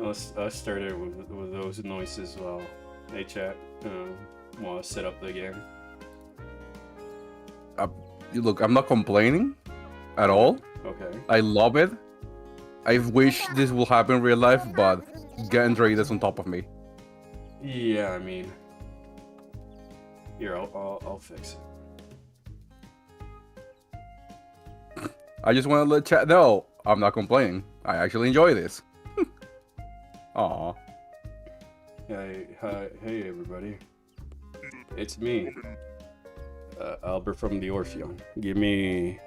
I started with those noises while they chat, while I set up the game. Look, I'm not complaining at all. Okay. I love it. I wish this will happen in real life, but Gandray is on top of me. Yeah, I mean, here I'll fix it. I just want to let chat know I'm not complaining. I actually enjoy this. Aw. Hey everybody. It's me, Albert from the Orpheon. Give me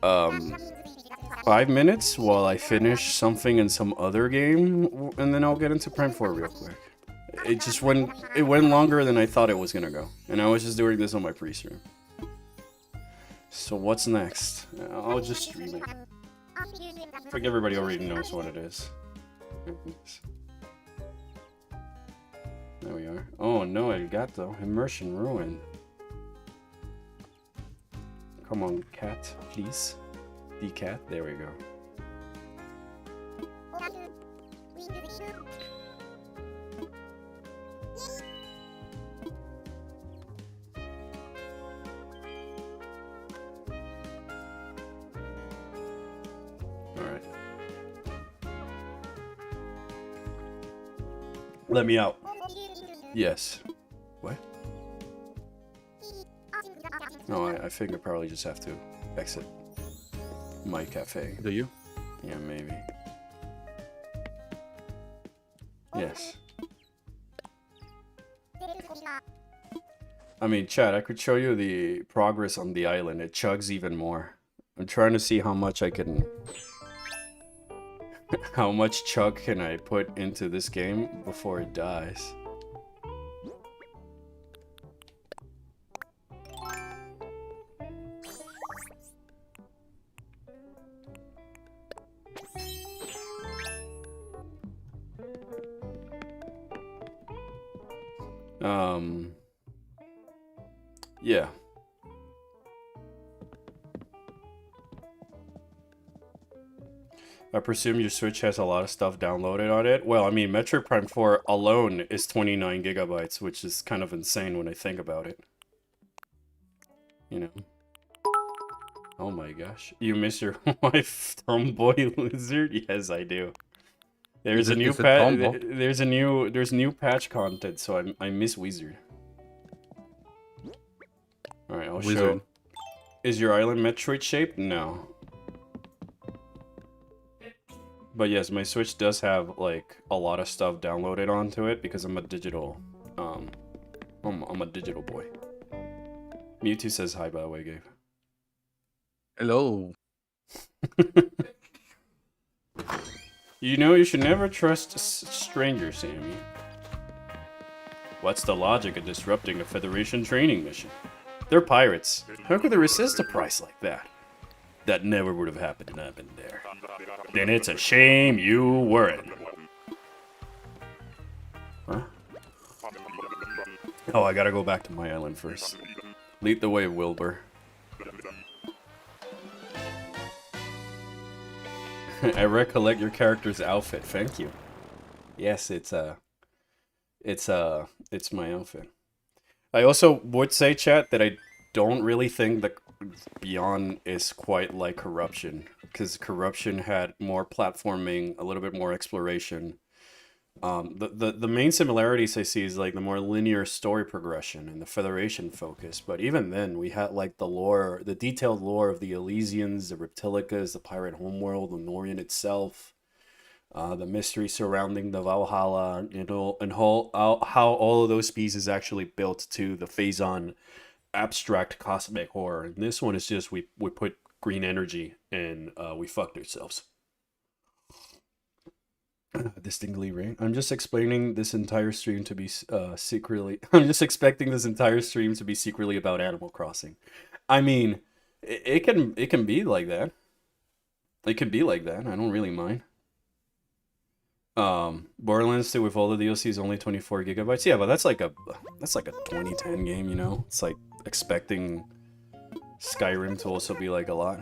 5 minutes while I finish something in some other game, and then I'll get into Prime 4 real quick. It went longer than I thought it was gonna go, and I was just doing this on my pre-stream. So what's next? I'll just stream it. I think everybody already knows what it is. There we are. Oh no, El Gato. Immersion ruined. Come on, cat, please. The cat. There we go. Alright. Let me out. Yes. What? No, I think I probably just have to exit my cafe. Do you? Yeah, maybe. Yes. I mean, chat, I could show you the progress on the island. It chugs even more. I'm trying to see how much I can... how much chug can I put into this game before it dies. Yeah. I presume your Switch has a lot of stuff downloaded on it. Well, I mean, Metroid Prime 4 alone is 29 gigabytes, which is kind of insane when I think about it. You know. Oh my gosh. You miss your wife, Tomboy Lizard? Yes, I do. There's a new patch. There's new patch content, so I miss Wizard. All right, I'll show. Is your island Metroid shaped? No. But yes, my Switch does have like a lot of stuff downloaded onto it because I'm a digital, I'm a digital boy. Mewtwo says hi, by the way, Gabe. Hello. You know, you should never trust strangers, Sammy. What's the logic of disrupting a Federation training mission? They're pirates. How could they resist a price like that? That never would have happened had I been there. Then it's a shame you weren't. Huh? Oh, I gotta go back to my island first. Lead the way, Wilbur. I recollect your character's outfit. Thank you. Yes, it's my outfit. I also would say, chat, that I don't really think that Beyond is quite like Corruption, because Corruption had more platforming, a little bit more exploration. The main similarities I see is like the more linear story progression and the Federation focus. But even then, we had like the lore, the detailed lore of the Elysians, the Reptilicas, the pirate homeworld, the Norian itself, the mystery surrounding the Valhalla, you know, and how all of those pieces actually built to the Phazon abstract cosmic horror. And this one is just we put green energy and we fucked ourselves. Distinctly right. I'm just explaining this entire stream to be secretly. I'm just expecting this entire stream to be secretly about Animal Crossing. I mean, it can be like that. It can be like that. I don't really mind. Borderlands 2 with all the DLC is only 24 gigabytes. Yeah, but that's like a 2010 game, you know? It's like expecting Skyrim to also be like a lot.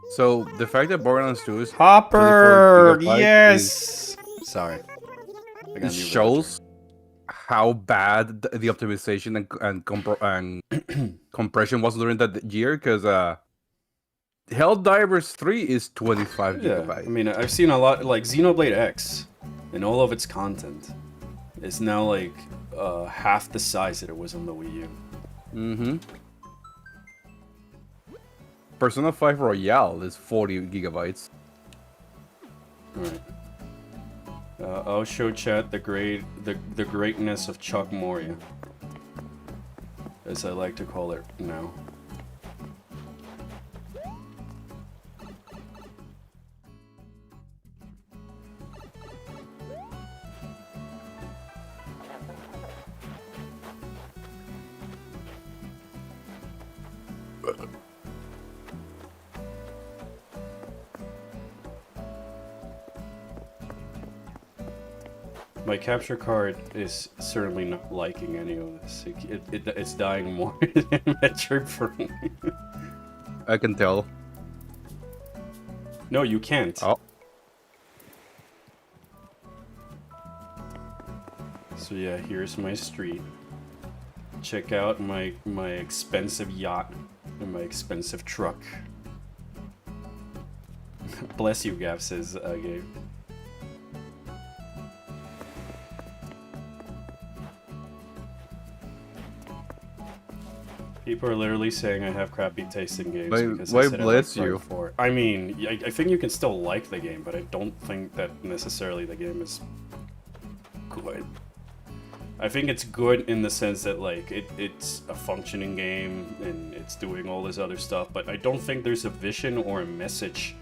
So the fact that Borderlands 2 is 24 Hopper! gigabytes is Yes! Sorry. I got it a new villager. shows how bad the optimization and compression was during that year. Because Helldivers 3 is 25 Yeah, I gigabytes. mean, I've seen a lot, like Xenoblade X, and all of its content is now like half the size that it was on the Wii U. Mm-hmm. Persona 5 Royale is 40 gigabytes. Alright. I'll show chat the greatness of Chuck Moria, as I like to call it now. My capture card is certainly not liking any of this. It's dying more than Metroid for me. I can tell. No, you can't. Oh. So yeah, here's my street. Check out my expensive yacht and my expensive truck. Bless you, Gav, says Gabe. People are literally saying I have crappy taste in games because I said bless I like you? before. I mean, I think you can still like the game, but I don't think that necessarily the game is good. I think it's good in the sense that like it's a functioning game and it's doing all this other stuff, but I don't think there's a vision or a message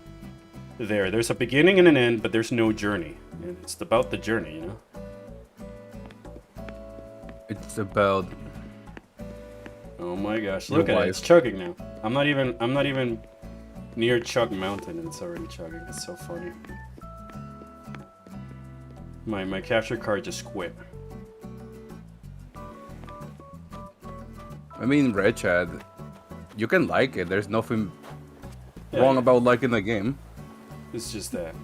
there. There's a beginning and an end, but there's no journey. And it's about the journey, you know? It's about. Oh my gosh, Your look at it, wife. it's chugging now. I'm not even near Chug Mountain and it's already chugging. It's so funny. My capture card just quit. I mean, Red Chat, you can like it. There's nothing Yeah, wrong yeah. about liking the game. It's just that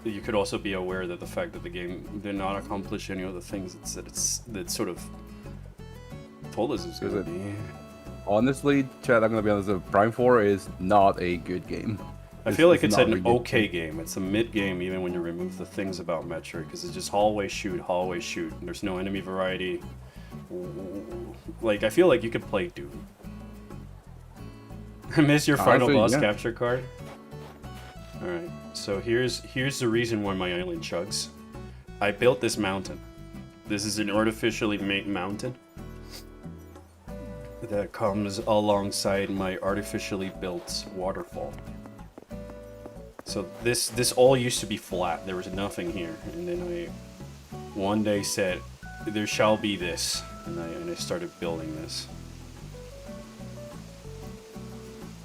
you could also be aware that the fact that the game did not accomplish any of the things that sort of told us it was going to be. Honestly, Chat, I'm gonna be honest. Prime 4 is not a good game. I feel like it's not an really good. okay game. It's a mid game, even when you remove the things about Metroid, because it's just hallway shoot. And there's no enemy variety. Like, I feel like you could play Doom. I miss your final Honestly, boss yeah. capture card. Alright, so here's the reason why my island chugs. I built this mountain. This is an artificially made mountain that comes alongside my artificially built waterfall. So this all used to be flat. There was nothing here, and then I one day said, "There shall be this," and I started building this.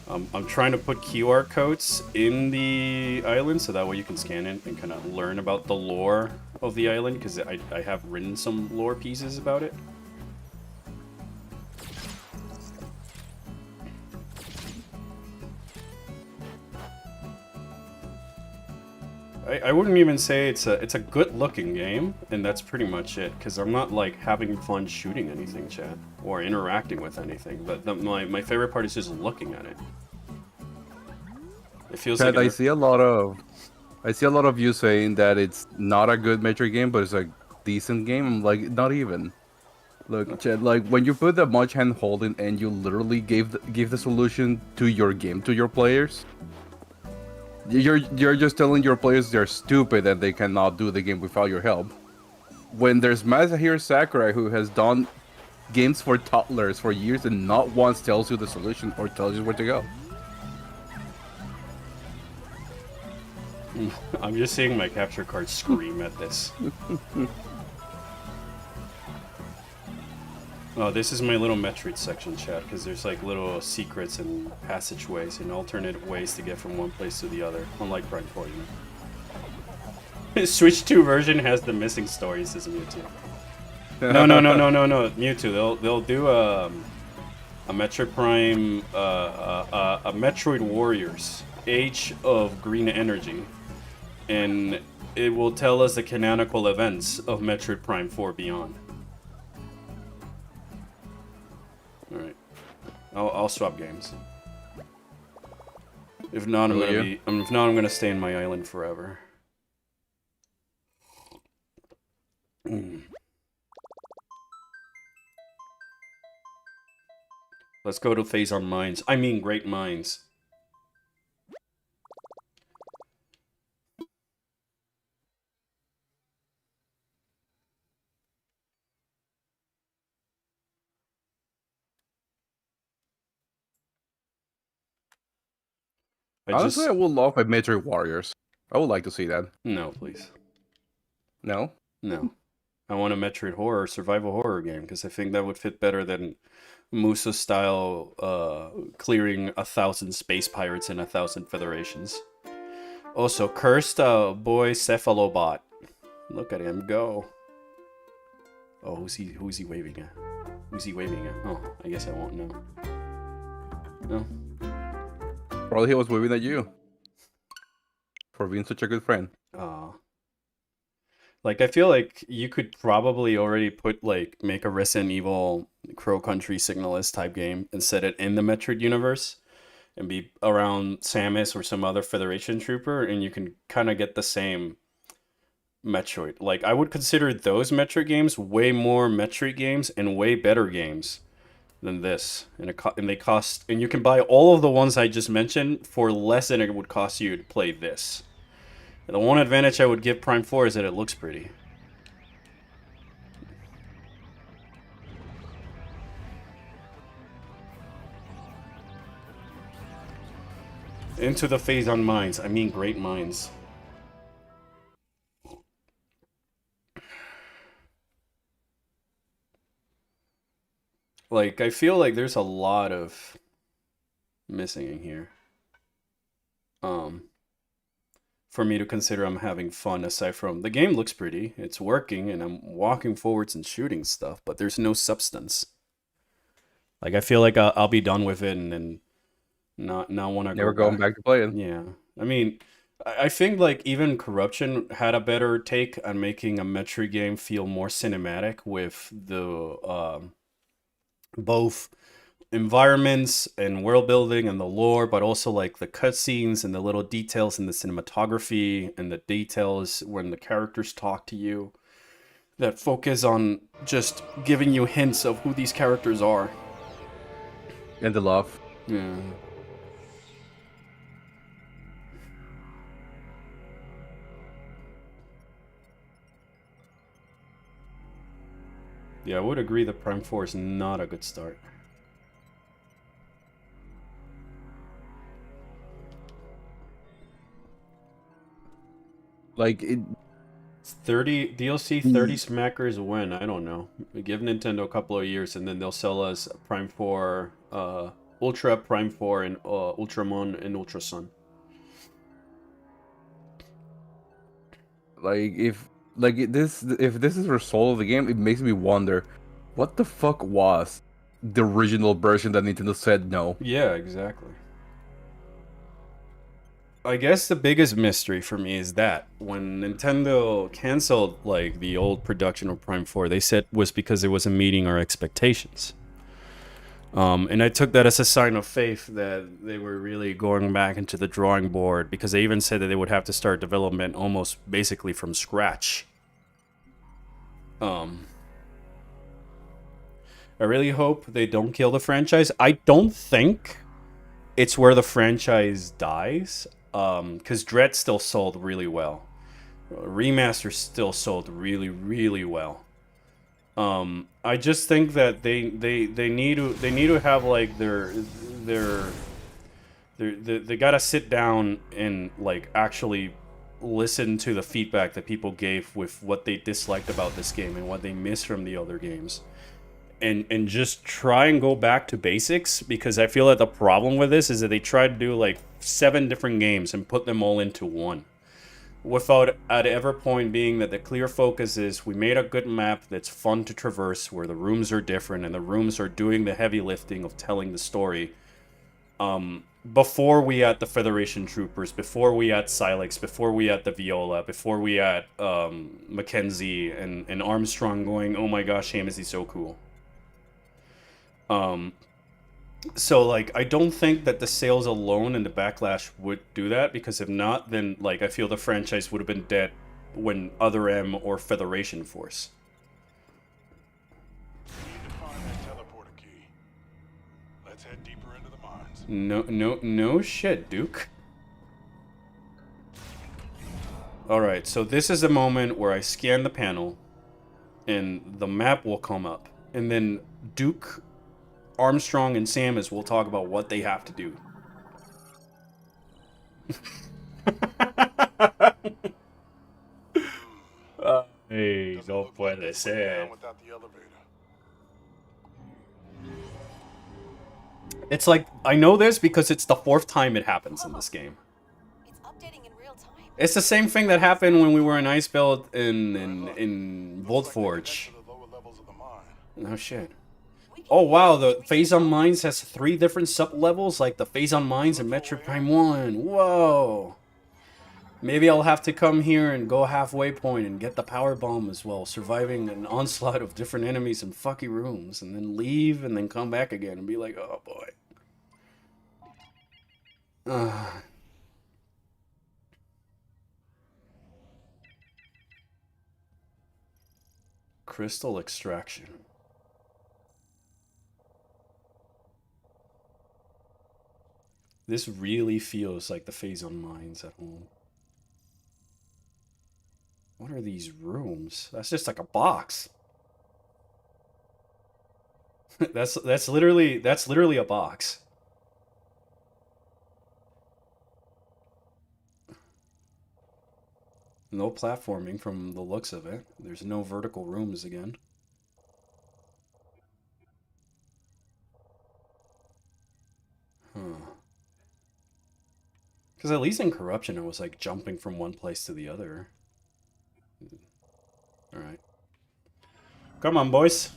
I'm trying to put QR codes in the island so that way you can scan it and kind of learn about the lore of the island, because I have written some lore pieces about it. I wouldn't even say it's a good looking game, and that's pretty much it, because I'm not like having fun shooting anything, chat, or interacting with anything, but my favorite part is just looking at it. It feels Chat, like I see a lot of you saying that it's not a good Metroid game, but it's a decent game. I'm like, not even. Look, Chat, like when you put that much hand holding and you literally give the solution to your game to your players. You're just telling your players they're stupid and they cannot do the game without your help. When there's Masahiro Sakurai who has done games for toddlers for years and not once tells you the solution or tells you where to go. I'm just seeing my capture card scream at this. Oh, this is my little Metroid section, chat, because there's like little secrets and passageways and alternate ways to get from one place to the other, unlike Prime 4, you know. Switch 2 version has the missing story, says Mewtwo. No, Mewtwo. They'll do a Metroid Prime, a Metroid Warriors Age of Green Energy, and it will tell us the canonical events of Metroid Prime 4 Beyond. Alright. I'll swap games. If not, I'm Will gonna you? be. If not, I'm gonna stay in my island forever. Let's go to Phase on Mines. I mean, Great Minds. I Honestly, just. I would love a Metroid Warriors. I would like to see that. No, please. No? No. I want a Metroid horror, survival horror game, because I think that would fit better than Musa style clearing 1,000 space pirates and 1,000 federations. Also, cursed boy cephalobot. Look at him go. Oh, who's he waving at? Who's he waving at? Oh, I guess I won't know. No? Probably he was waving at you. For being such a good friend. Like, I feel like you could probably already put, like, make a Resident Evil Crow Country Signalist type game and set it in the Metroid universe and be around Samus or some other Federation trooper, and you can kind of get the same Metroid. Like, I would consider those Metroid games way more Metroid games and way better games than this. And they cost, and you can buy all of the ones I just mentioned for less than it would cost you to play this. And the one advantage I would give Prime 4 is that it looks pretty. Into the Phase on Mines. I mean, Great Minds. Like, I feel like there's a lot of missing in here. For me to consider I'm having fun, aside from the game looks pretty, it's working, and I'm walking forwards and shooting stuff, but there's no substance. Like, I feel like I'll be done with it and then not want to go Never going back to playing. Yeah. I mean, I think like even Corruption had a better take on making a Metroid game feel more cinematic with the both environments and world building and the lore, but also like the cutscenes and the little details in the cinematography and the details when the characters talk to you that focus on just giving you hints of who these characters are. And the love. Yeah. Yeah, I would agree that Prime 4 is not a good start. Like, it, 30 DLC 30 smackers when? I don't know. We give Nintendo a couple of years and then they'll sell us Prime 4 Ultra, Prime 4 and Ultramon and Ultra Sun. like, if this is the result of the game, it makes me wonder, what the fuck was the original version that Nintendo said no? Yeah, exactly. I guess the biggest mystery for me is that when Nintendo canceled like the old production of Prime 4, they said was because it wasn't meeting our expectations. And I took that as a sign of faith that they were really going back into the drawing board, because they even said that they would have to start development almost basically from scratch. I really hope they don't kill the franchise. I don't think it's where the franchise dies, because Dread still sold really well. Remaster still sold really, really well. I just think that they need to have like they gotta sit down and like actually listen to the feedback that people gave with what they disliked about this game and what they missed from the other games. And just try and go back to basics, because I feel that the problem with this is that they try to do like 7 different games and put them all into one, without at every point being that the clear focus is we made a good map that's fun to traverse, where the rooms are different and the rooms are doing the heavy lifting of telling the story. Before we had the Federation troopers, before we had Silex, before we had the Viola, before we had Mackenzie and Armstrong going, oh my gosh, Seamus is so cool. So like I don't think that the sales alone and the backlash would do that, because if not, then like I feel the franchise would have been dead when Other M or Federation Force. Need to find that teleporter key. Let's head deeper into the mines. No shit, Duke. Alright, so this is the moment where I scan the panel and the map will come up. And then Duke, Armstrong, and Samus will talk about what they have to do. Hey, no puede ser. Without the elevator. It's like, I know this because it's the 4th time it happens in this game. It's updating in real time. It's the same thing that happened when we were in Ice Belt in Volt Forge. To the lower levels of the mine. No shit. Oh wow, the Phazon Mines has 3 different sub-levels, like the Phazon Mines in Metroid Prime 1. Whoa! Maybe I'll have to come here and go halfway point and get the power bomb as well, surviving an onslaught of different enemies in fucky rooms, and then leave and then come back again and be like, oh boy. Crystal extraction. This really feels like the Phazon Mines at home. What are these rooms? That's just like a box. that's literally a box. No platforming from the looks of it. There's no vertical rooms again. Huh. Because at least in Corruption, it was like jumping from one place to the other. Alright. Come on, boys.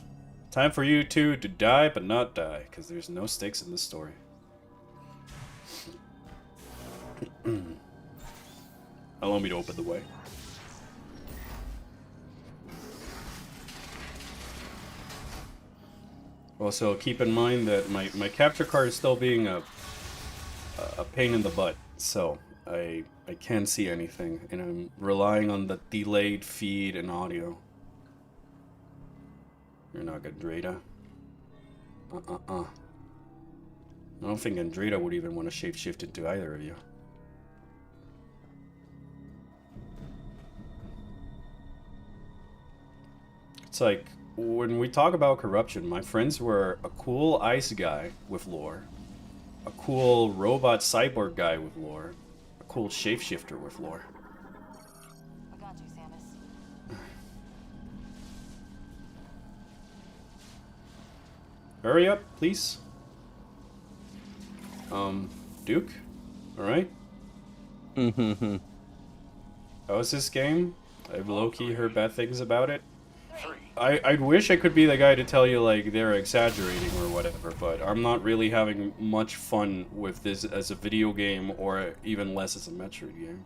Time for you two to die, but not die, because there's no stakes in this story. Allow me to open the way. Also, keep in mind that my capture card is still being a pain in the butt, so I can't see anything, and I'm relying on the delayed feed and audio. You're not Andrada. I don't think Andrada would even want to shapeshift into either of you. It's like, when we talk about Corruption, my friends were a cool ice guy with lore, a cool robot cyborg guy with lore, a cool shapeshifter with lore. I got you, Samus. Hurry up, please. Duke? Alright? Mm-hmm. How is this game? I've low-key heard bad things about it. 3. I wish I could be the guy to tell you, like, they're exaggerating or whatever, but I'm not really having much fun with this as a video game, or even less as a Metroid game.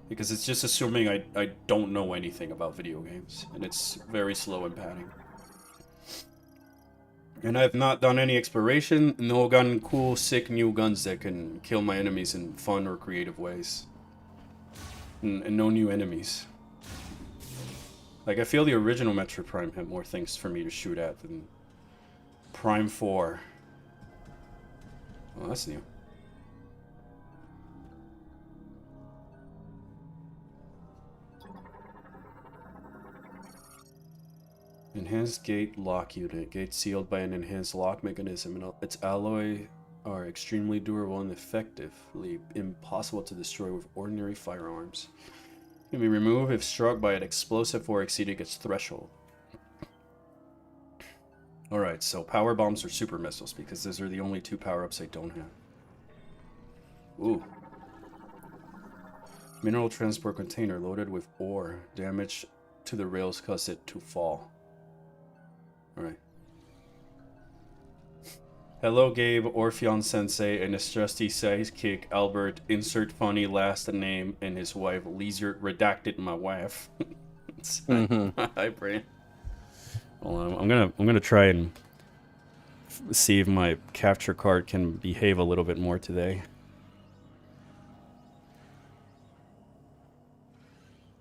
Because it's just assuming I don't know anything about video games, and it's very slow and padding. And I've not done any exploration, no gotten cool, sick new guns that can kill my enemies in fun or creative ways. And no new enemies. Like, I feel the original Metroid Prime had more things for me to shoot at than Prime 4. Well, that's new. Enhanced gate lock unit. Gate sealed by an enhanced lock mechanism. And its alloy are extremely durable and effectively impossible to destroy with ordinary firearms. Can be removed if struck by an explosive or exceeding its threshold. Alright, so power bombs or super missiles, because those are the only 2 power-ups I don't have. Ooh. Mineral transport container loaded with ore. Damage to the rails caused it to fall. Alright. Hello, Gabe, Orpheon Sensei, and his trusty sidekick Albert. Insert funny last name and his wife Leisure redacted my wife. Hi, Brain. Well, I'm gonna try and see if my capture card can behave a little bit more today.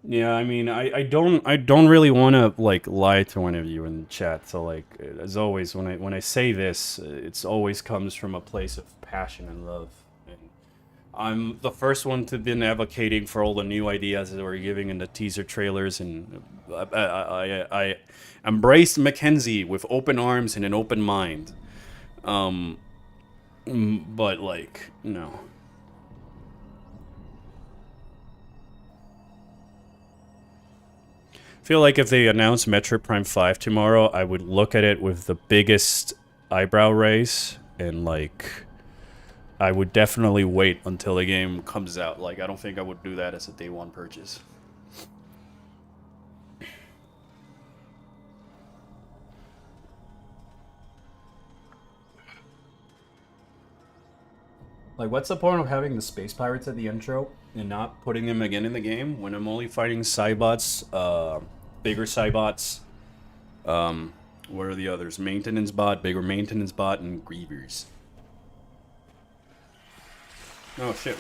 Yeah, I mean, I don't really want to like lie to one of you in the chat. So like, as always, when I say this, it's always comes from a place of passion and love. And I'm the first one to been advocating for all the new ideas that we're giving in the teaser trailers, and I embraced Mackenzie with open arms and an open mind. But like, no. Feel like if they announce Metroid Prime 5 tomorrow, I would look at it with the biggest eyebrow raise, and like, I would definitely wait until the game comes out. Like, I don't think I would do that as a day one purchase. Like, what's the point of having the space pirates at the intro and not putting them again in the game when I'm only fighting Cybots, bigger Cybots, what are the others? Maintenance bot, bigger maintenance bot, and Grievers. Oh shit.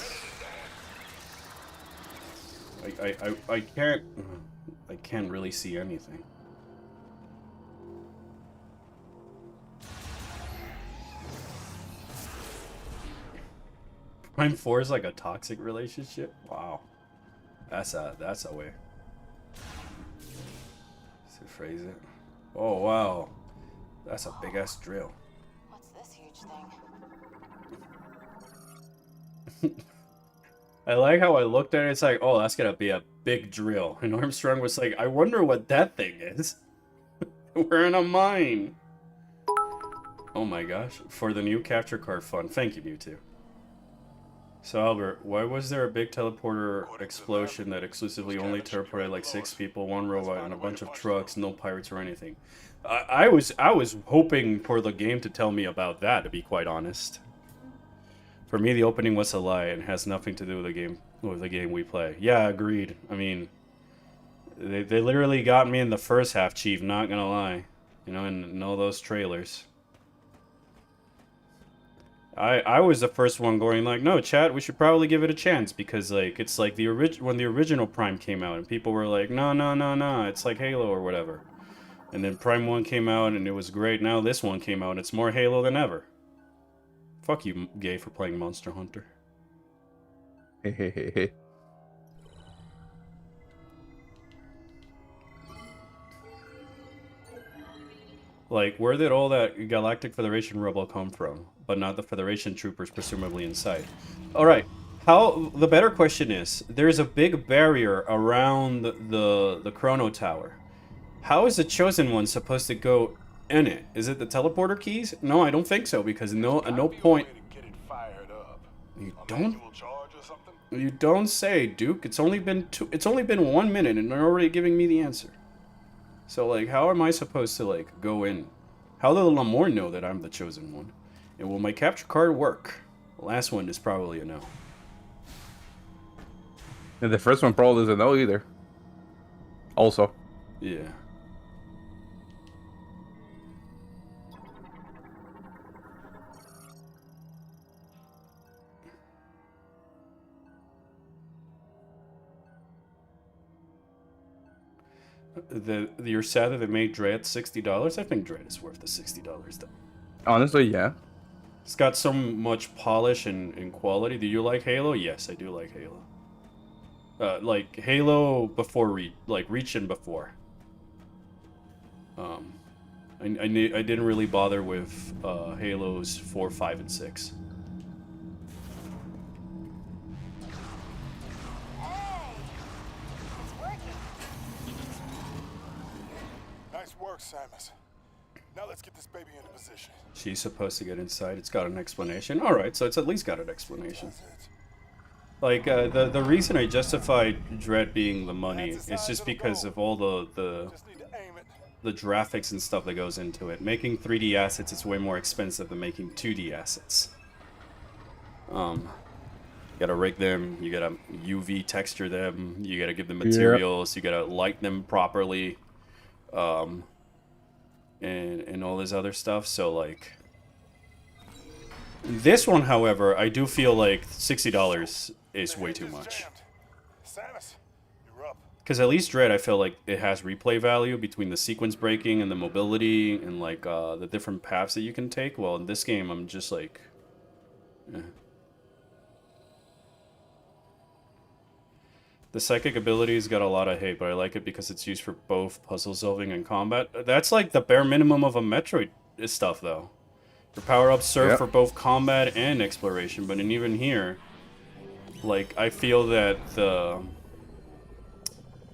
I can't really see anything. Prime 4 is like a toxic relationship? Wow. That's a way to phrase it. Oh wow. That's a big ass drill. What's this huge thing? I like how I looked at it, it's like, oh, that's gonna be a big drill. And Armstrong was like, I wonder what that thing is. We're in a mine. Oh my gosh. For the new capture card fund. Thank you, Mewtwo. So Albert, why was there a big teleporter explosion that exclusively only teleported like 6 people, 1 robot, and a bunch of trucks, no pirates or anything? I was hoping for the game to tell me about that, to be quite honest. For me, the opening was a lie and has nothing to do with the game we play. Yeah, agreed. I mean, they literally got me in the first half, Chief. Not gonna lie, you know, in all those trailers. I was the first one going like, no, chat, we should probably give it a chance, because like it's like when the original Prime came out and people were like, no, it's like Halo or whatever. And then Prime 1 came out and it was great. Now this one came out and it's more Halo than ever. Fuck you, gay, for playing Monster Hunter. Hehehehe. Like, where did all that Galactic Federation rubble come from? But not the Federation troopers presumably inside. Alright, the better question is, there's a big barrier around the Chrono Tower. How is the Chosen One supposed to go in it? Is it the teleporter keys? No, I don't think so, because at no point... You don't say, Duke. It's only been 1 minute and they're already giving me the answer. So, like, how am I supposed to, like, go in? How will Lamore know that I'm the Chosen One? And will my capture card work? The last one is probably a no. And the first one probably isn't no either. Also. Yeah. You're sad that they made Dread $60? I think Dread is worth the $60 though. Honestly, yeah. It's got so much polish and quality. Do you like Halo? Yes, I do like Halo. Like Halo before Reach and before. I didn't really bother with Halos 4, 5, and 6. Nice work, Samus. Now let's get this baby into position. She's supposed to get inside. It's got an explanation. All right, so it's at least got an explanation. That's it. Like the reason I justified Dread being the money is just because of all the Just need to aim it. the graphics and stuff that goes into it. Making 3D assets is way more expensive than making 2D assets. You gotta rig them, you gotta UV texture them, you gotta give them materials, you gotta light them properly, and all this other stuff. So like, this one, however, I do feel like $60 is way too much. Samus, you're up. Because at least Dread, I feel like it has replay value between the sequence breaking and the mobility and like the different paths that you can take. Well, in this game, I'm just like, eh. The psychic abilities got a lot of hate, but I like it because it's used for both puzzle solving and combat. That's like the bare minimum of a Metroid stuff, though. Your power-ups serve for both combat and exploration, but even here, like, I feel that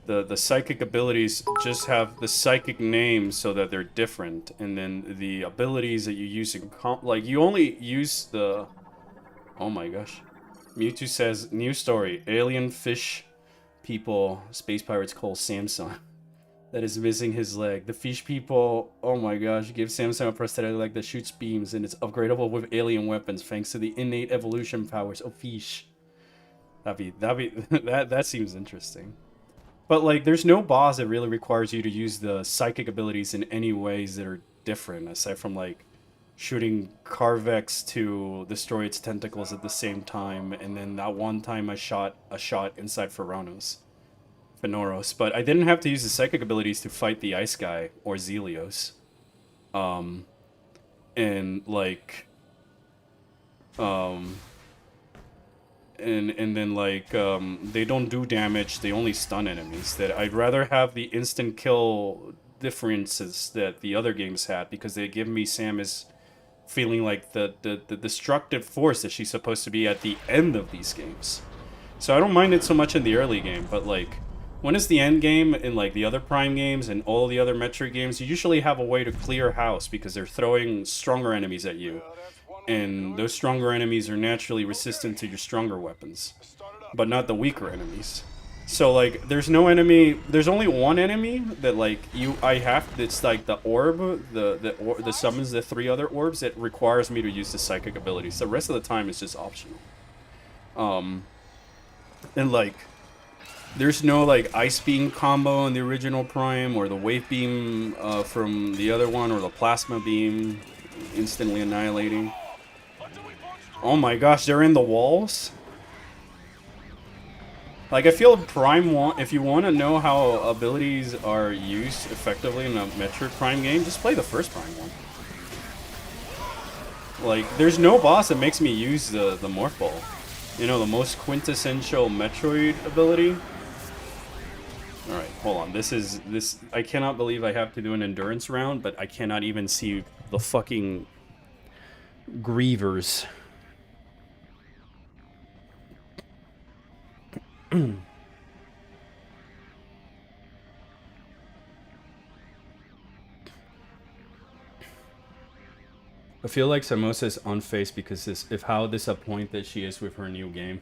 the psychic abilities just have the psychic names so that they're different, and then the abilities that you use in like, you only use the... Oh my gosh. Mewtwo says, new story, alien fish people space pirates call Samsung that is missing his leg. The fish people, oh my gosh, give Samsung a prosthetic leg that shoots beams and it's upgradable with alien weapons thanks to the innate evolution powers of fish. That seems interesting. But like, there's no boss that really requires you to use the psychic abilities in any ways that are different, aside from like shooting Carvex to destroy its tentacles at the same time, and then that one time I shot a shot inside Fenoros. But I didn't have to use the psychic abilities to fight the ice guy or Zelios. And like, and then like, they don't do damage, they only stun enemies. That I'd rather have the instant kill differences that the other games had, because they give me Samus feeling like the destructive force that she's supposed to be at the end of these games. So I don't mind it so much in the early game, but like, when it's the end game in like the other Prime games and all the other Metroid games, you usually have a way to clear house because they're throwing stronger enemies at you. And those stronger enemies are naturally resistant to your stronger weapons, but not the weaker enemies. So like, there's no enemy, there's only one enemy that like it's like the orb, the summons the 3 other orbs that requires me to use the psychic abilities. The rest of the time is just optional. And like, there's no like ice beam combo in the original Prime, or the wave beam from the other one, or the plasma beam instantly annihilating. Oh my gosh, they're in the walls? Like, I feel Prime if you want to know how abilities are used effectively in a Metroid Prime game, just play the first Prime one. Like, there's no boss that makes me use the Morph Ball. You know, the most quintessential Metroid ability. Alright, hold on. I cannot believe I have to do an endurance round, but I cannot even see the fucking Grievers. I feel like Samosa is unfazed because of how disappointed she is with her new game.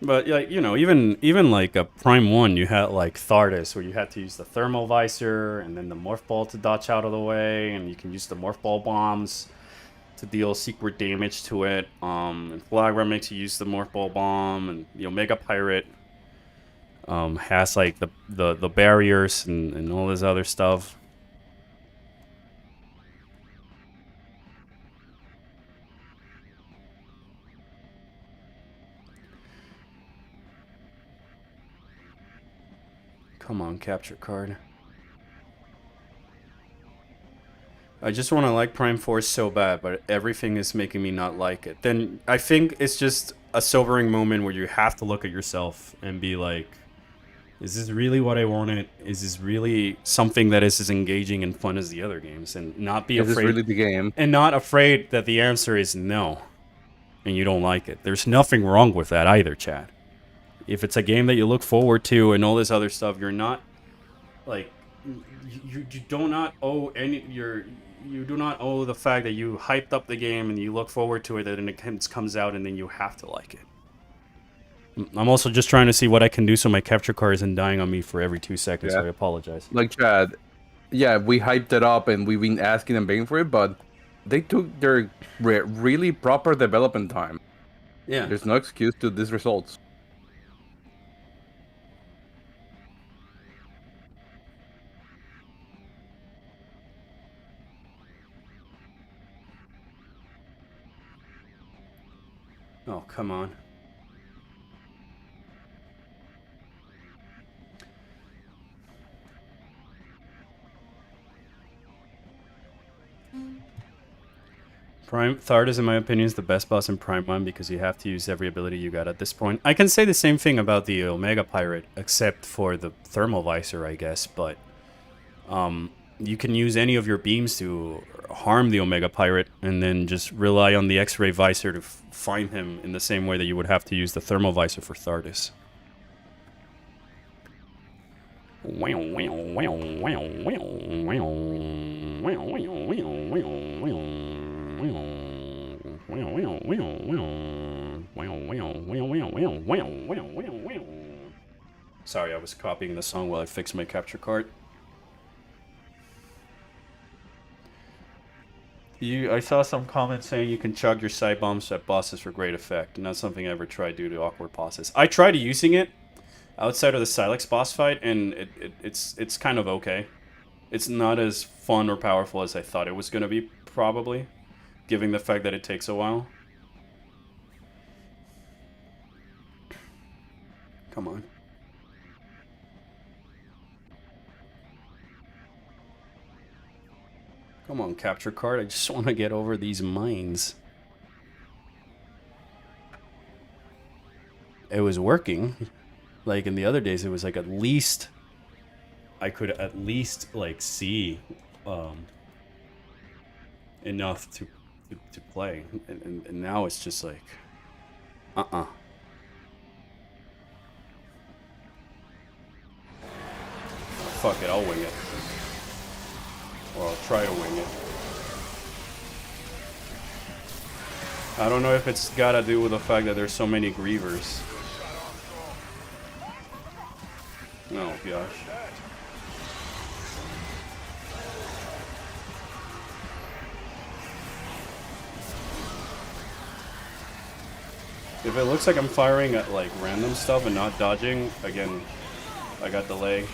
But like, you know, even like a Prime 1, you had like Thardus, where you had to use the thermal visor and then the morph ball to dodge out of the way, and you can use the morph ball bombs to deal secret damage to it. And Flagra makes you use the morph ball bomb, and the Omega Pirate has like the barriers and all this other stuff. Come on, capture card. I just want to like Prime Force so bad, but everything is making me not like it. Then I think it's just a sobering moment where you have to look at yourself and be like, is this really what I wanted? Is this really something that is as engaging and fun as the other games? And not be afraid. Is this really the game? And not afraid that the answer is no, and you don't like it. There's nothing wrong with that either, Chad. If it's a game that you look forward to and all this other stuff, you're not like you do not owe you do not owe the fact that you hyped up the game and you look forward to it and it comes out and then you have to like it. I'm also just trying to see what I can do so my capture card isn't dying on me for every 2 seconds, Yeah. so I apologize. Like Chad, yeah, we hyped it up and we've been asking and begging for it, but they took their really proper development time. Yeah. There's no excuse to these results. Oh, come on. Prime Thardas, in my opinion, is the best boss in Prime 1 because you have to use every ability you got at this point. I can say the same thing about the Omega Pirate, except for the Thermal Visor, I guess, but you can use any of your beams to harm the Omega Pirate and then just rely on the X-Ray Visor to find him in the same way that you would have to use the Thermal Visor for Thardas. Sorry, I was copying the song while I fixed my capture card. I saw some comments saying you can chug your side bombs at bosses for great effect. Not something I ever tried due to awkward bosses. I tried using it outside of the Silex boss fight, and it's kind of okay. It's not as fun or powerful as I thought it was going to be, probably, given the fact that it takes a while. Come on. Come on, capture card. I just want to get over these mines. It was working. Like in the other days, it was like at least... I could at least like see enough to play. And now it's just like... Fuck it, I'll wing it. Or I'll try to wing it. I don't know if it's gotta do with the fact that there's so many grievers. Oh gosh. If it looks like I'm firing at like random stuff and not dodging, again, I got delay.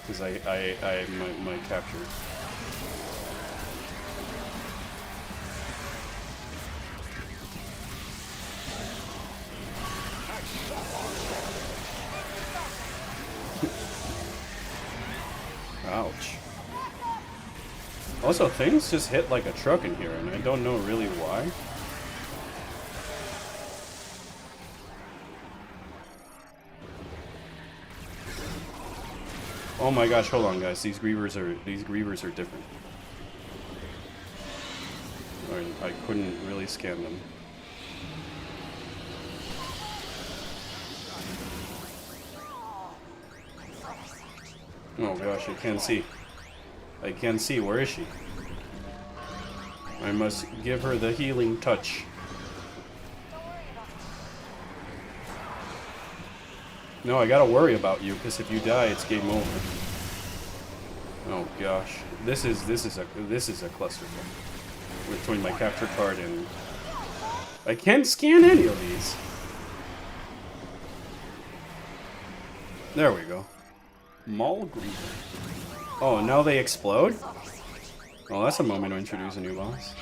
Because I my capture. Ouch. Also, things just hit like a truck in here, and I don't know really why. Oh my gosh, hold on guys, these grievers are different. I couldn't really scan them. Oh gosh, I can't see. I can't see, where is she? I must give her the healing touch. No, I gotta worry about you, because if you die, it's game over. Oh gosh, this is a clusterfuck between my capture card and I can't scan any of these. There we go. Maul Griever. Oh, now they explode? Well, that's a moment to introduce a new boss.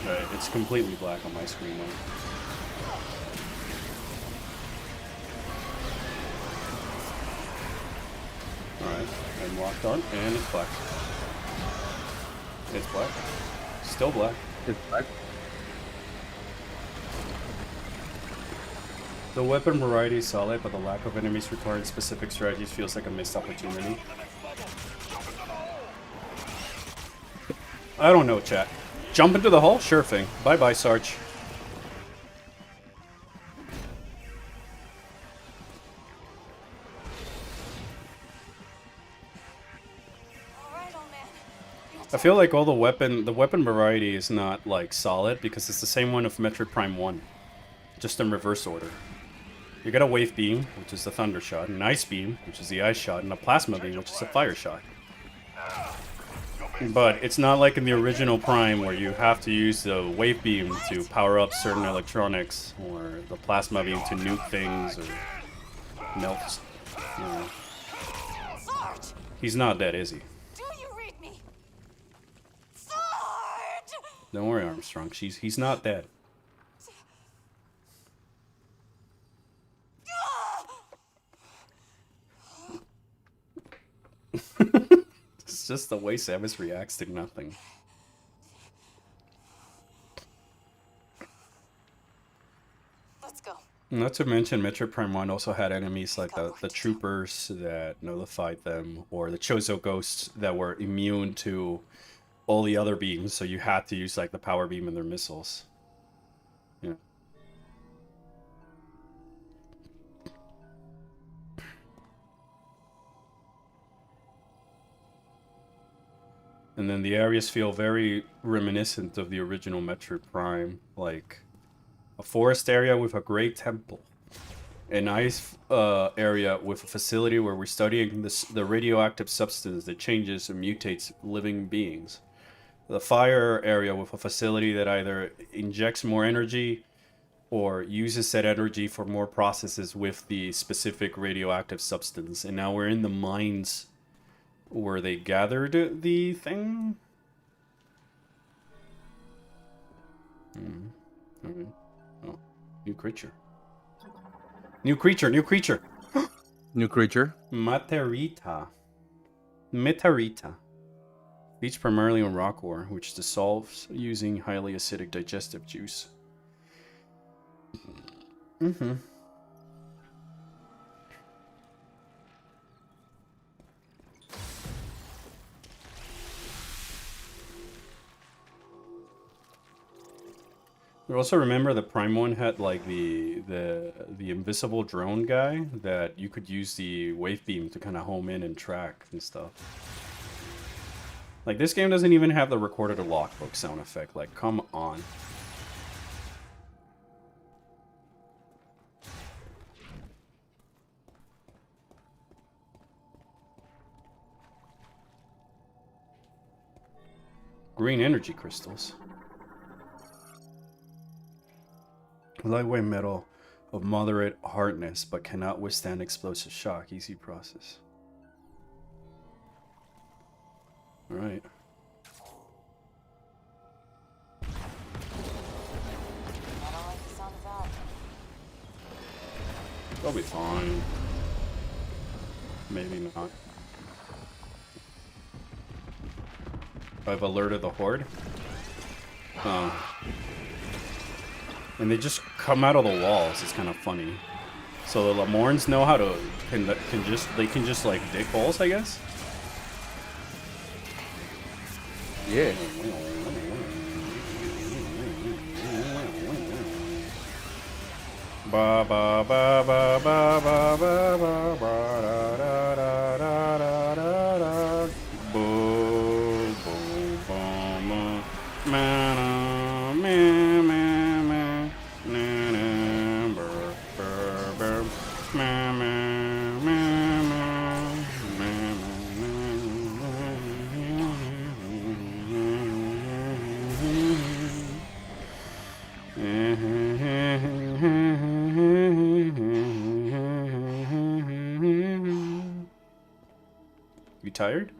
Right, it's completely black on my screen now. Alright, I'm locked on, and it's black. It's black. Still black. It's black. The weapon variety is solid, but the lack of enemies requiring specific strategies feels like a missed opportunity. I don't know, chat. Jump into the hole? Sure thing. Bye-bye, Sarge. All right, old man. Your I feel like all the weapon variety is not, like, solid, because it's the same one of Metroid Prime 1. Just in reverse order. You got a Wave Beam, which is the Thunder Shot, an Ice Beam, which is the Ice Shot, and a Plasma Beam, which is a Fire Shot. But it's not like in the original Prime where you have to use the Wave Beam to power up certain electronics, or the Plasma Beam to nuke things, or melt. You know. Sarge! He's not dead, is he? Do you read me? Sarge! Don't worry, Armstrong. He's not dead. It's just the way Samus reacts to nothing. Let's go. Not to mention, Metroid Prime 1 also had enemies like the troopers that notified them, or the Chozo ghosts that were immune to all the other beams, so you had to use like the power beam in their missiles. Yeah. And then the areas feel very reminiscent of the original Metroid Prime, like a forest area with a great temple, an ice area with a facility where we're studying the radioactive substance that changes and mutates living beings, the fire area with a facility that either injects more energy or uses that energy for more processes with the specific radioactive substance. And now we're in the mines where they gathered the thing. Alright. Oh, new creature. New creature, new creature! New creature. Meteorita. Meteorita. Feeds primarily on rock ore, which dissolves using highly acidic digestive juice. Mm-hmm. You also remember the Prime one had like the invisible drone guy that you could use the wave beam to kind of home in and track and stuff. Like this game doesn't even have the recorded to logbook sound effect. Like, come on. Green energy crystals. Lightweight metal of moderate hardness, but cannot withstand explosive shock. Easy process. Alright. I don't like the sound of that. They'll be fine. Maybe not. I've alerted the horde. And they just come out of the walls. It's kind of funny. So the Lamorns know how to they can just like dig holes, I guess. Yeah. Ba ba ba ba ba ba ba ba ba da da da da da da. Boom boom boom. Ma na ma ma ma na na bur bur bur ma ma ma ma You tired?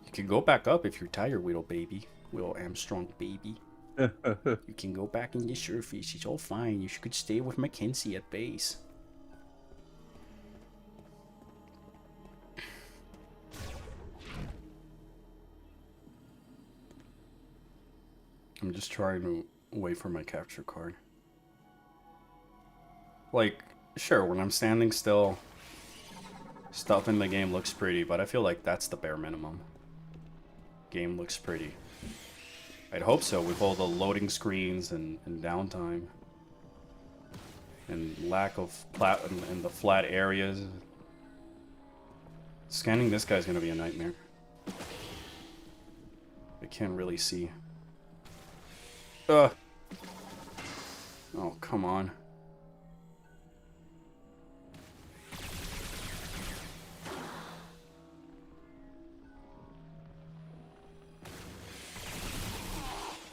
You can go back up if you're tired, little baby. Little Armstrong baby. You can go back in your surface. It's all fine. You could stay with Mackenzie at base. I'm just trying to wait for my capture card. Like, sure, when I'm standing still, stuff in the game looks pretty, but I feel like that's the bare minimum. Game looks pretty. I'd hope so, with all the loading screens and downtime. And lack of and the flat areas. Scanning this guy's gonna be a nightmare. I can't really see. Ugh. Oh, come on.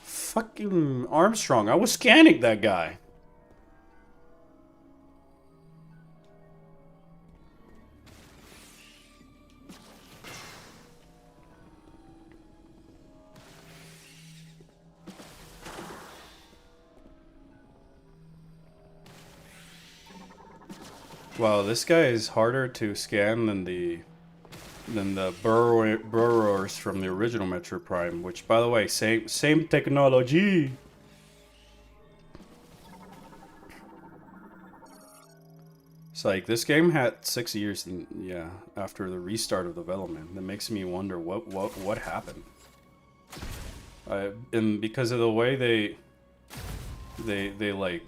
Fucking Armstrong, I was scanning that guy. Wow, this guy is harder to scan than the burrowers from the original Metroid Prime, which, by the way, same technology. It's like this game had 6 years, yeah, after the restart of development. That makes me wonder what happened. And because of the way they like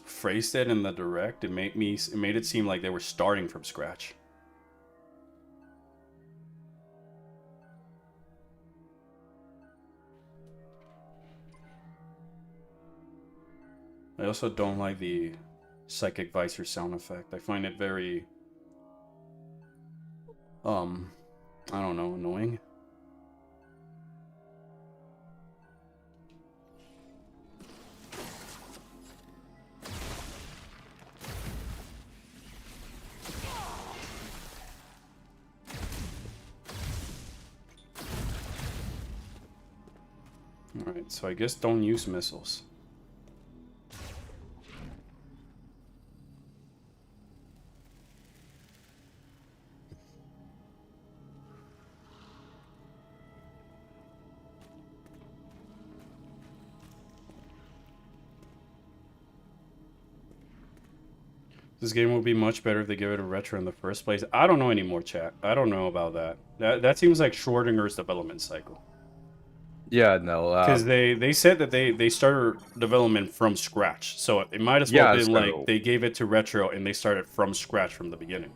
phrased it in the direct, it made it seem like they were starting from scratch. I also don't like the psychic visor sound effect. I find it very I don't know, annoying. Alright, so I guess don't use missiles. This game would be much better if they give it a retro in the first place. I don't know anymore, chat. I don't know about that. That seems like Schrodinger's development cycle. Yeah, no. Because they said that they started development from scratch. So it might as well Yeah, been so- like they gave it to retro and they started from scratch from the beginning.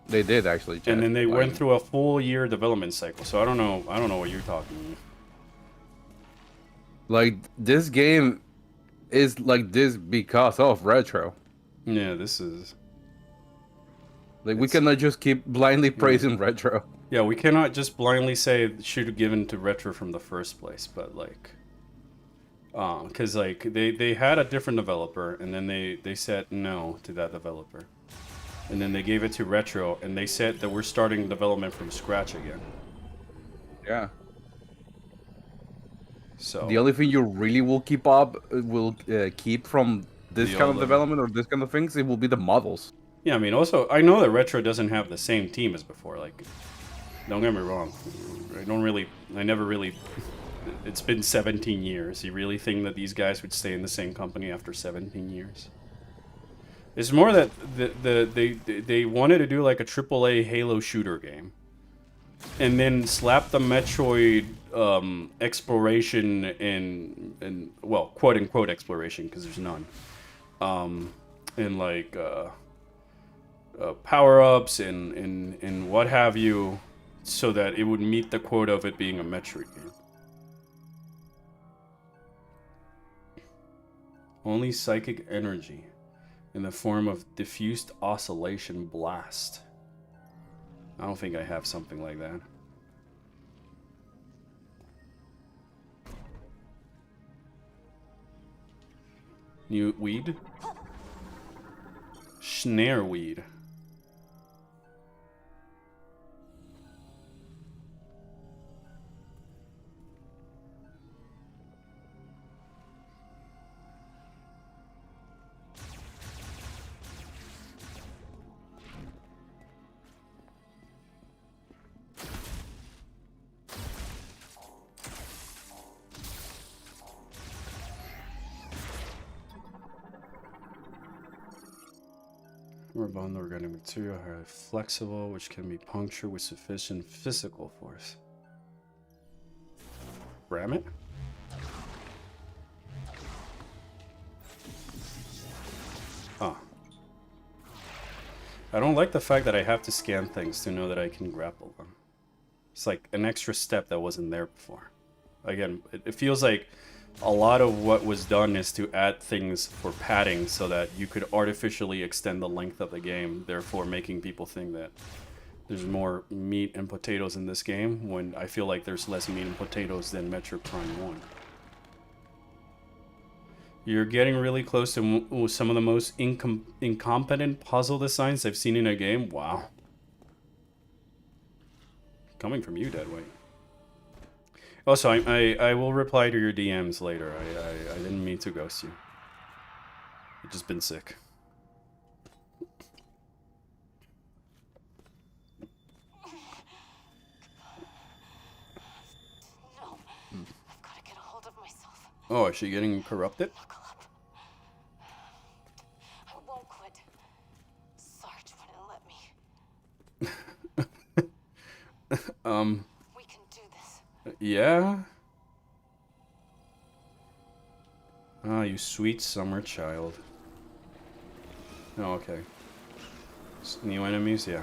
They did actually. And then they went Like, through a full year development cycle. So I don't know what you're talking about. Like this game is like this because of retro. Yeah, this is... Like we cannot just keep blindly praising retro. Yeah, we cannot just blindly say it should have given to retro from the first place, but like... because like they had a different developer and then they said no to that developer. And then they gave it to retro and they said that we're starting development from scratch again. Yeah. So... The only thing you really will keep from this The kind old of development or this kind of things, it will be the models. Yeah, I mean, also, I know that Retro doesn't have the same team as before. Like, don't get me wrong. I never really... It's been 17 years. You really think that these guys would stay in the same company after 17 years? It's more that they wanted to do like a AAA Halo shooter game. And then slap the Metroid exploration and well, quote-unquote exploration, because there's none. And like... power-ups and what have you, so that it would meet the quota of it being a Metroid game. Only psychic energy in the form of diffused oscillation blast. I don't think I have something like that. New weed? Snare weed. Bond organic material are highly flexible, which can be punctured with sufficient physical force. ram it. Oh. I don't like the fact that I have to scan things to know that I can grapple them. It's like an extra step that wasn't there before. Again, it feels like a lot of what was done is to add things for padding so that you could artificially extend the length of the game, therefore making people think that there's more meat and potatoes in this game, when I feel like there's less meat and potatoes than Metroid Prime 1. You're getting really close to some of the most incompetent puzzle designs I've seen in a game. Wow. Coming from you, Deadweight. Also, I will reply to your DMs later. I didn't mean to ghost you. I've just been sick. No. I've got to get a hold of myself. Oh, is she getting corrupted? Buckle up. I won't quit. Sarge wouldn't let me. We can do this. Yeah? Ah, you sweet summer child. Oh, okay. New enemies, yeah.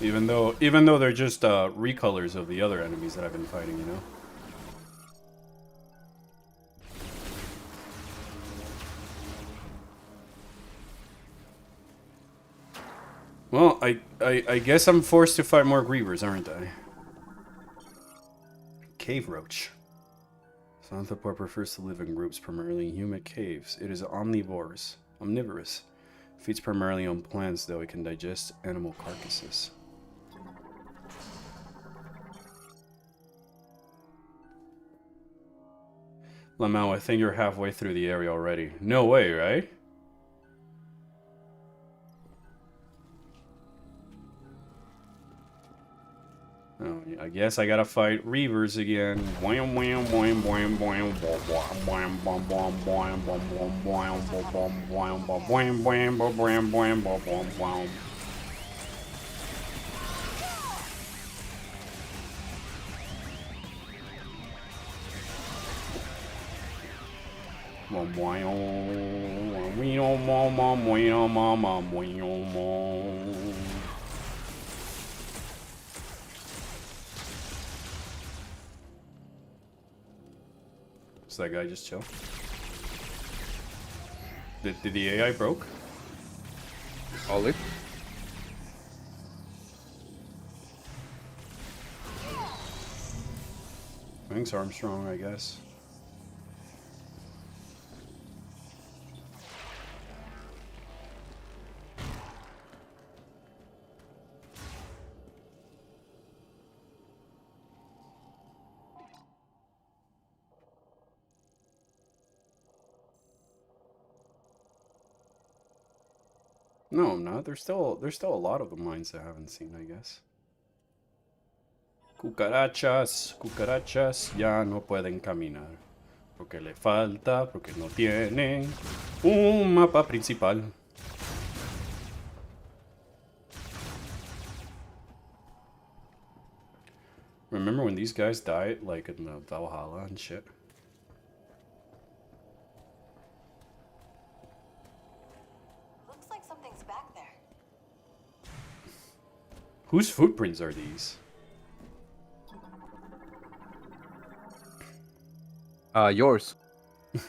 Even though they're just recolors of the other enemies that I've been fighting, you know? Well, I guess I'm forced to fight more Grievers, aren't I? Cave Roach. Xanthopore prefers to live in groups, primarily in humid caves. It is omnivorous. Feeds primarily on plants, though it can digest animal carcasses. Lamau, I think you're halfway through the area already. No way, right? Oh, I guess I gotta fight Reavers again. Wham wham wham wham wham wham wham wham wham wham wham wham wham wham wham wham wham wham wham wham. Does that guy just chill? Did the AI broke? Ollie? Thanks, Armstrong, I guess. No, I'm not. There's still a lot of the mines I haven't seen, I guess. Cucarachas ya no pueden caminar. Porque le falta, porque no tienen un mapa principal. Remember when these guys died, like in the Valhalla and shit? Looks like something's back there. Whose footprints are these? Yours.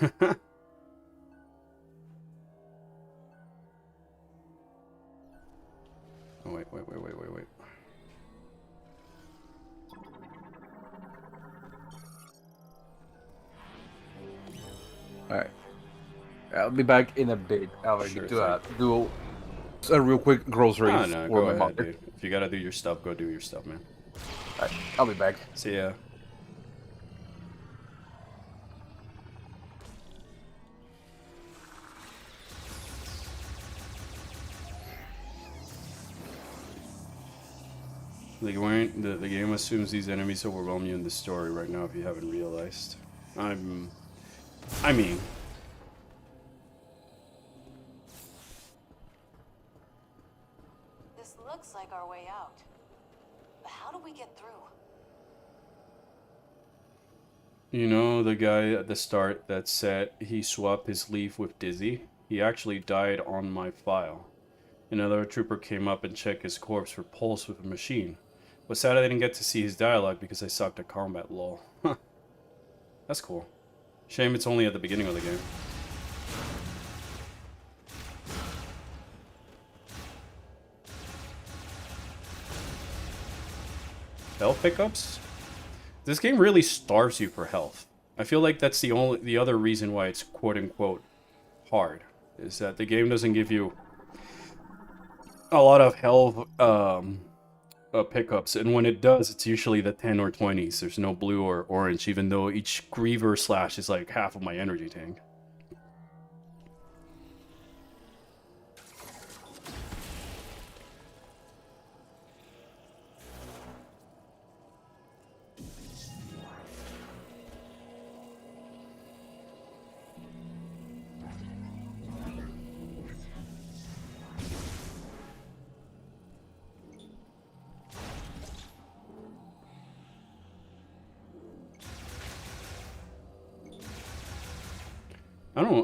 Oh, wait. Alright. I'll be back in a bit. I'll Sure do a real quick grocery. Ah, no, for go my ahead, mother. dude. If you gotta do your stuff, go do your stuff, man. Alright, I'll be back. See ya. The game assumes these enemies overwhelm you in the story right now if you haven't realized. I mean... This looks like our way out. But how do we get through? You know the guy at the start that said he swapped his leaf with Dizzy? He actually died on my file. Another trooper came up and checked his corpse for pulse with a machine. Was sad I didn't get to see his dialogue because I sucked at combat, lol. Huh. That's cool. Shame it's only at the beginning of the game. Health pickups? This game really starves you for health. I feel like that's the other reason why it's quote unquote hard. Is that the game doesn't give you a lot of health pickups, and when it does, it's usually the 10 or 20s. There's no blue or orange, even though each Griever slash is like half of my energy tank.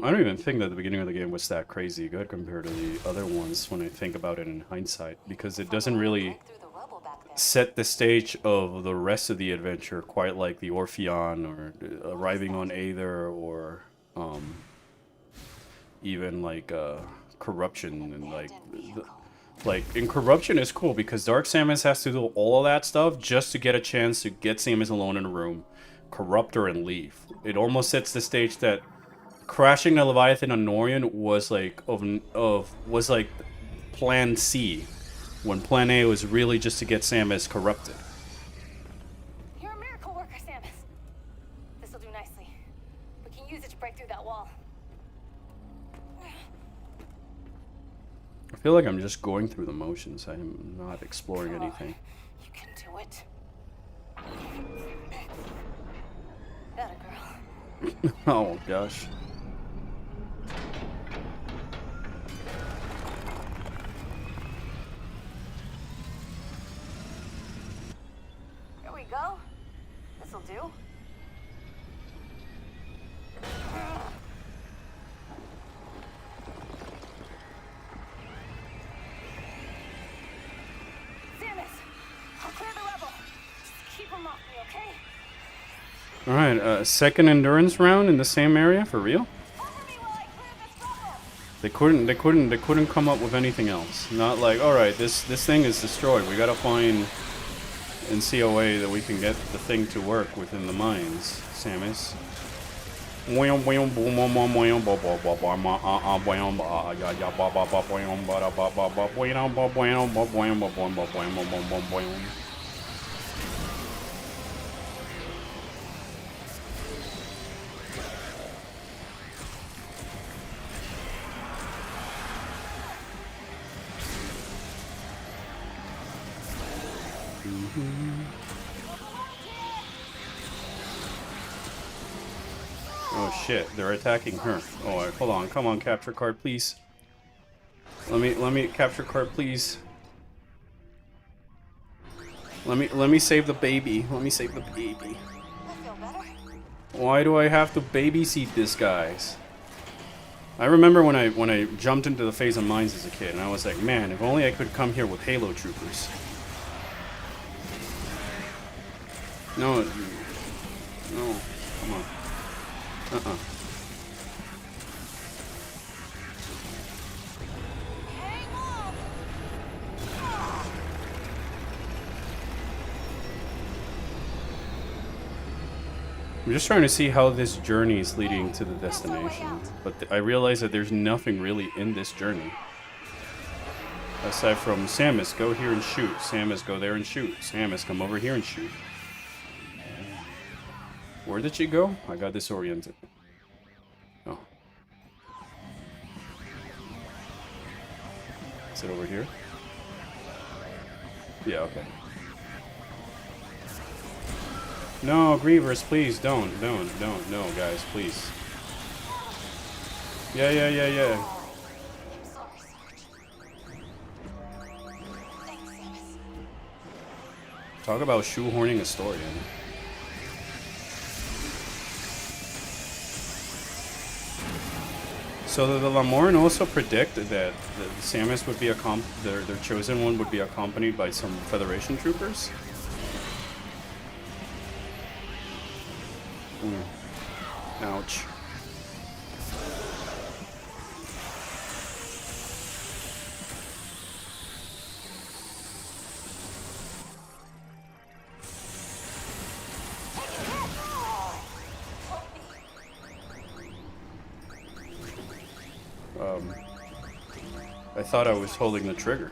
I don't even think that the beginning of the game was that crazy good compared to the other ones when I think about it in hindsight, because it doesn't really set the stage of the rest of the adventure quite like the Orpheon or arriving on Aether or even like Corruption and like in Corruption is cool because Dark Samus has to do all of that stuff just to get a chance to get Samus alone in a room, corrupt her, and leave. It almost sets the stage that crashing the Leviathan on Norian was like was like Plan C, when Plan A was really just to get Samus corrupted. You're a miracle worker, Samus. This'll do nicely. We can use it to break through that wall. I feel like I'm just going through the motions. I'm not exploring anything. You can do it. That a girl. Oh gosh. Here we go. This'll do. Samus, I'll clear the rubble. Just keep them off me, okay? All right, second endurance round in the same area for real? Cover me while I clear this rubble. They couldn't come up with anything else. Not like, all right, this thing is destroyed. We gotta find and see a way that we can get the thing to work within the mines, Samus. Oh shit, they're attacking her. Oh, hold on, come on, capture card, please. Let me capture card, please. Let me save the baby. Let me save the baby. I feel better. Why do I have to babysit this guys? I remember when I jumped into the phase of mines as a kid, and I was like, man, if only I could come here with Halo troopers. No, no, come on. Hang on. I'm just trying to see how this journey is leading to the destination, but I realize that there's nothing really in this journey. Aside from Samus, go here and shoot. Samus, go there and shoot. Samus, come over here and shoot. Where did she go? I got disoriented. Oh. Is it over here? Yeah, okay. No, Grievers, please, don't, no, guys, please. Yeah. I'm sorry, Sarge. Thanks, Samus. Talk about shoehorning a story in. So the Lamorin also predicted that the Samus would be their chosen one would be accompanied by some Federation troopers. Ouch. I thought I was holding the trigger.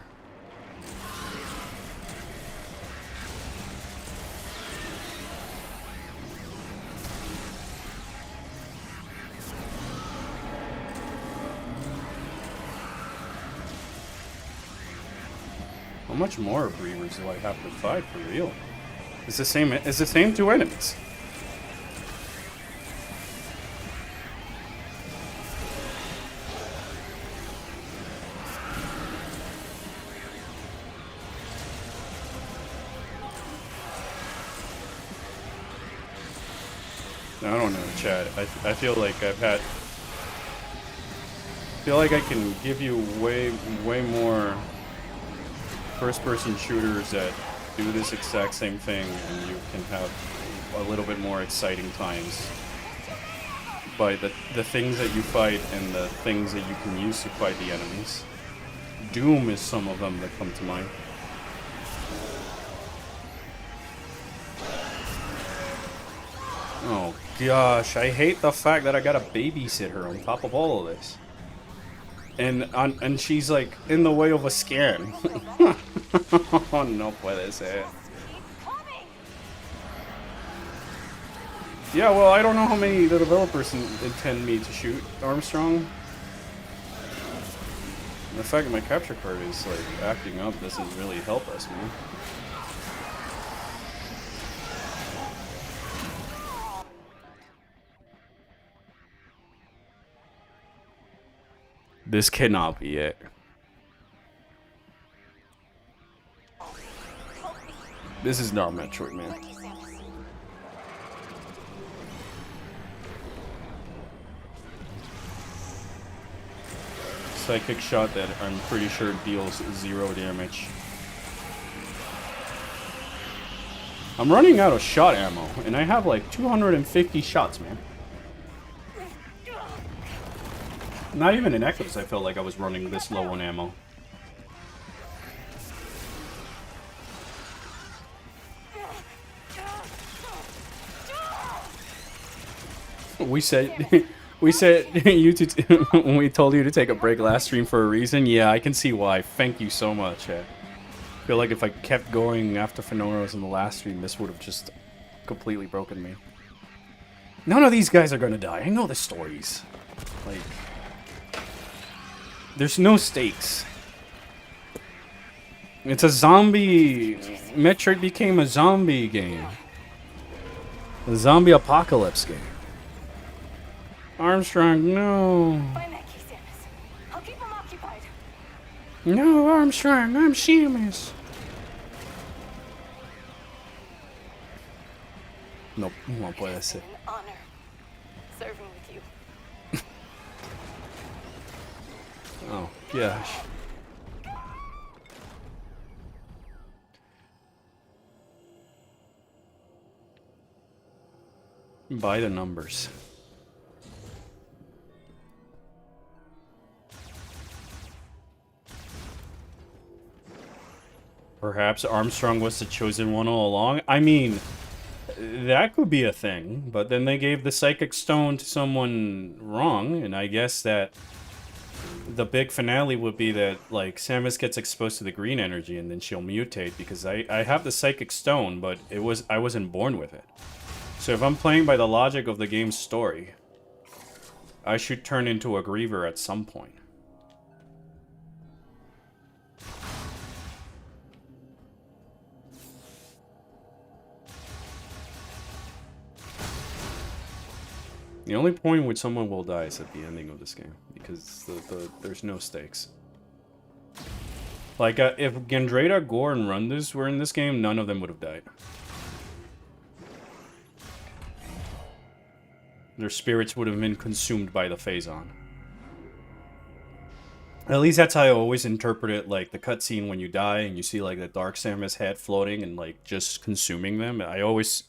How much more Breeders do I have to fight for real? It's the same two enemies. I don't know, Chad. I feel like I can give you way more first-person shooters that do this exact same thing, and you can have a little bit more exciting times by the things that you fight and the things that you can use to fight the enemies. Doom is some of them that come to mind. Oh gosh, I hate the fact that I gotta babysit her on top of all of this. And she's like in the way of a scan. Oh, no puede ser. Yeah, well, I don't know how many the developers intend me to shoot, Armstrong. The fact that my capture card is like acting up doesn't really help us, man. This cannot be it. This is not Metroid, man. Psychic shot that I'm pretty sure deals 0 damage. I'm running out of shot ammo, and I have like 250 shots, man. Not even in Eclipse I felt like I was running this low on ammo. We said you when we told you to take a break last stream for a reason. Yeah, I can see why. Thank you so much. I feel like if I kept going after Fenoros in the last stream, this would have just completely broken me. None of these guys are gonna die. I know the stories. Like, there's no stakes. It's a zombie. Metroid became a zombie game. A zombie apocalypse game. Armstrong, no. Find that key, Samus. I'll keep them occupied. No, Armstrong, I'm Samus. No, no puede ser. An honor serving with you. Oh, gosh. By the numbers. Perhaps Armstrong was the chosen one all along. I mean, that could be a thing, but then they gave the psychic stone to someone wrong, and I guess that the big finale would be that, like, Samus gets exposed to the green energy and then she'll mutate, because I have the psychic stone, but I wasn't born with it. So if I'm playing by the logic of the game's story, I should turn into a Griever at some point. The only point in which someone will die is at the ending of this game, because there's no stakes. Like, if Gandrada, Gore, and Rundus were in this game, none of them would have died. Their spirits would have been consumed by the Phazon. At least that's how I always interpret it, like the cutscene when you die and you see like the Dark Samus head floating and like just consuming them. I always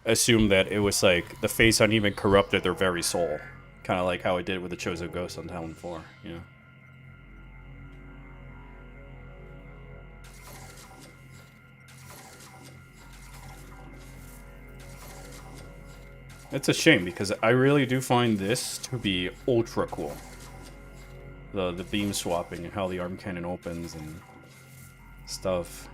assume that it was like the face hadn't even corrupted their very soul. Kind of like how I did with the Chosen Ghost on Talon 4, you know? It's a shame because I really do find this to be ultra cool. The beam swapping and how the arm cannon opens and stuff.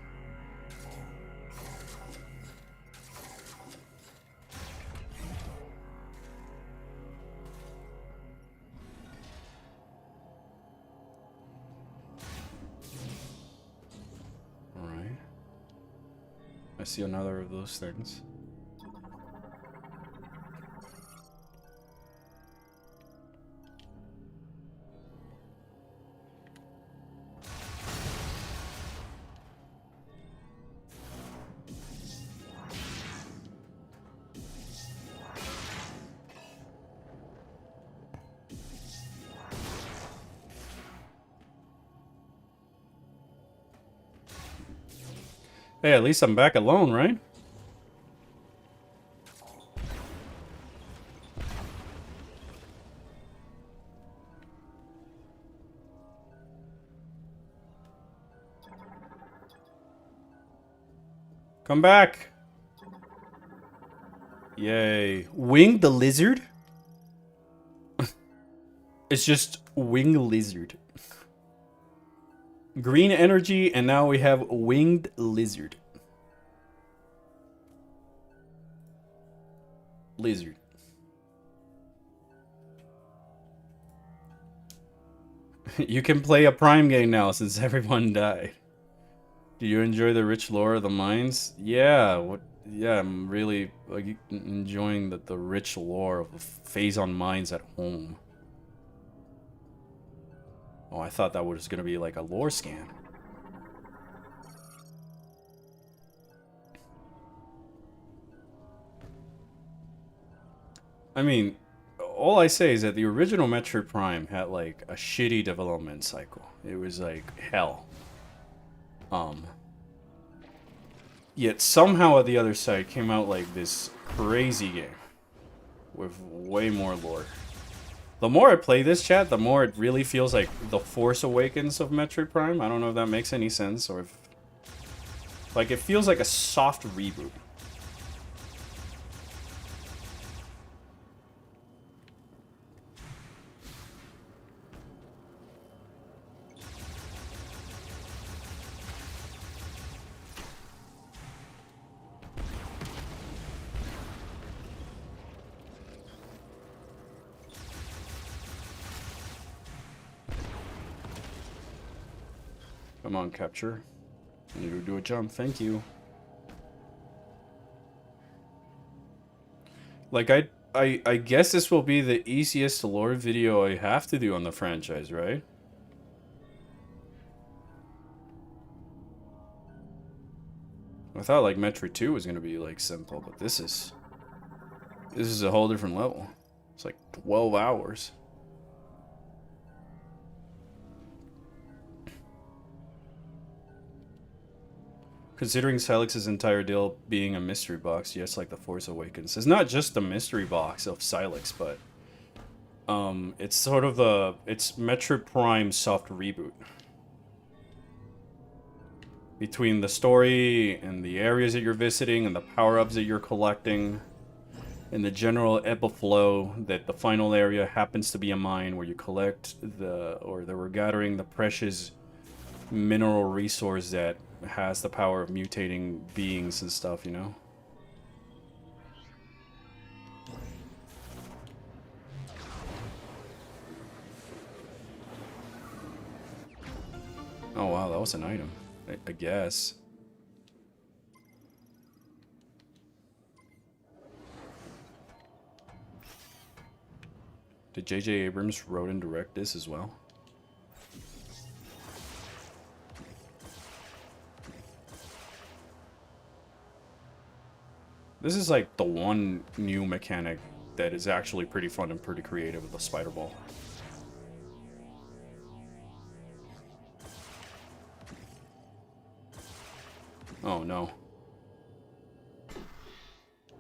Alright. I see another of those things. Hey, at least I'm back alone, right? Come back. Yay. Wing the lizard? It's just wing lizard. Green energy, and now we have winged lizard. Lizard. You can play a Prime game now since everyone died. Do you enjoy the rich lore of the mines? Yeah, yeah, I'm really like enjoying the rich lore of the Phazon mines at home. Oh, I thought that was gonna be like a lore scan. I mean, all I say is that the original Metroid Prime had like a shitty development cycle. It was like hell. Yet somehow at the other side came out like this crazy game with way more lore. The more I play this, chat, the more it really feels like the Force Awakens of Metroid Prime. I don't know if that makes any sense or if... Like, it feels like a soft reboot. Come on, capture. I need to do a jump. Thank you. Like, I guess this will be the easiest lore video I have to do on the franchise, right? I thought, like, Metroid 2 was gonna be, like, simple, but this is a whole different level. It's like 12 hours. Considering Silex's entire deal being a mystery box, yes, like The Force Awakens. It's not just the mystery box of Silex, but it's sort of it's Metroid Prime soft reboot. Between the story and the areas that you're visiting and the power-ups that you're collecting and the general ebb of flow that the final area happens to be a mine where you collect they were gathering the precious mineral resource that has the power of mutating beings and stuff, you know? Oh wow, that was an item. I guess. Did J.J. Abrams wrote and direct this as well? This is like the one new mechanic that is actually pretty fun and pretty creative with the spider ball. Oh no.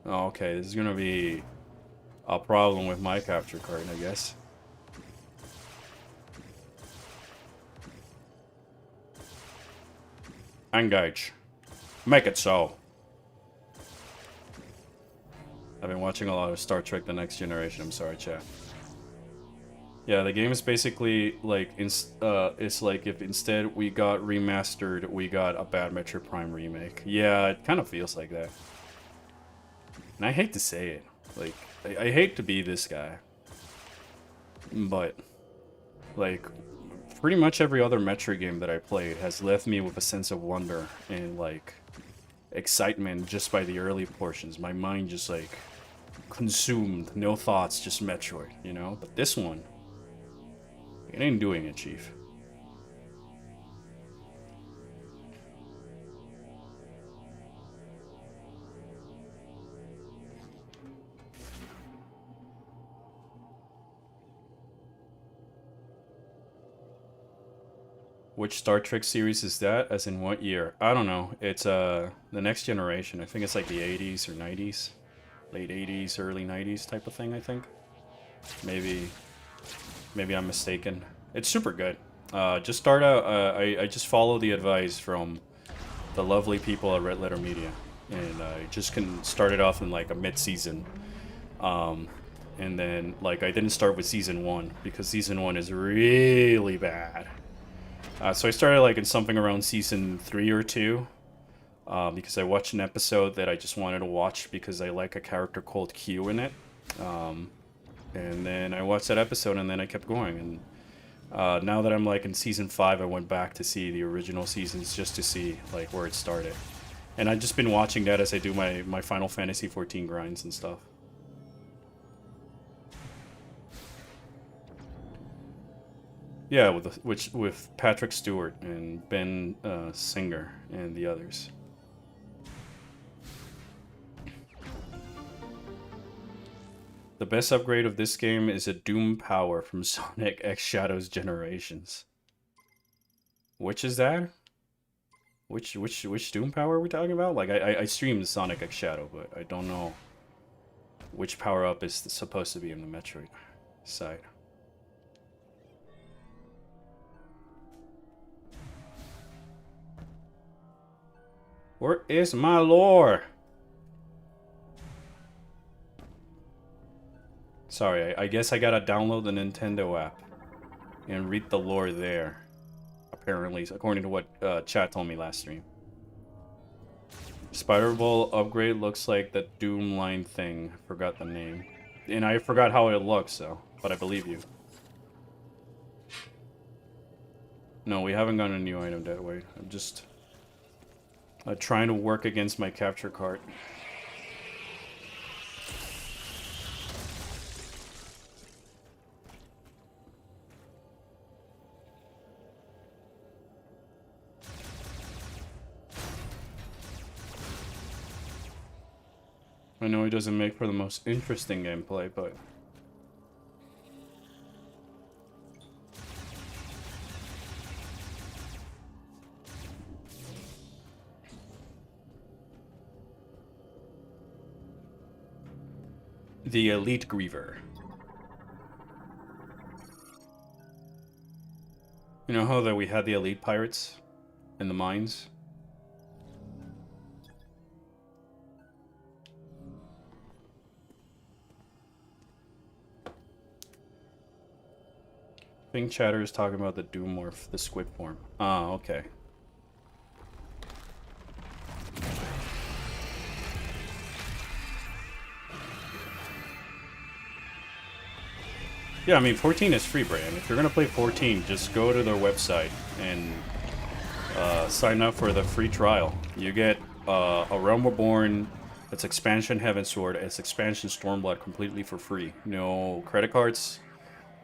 Oh, okay, this is gonna be a problem with my capture card, I guess. Engage. Make it so. I've been watching a lot of Star Trek The Next Generation. I'm sorry, chat. Yeah, the game is basically like, it's like if instead we got remastered, we got a bad Metroid Prime remake. Yeah, it kind of feels like that. And I hate to say it. Like, I hate to be this guy. But, like, pretty much every other Metroid game that I played has left me with a sense of wonder and, like, excitement just by the early portions. My mind just, like, consumed. No thoughts, just Metroid, you know? But this one, it ain't doing it, Chief. Which Star Trek series is that? As in what year? I don't know. It's the Next Generation. I think it's like the 80s or 90s. Late 80s, early 90s type of thing, I think. Maybe I'm mistaken. It's super good. Just start out, I just follow the advice from the lovely people at Red Letter Media. And I just can start it off in like a mid-season. And then, like, I didn't start with Season 1 because Season 1 is really bad. So I started like in something around Season 3 or 2. Because I watched an episode that I just wanted to watch because I like a character called Q in it. And then I watched that episode and then I kept going. And now that I'm like in Season 5, I went back to see the original seasons just to see like where it started. And I've just been watching that as I do my Final Fantasy 14 grinds and stuff. Yeah, with Patrick Stewart and Ben Singer and the others. The best upgrade of this game is a Doom Power from Sonic X Shadows Generations. Which is that? Which Doom Power are we talking about? Like, I streamed Sonic X Shadow, but I don't know which power-up is supposed to be in the Metroid side. Where is my lore? Sorry, I guess I gotta download the Nintendo app and read the lore there. Apparently, according to what chat told me last stream. Spider Ball upgrade looks like the Doom line thing. Forgot the name. And I forgot how it looks, so, but I believe you. No, we haven't gotten a new item that way. I'm just trying to work against my capture card. I know he doesn't make for the most interesting gameplay, but the Elite Griever. You know how that we had the Elite Pirates in the mines? I think chatter is talking about the Doomorph, the squid form. Ah, okay. Yeah, I mean, 14 is free, Brian. If you're gonna play 14, just go to their website and sign up for the free trial. You get a Realm Reborn, it's expansion Heavensward, it's expansion Stormblood completely for free. No credit cards,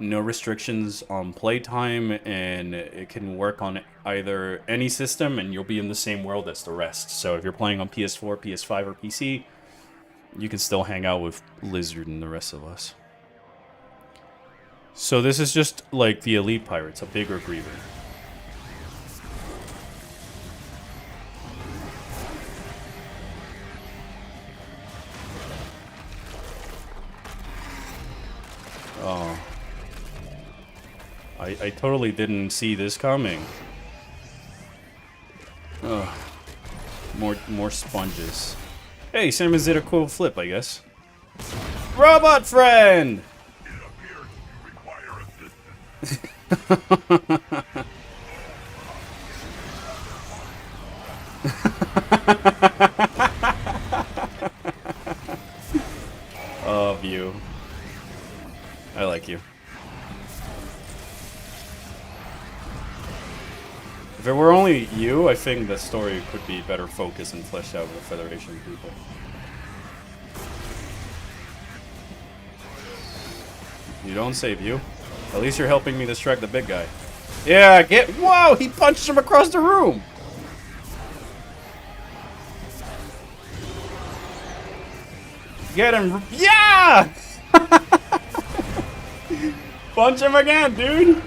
no restrictions on playtime, and it can work on either any system and you'll be in the same world as the rest. So if you're playing on PS4, PS5, or PC, you can still hang out with Lizard and the rest of us. So this is just like the Elite Pirates, a bigger Griever. Oh. I totally didn't see this coming. Ugh. More sponges. Hey, Samus did a cool flip, I guess. Robot friend! Oh, View. I like you. If it were only you, I think the story could be better focused and fleshed out with the Federation people. You don't save you. At least you're helping me distract the big guy. Yeah, get. Whoa! He punched him across the room! Get him. Yeah! Punch him again, dude!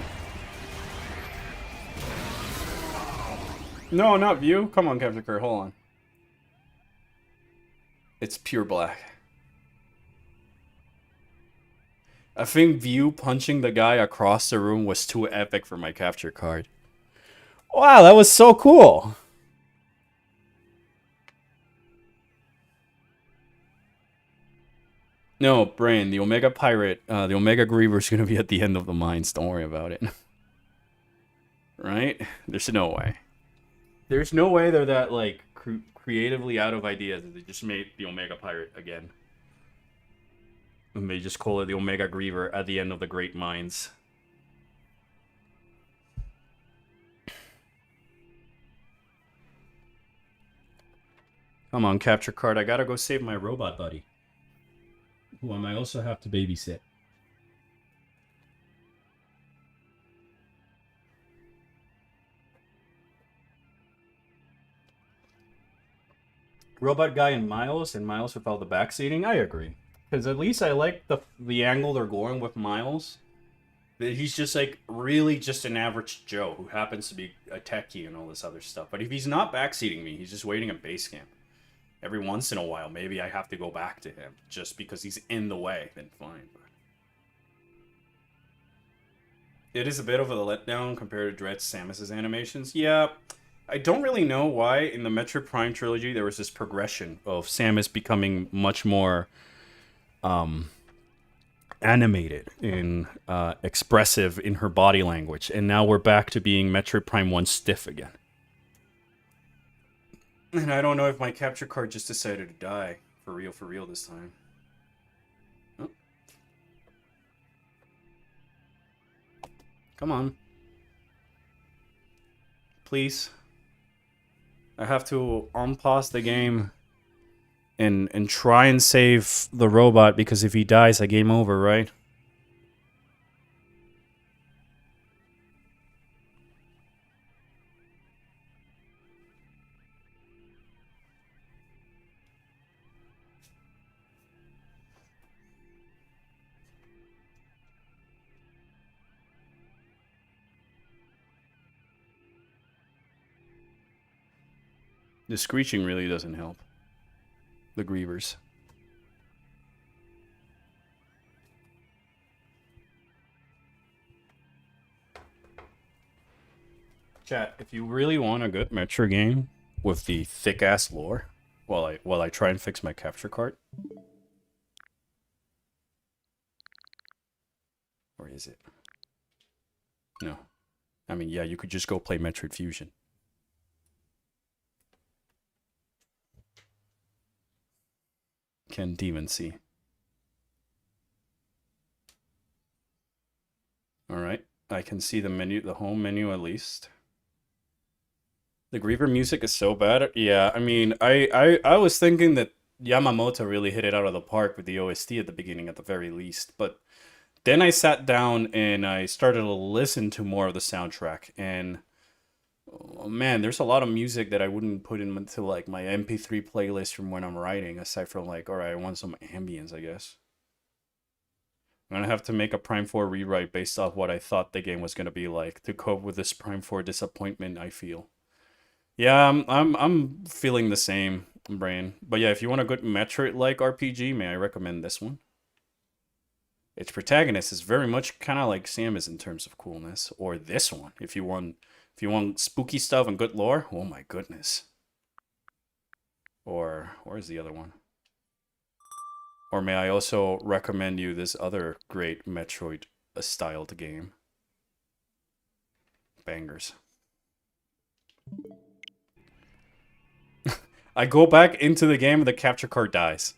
No, not View. Come on, Captain Kirk, hold on. It's pure black. I think View punching the guy across the room was too epic for my capture card. Wow, that was so cool! No, Brain, the Omega Pirate, the Omega Griever is going to be at the end of the mines. Don't worry about it. Right? There's no way. There's no way they're that, like, creatively out of ideas that they just made the Omega Pirate again. And they just call it the Omega Griever at the end of the Great Mines. Come on, capture card. I gotta go save my robot buddy, who I might also have to babysit. Robot guy and Miles with all the backseating. I agree, because at least I like the angle they're going with Miles. That he's just like really just an average Joe who happens to be a techie and all this other stuff. But if he's not backseating me, he's just waiting at base camp. Every once in a while, maybe I have to go back to him just because he's in the way. Then fine. But it is a bit of a letdown compared to Dread Samus's animations. Yeah. I don't really know why in the Metroid Prime trilogy there was this progression of Samus becoming much more animated and expressive in her body language, and now we're back to being Metroid Prime 1 stiff again. And I don't know if my capture card just decided to die for real this time. Oh. Come on. Please. I have to unpause the game and try and save the robot, because if he dies, I game over, right? The screeching really doesn't help. The Grievers. Chat, if you really want a good Metro game with the thick-ass lore, while I try and fix my capture card. Or is it? No. I mean, yeah, you could just go play Metroid Fusion. Can't even see. Alright. I can see the menu, the home menu at least. The Griever music is so bad. Yeah, I mean, I was thinking that Yamamoto really hit it out of the park with the OST at the beginning at the very least. But then I sat down and I started to listen to more of the soundtrack. And oh, man, there's a lot of music that I wouldn't put into like my MP3 playlist from when I'm writing, aside from like, alright, I want some ambience, I guess. I'm gonna have to make a Prime 4 rewrite based off what I thought the game was gonna be like to cope with this Prime 4 disappointment I feel. Yeah, I'm feeling the same, Brain. But yeah, if you want a good Metroid-like RPG, may I recommend this one? Its protagonist is very much kind of like Samus in terms of coolness, or this one. If you want spooky stuff and good lore, oh my goodness. Or where's the other one? Or may I also recommend you this other great Metroid styled game? Bangers. I go back into the game and the capture card dies.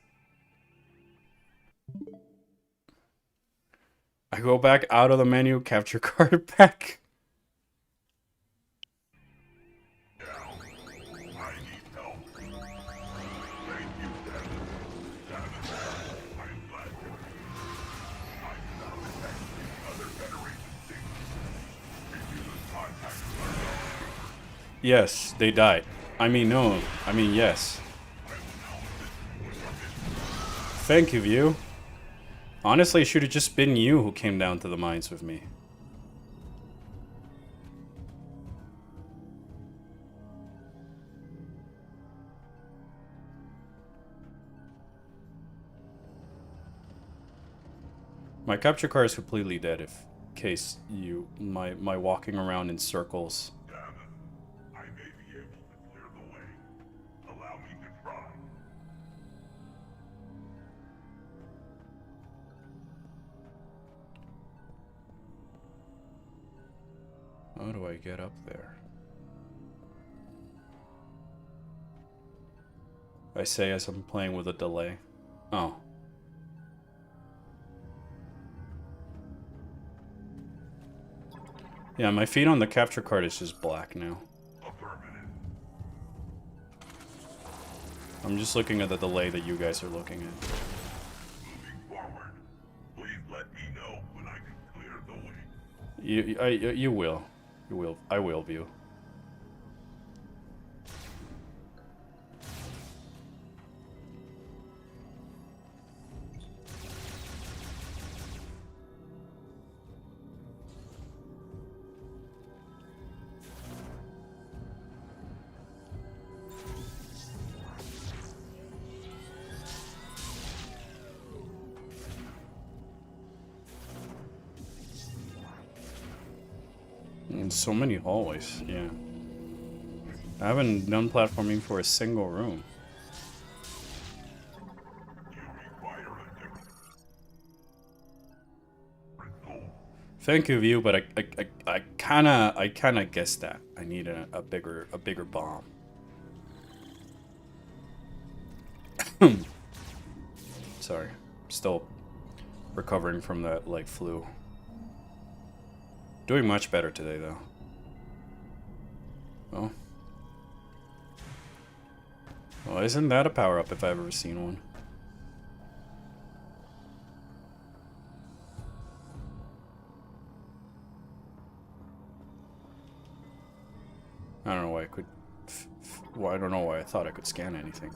I go back out of the menu, capture card back. Yes, they died. I mean, no. I mean, yes. Thank you, View. Honestly, it should have just been you who came down to the mines with me. My capture card is completely dead if case you my walking around in circles. I may be able to clear the way. Allow me to try. How do I get up there? I say as I'm playing with a delay. Oh. Yeah, my feed on the capture card is just black now. I'm just looking at the delay that you guys are looking at. Moving forward, please let me know when I can clear the way. You will. You will. I will, View. And so many hallways, yeah. I haven't done platforming for a single room. Thank you, View, but I kinda guessed that. I need a bigger bomb. Sorry. Still recovering from that, like, flu. Doing much better today, though. Oh. Well, isn't that a power-up if I've ever seen one? I don't know why I could... Well, I don't know why I thought I could scan anything.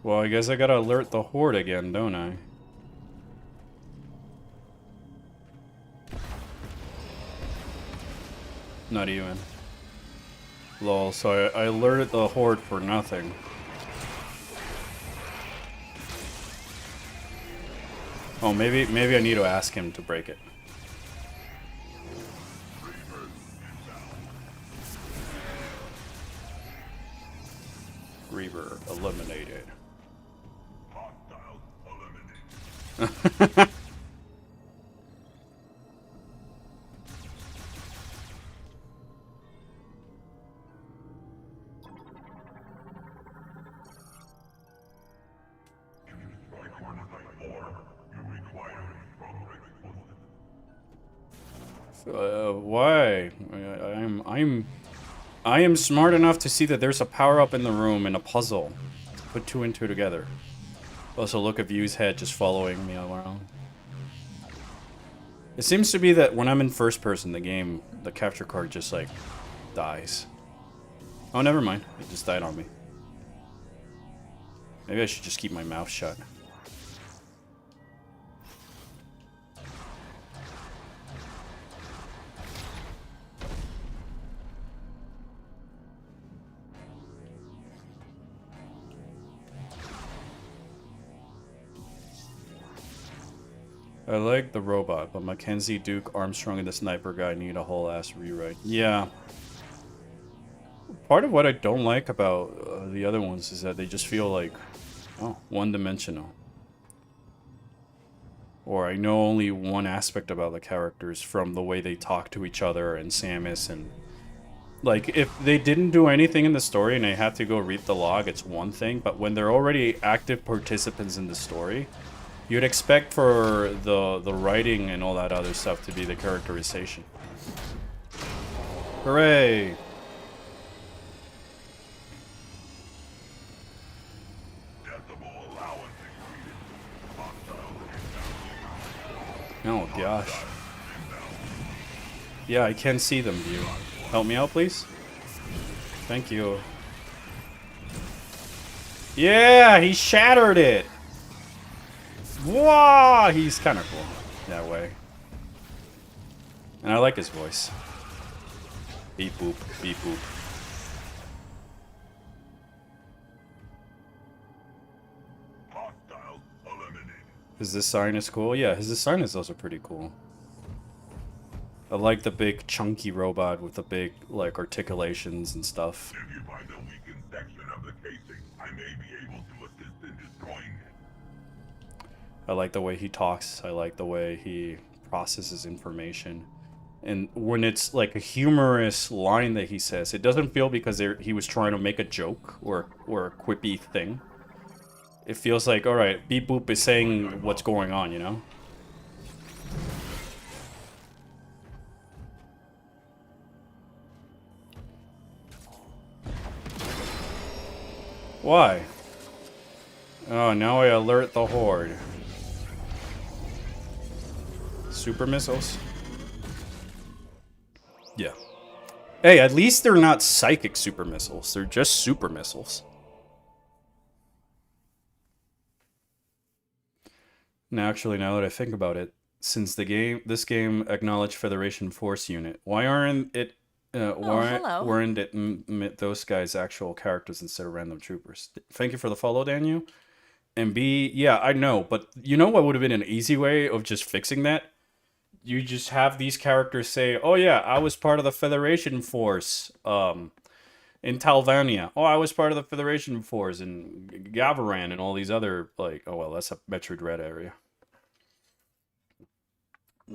Well, I guess I gotta alert the Horde again, don't I? Not even. Lol, so I alerted the Horde for nothing. Oh, maybe I need to ask him to break it. Reaver eliminated. Why? I am smart enough to see that there's a power-up in the room and a puzzle. Put two and two together. Also, look at View's head just following me around. It seems to be that when I'm in first person, the game, the capture card just, like, dies. Oh, never mind. It just died on me. Maybe I should just keep my mouth shut. I like the robot, but Mackenzie, Duke, Armstrong, and the sniper guy need a whole ass rewrite. Yeah. Part of what I don't like about the other ones is that they just feel like, oh, one-dimensional. Or I know only one aspect about the characters from the way they talk to each other and Samus and... Like, if they didn't do anything in the story and I had to go read the log, it's one thing. But when they're already active participants in the story, you'd expect for the writing and all that other stuff to be the characterization. Hooray! Oh gosh. Yeah, I can see them, View. Help me out, please? Thank you. Yeah, he shattered it! Wow, he's kind of cool that way. And I like his voice. Beep boop, beep boop. His design is cool? Yeah, his design is also pretty cool. I like the big chunky robot with the big like articulations and stuff. If you find a weakened section of the casing, I may be able to assist in destroying it. I like the way he talks. I like the way he processes information. And when it's like a humorous line that he says, it doesn't feel because he was trying to make a joke or a quippy thing. It feels like, alright, Beep Boop is saying what's going on, you know? Why? Oh, now I alert the Horde. Super missiles? Yeah. Hey, at least they're not psychic super missiles. They're just super missiles. Now, actually, now that I think about it, since this game acknowledged Federation Force Unit, why aren't it? Weren't it those guys actual characters instead of random troopers? Thank you for the follow, Daniel. And B, yeah, I know, but you know what would have been an easy way of just fixing that? You just have these characters say, "Oh yeah, I was part of the Federation Force." In Talvania. Oh, I was part of the Federation Force in Gavaran and all these other, like, oh well, that's a Metroid Red area.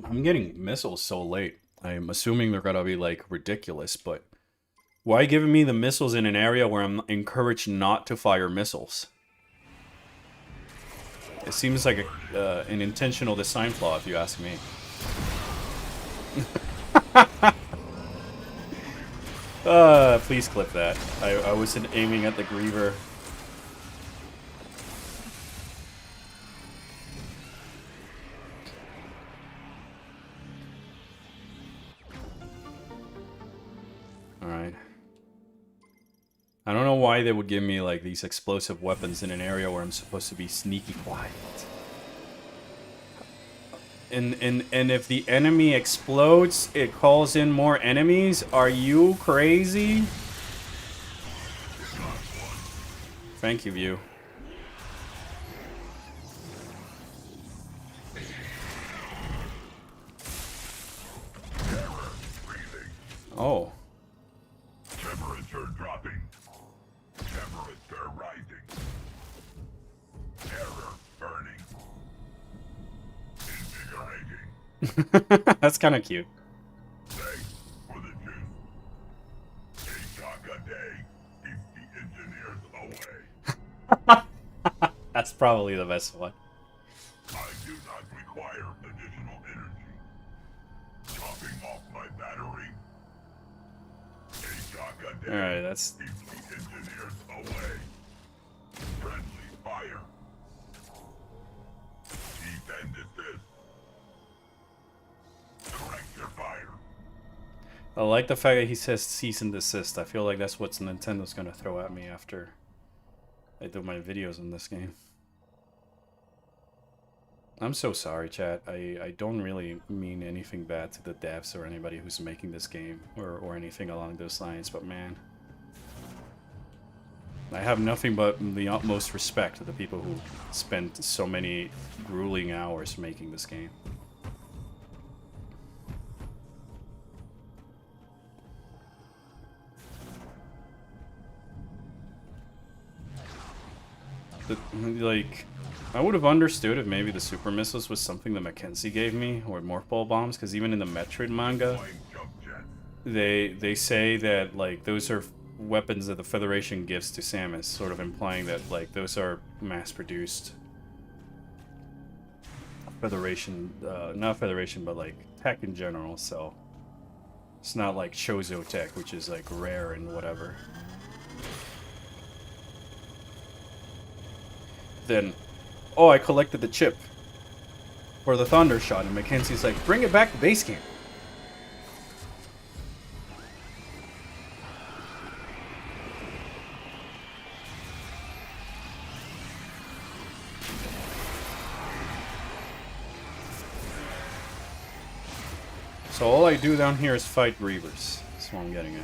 I'm getting missiles so late. I'm assuming they're gonna be, like, ridiculous, but why giving me the missiles in an area where I'm encouraged not to fire missiles? It seems like an intentional design flaw, if you ask me. Please clip that. I wasn't aiming at the Griever. Alright. I don't know why they would give me, like, these explosive weapons in an area where I'm supposed to be sneaky quiet. And if the enemy explodes, it calls in more enemies? Are you crazy? Thank you, View. Oh. Temperature dropping. Temperature rising. Error burning. Invigorating. That's kind of cute. Thanks for the juice. A shock a day keeps the engineers away. That's probably the best one. I do not require additional energy. Topping off my battery. A shock a day Alright, that's... keeps the engineers away. Friendly fire. Keep and desist. Correct your fire. I like the fact that he says cease and desist. I feel like that's what Nintendo's gonna throw at me after I do my videos in this game. I'm so sorry, chat. I don't really mean anything bad to the devs or anybody who's making this game or anything along those lines, but man. I have nothing but the utmost respect to the people who spent so many grueling hours making this game. Like, I would have understood if maybe the super missiles was something that Mackenzie gave me, or morph ball bombs, because even in the Metroid manga, they say that like those are weapons that the Federation gives to Samus, sort of implying that like those are mass-produced Federation, not Federation, but like tech in general. So it's not like Chozo tech, which is like rare and whatever. Then, oh, I collected the chip for the Thunder Shot, and Mackenzie's like, bring it back to base camp. So all I do down here is fight Grievers. That's what I'm getting at.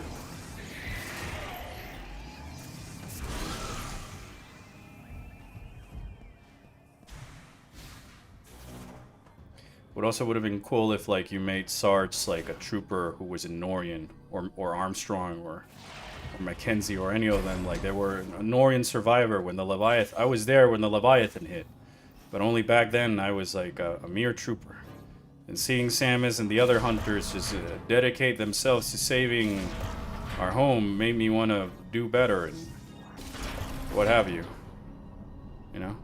Also would have been cool if like you made Sarge like a trooper who was a Norian or Armstrong or Mackenzie or any of them. Like they were a Norian survivor when the Leviathan. I was there when the Leviathan hit, but only back then I was like a mere trooper. And seeing Samus and the other hunters just dedicate themselves to saving our home made me want to do better and what have you. You know.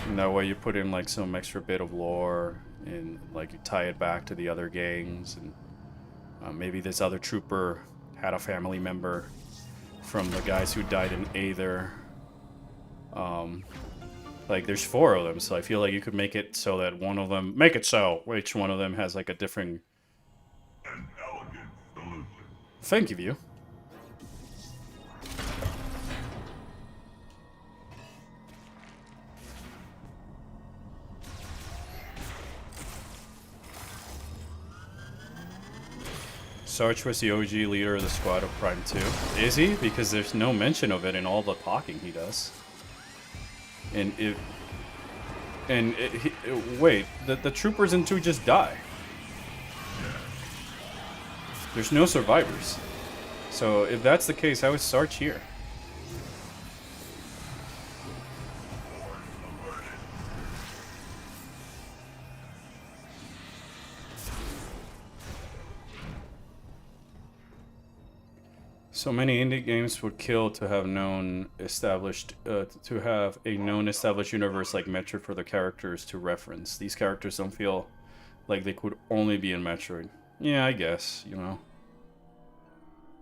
And that way you put in like some extra bit of lore and like you tie it back to the other gangs and maybe this other trooper had a family member from the guys who died in Aether. Like there's 4 of them, so I feel like you could make it so that one of them, make it so each one of them has like a different. An elegant solution. Thank you. Sarge was the OG leader of the squad of Prime 2. Is he? Because there's no mention of it in all the talking he does. And if... And wait, the troopers in 2 just die. There's no survivors. So if that's the case, how is Sarge here? So many indie games would kill to have known established to have a known established universe like Metroid for the characters to reference. These characters don't feel like they could only be in Metroid. Yeah, I guess, you know.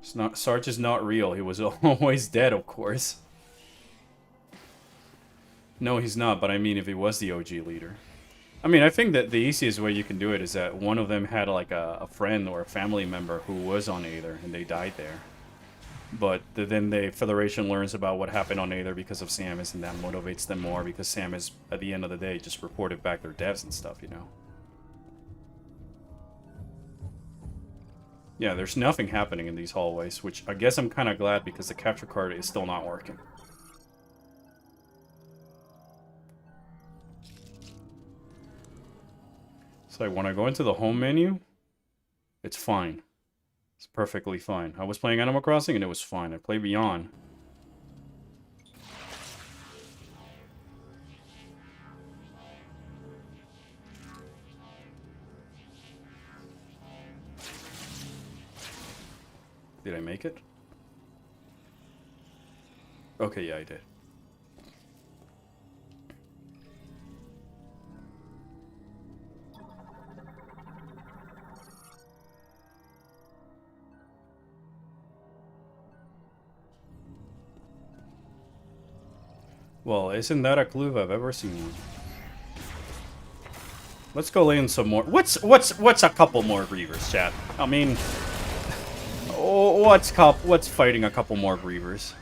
It's not Sarge is not real. He was always dead, of course. No, he's not, but I mean if he was the OG leader. I mean, I think that the easiest way you can do it is that one of them had like a friend or a family member who was on Aether and they died there. But then the Federation learns about what happened on Aether because of Samus, and that motivates them more because Samus, at the end of the day, just reported back their devs and stuff, you know? Yeah, there's nothing happening in these hallways, which I guess I'm kind of glad because the capture card is still not working. So like, when I go into the home menu, it's fine. It's perfectly fine. I was playing Animal Crossing and it was fine. I played Beyond. Did I make it? Okay, yeah, I did. Well, isn't that a clue if I've ever seen one? Let's go in some more. What's a couple more Grievers, chat? I mean, what's fighting a couple more Grievers?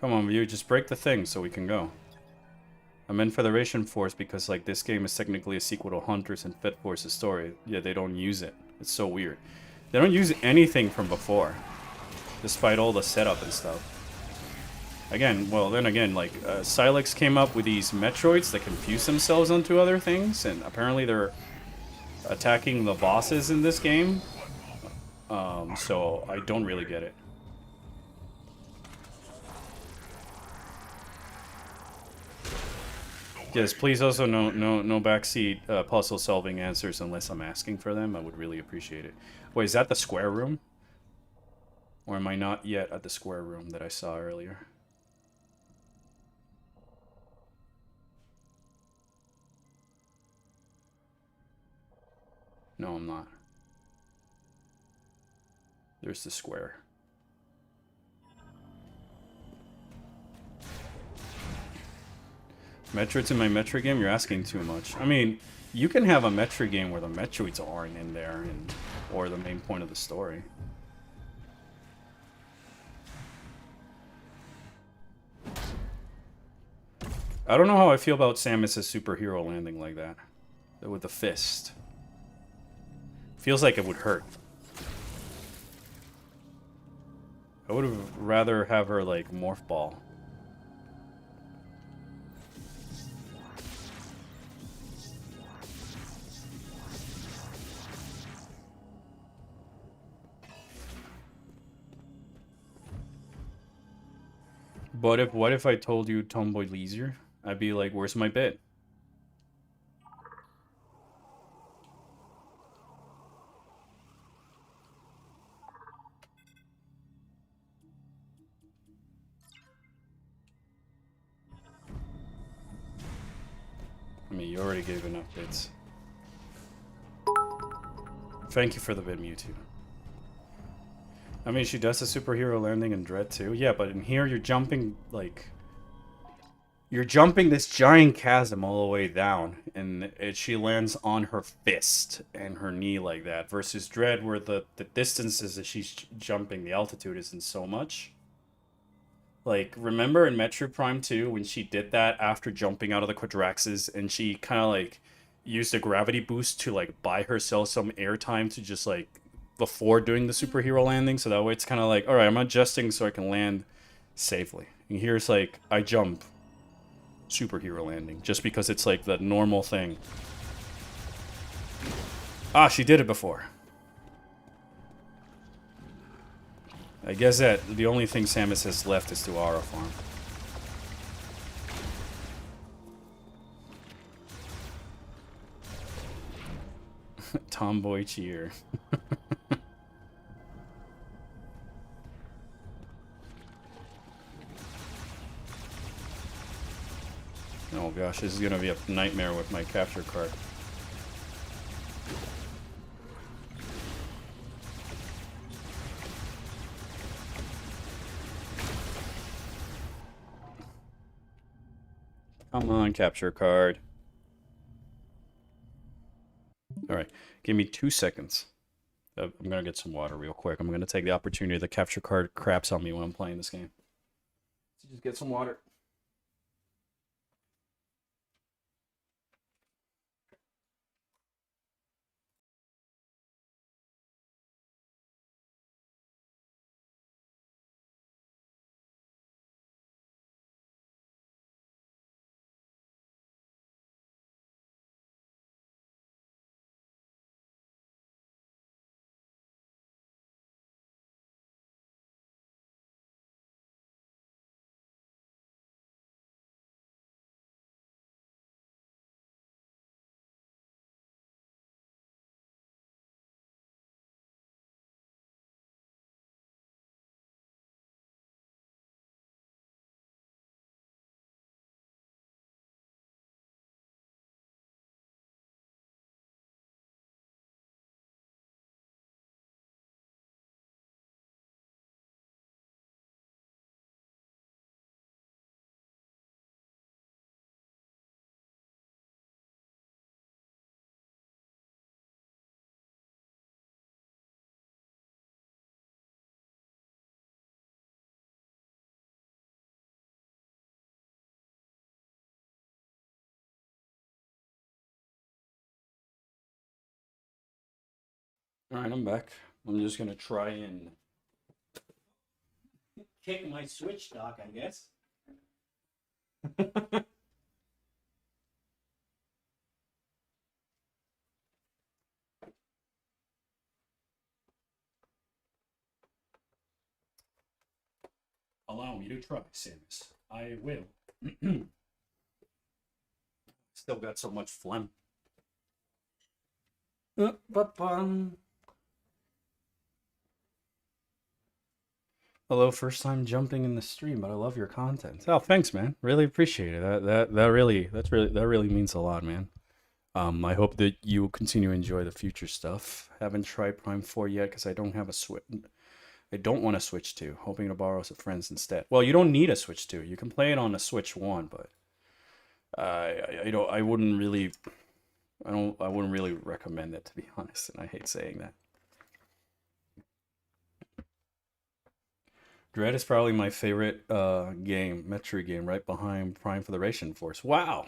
Come on, View, just break the thing so we can go. I'm in Federation Force because, like, this game is technically a sequel to Hunters and Fed Force's story. Yeah, they don't use it. It's so weird. They don't use anything from before, despite all the setup and stuff. Again, well, then again, like, Silex came up with these Metroids that can fuse themselves onto other things, and apparently they're attacking the bosses in this game. So I don't really get it. Yes, please also no backseat puzzle solving answers unless I'm asking for them. I would really appreciate it. Wait, is that the square room? Or am I not yet at the square room that I saw earlier? No, I'm not. There's the square. Metroid's in my Metroid game? You're asking too much. I mean, you can have a Metroid game where the Metroids aren't in there, or the main point of the story. I don't know how I feel about Samus's superhero landing like that. With the fist. Feels like it would hurt. I would have rather have her, like, morph ball. But what if I told you Tomboy Leisure? I'd be like, where's my bit? I mean, you already gave enough bits. Thank you for the bit, Mewtwo. I mean, she does a superhero landing in Dread too. Yeah, but in here you're jumping, like... You're jumping this giant chasm all the way down, and she lands on her fist and her knee like that, versus Dread where the distances that she's jumping, the altitude isn't so much. Like, remember in Metroid Prime 2 when she did that after jumping out of the Quadraxes, and she kind of, like, used a gravity boost to, like, buy herself some airtime to just, like, before doing the superhero landing, so that way it's kind of like, alright, I'm adjusting so I can land safely. And here's, like, I jump, superhero landing, just because it's, like, the normal thing. Ah, she did it before. I guess that the only thing Samus has left is to Aura farm. Tomboy cheer. Oh gosh, this is gonna be a nightmare with my capture card. Come on, capture card. Alright, give me 2 seconds. I'm gonna get some water real quick. I'm gonna take the opportunity the capture card craps on me when I'm playing this game. So just get some water. All right, I'm back. I'm just gonna try and kick my Switch dock, I guess. Allow me to try, Samus. I will. Still got so much phlegm. Hello, first time jumping in the stream, but I love your content. Oh, thanks, man. Really appreciate it. That really means a lot, man. I hope that you will continue to enjoy the future stuff. Haven't tried Prime 4 yet because I don't have a Switch. I don't want to Switch 2. Hoping to borrow some friends instead. Well, you don't need a Switch 2. You can play it on a Switch 1, but I wouldn't really recommend it, to be honest, and I hate saying that. Dread is probably my favorite game, Metroid game, right behind Prime Federation Force. Wow.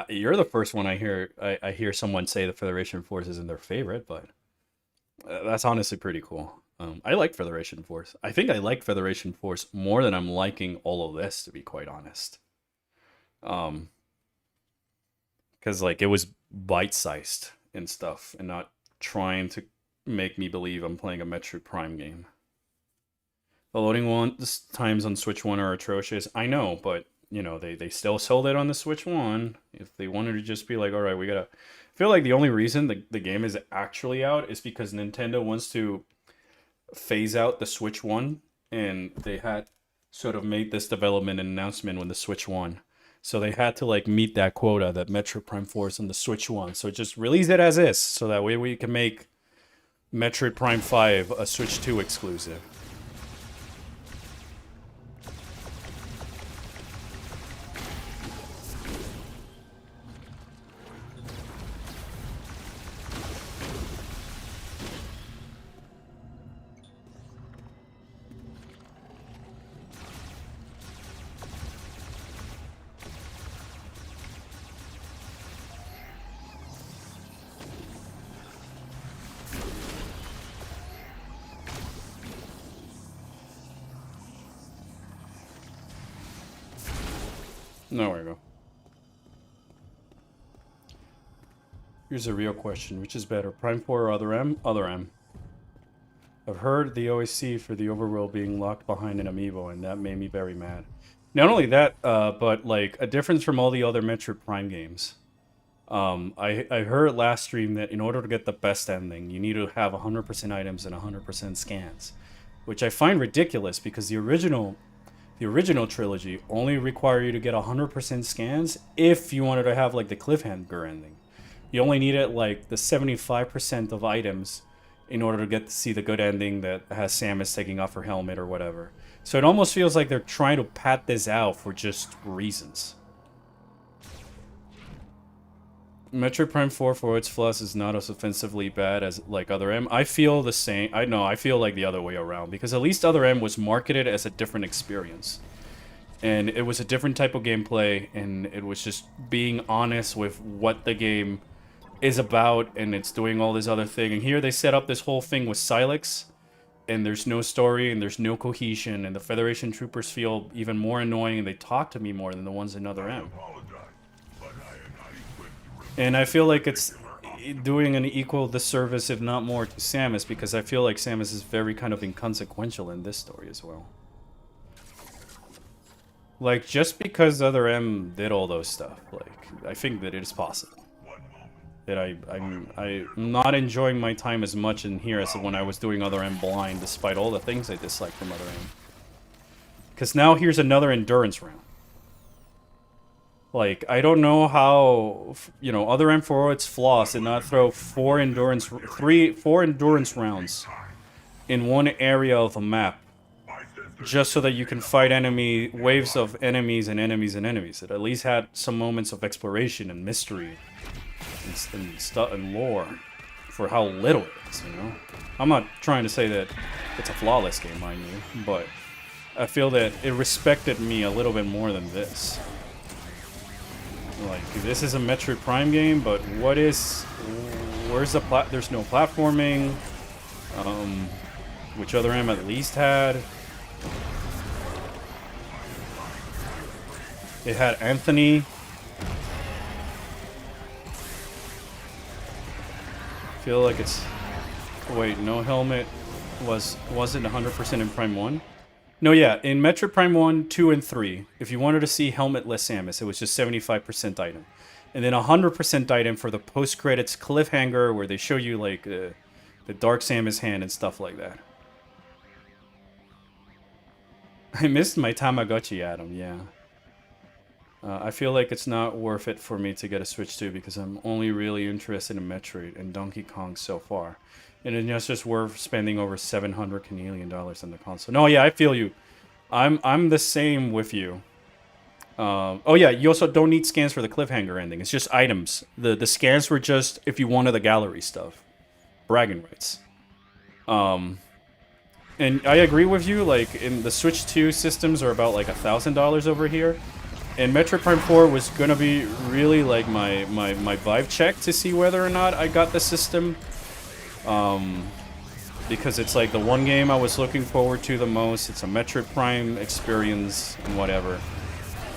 You're the first one I hear someone say the Federation Force isn't their favorite, but that's honestly pretty cool. I like Federation Force. I think I like Federation Force more than I'm liking all of this, to be quite honest. Because like it was bite-sized and stuff, and not trying to make me believe I'm playing a Metroid Prime game. The loading times on Switch 1 are atrocious. I know, but you know, they still sold it on the Switch 1. If they wanted to just be like, all right, we gotta... I feel like the only reason the game is actually out is because Nintendo wants to phase out the Switch 1, and they had sort of made this development and announcement when the Switch 1. So they had to like meet that quota that Metroid Prime 4 is on the Switch 1. So just release it as is, so that way we can make Metroid Prime 5 a Switch 2 exclusive. There we go. Here's a real question. Which is better, Prime 4 or Other M? Other M. I've heard the OSC for the overworld being locked behind an amiibo, and that made me very mad. Not only that, but like a difference from all the other Metroid Prime games. I heard last stream that in order to get the best ending, you need to have 100% items and 100% scans. Which I find ridiculous because the original trilogy only require you to get 100% scans if you wanted to have like the cliffhanger ending. You only needed like the 75% of items in order to get to see the good ending that has Samus taking off her helmet or whatever. So it almost feels like they're trying to pad this out for just reasons. Metroid Prime 4 for its flaws is not as offensively bad as like Other M. I feel the same. I feel like the other way around, because at least Other M was marketed as a different experience. And it was a different type of gameplay, and it was just being honest with what the game is about, and it's doing all this other thing. And here they set up this whole thing with Silex, and there's no story, and there's no cohesion, and the Federation troopers feel even more annoying, and they talk to me more than the ones in Other M. And I feel like it's doing an equal disservice, if not more, to Samus, because I feel like Samus is very kind of inconsequential in this story as well. Like, just because Other M did all those stuff, like, I think that it is possible. That I'm not enjoying my time as much in here as when I was doing Other M blind, despite all the things I dislike from Other M. Because now here's another endurance round. Like, I don't know how, you know, Other M for its flaws did not throw four endurance rounds in one area of the map, just so that you can fight waves of enemies and enemies and enemies. It at least had some moments of exploration and mystery and lore for how little it is, you know? I'm not trying to say that it's a flawless game, mind you, but I feel that it respected me a little bit more than this. Like, this is a Metroid Prime game, but what is where's the there's no platforming. Which other M at least had? It had Anthony. Feel like it's... Wait, no helmet wasn't 100% in Prime 1? No, yeah, in Metroid Prime 1, 2, and 3, if you wanted to see helmetless Samus, it was just 75% item. And then 100% item for the post-credits cliffhanger where they show you, like, the Dark Samus hand and stuff like that. I missed my Tamagotchi, Adam, yeah. I feel like it's not worth it for me to get a Switch 2 because I'm only really interested in Metroid and Donkey Kong so far. And it's just worth spending over 700 Canadian dollars on the console. No, yeah, I feel you. I'm the same with you. Oh yeah, you also don't need scans for the cliffhanger ending. It's just items. The scans were just if you wanted the gallery stuff. Bragging rights. And I agree with you, like, in the Switch 2 systems are about like $1,000 over here. And Metroid Prime 4 was gonna be really like my vibe check to see whether or not I got the system. Because it's like the one game I was looking forward to the most. It's a Metroid Prime experience and whatever.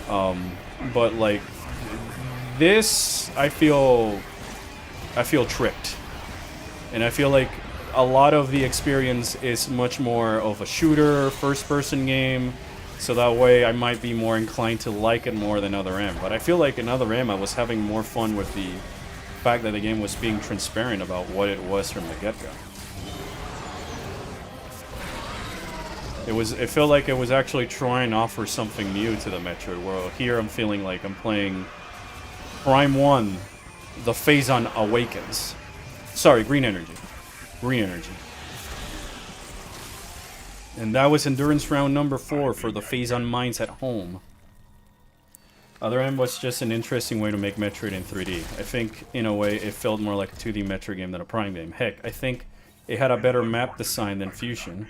But like this, I feel tricked. And I feel like a lot of the experience is much more of a shooter, first-person game. So that way I might be more inclined to like it more than Other M. But I feel like in Other M I was having more fun with the fact that the game was being transparent about what it was from the get-go. It felt like it was actually trying to offer something new to the Metroid world. Here I'm feeling like I'm playing Prime 1, The Phazon Awakens. Sorry, Green Energy. Green Energy. And that was endurance round number 4 for the Phazon Mines at home. Other M was just an interesting way to make Metroid in 3D. I think, in a way, it felt more like a 2D Metroid game than a Prime game. Heck, I think it had a better map design than Fusion.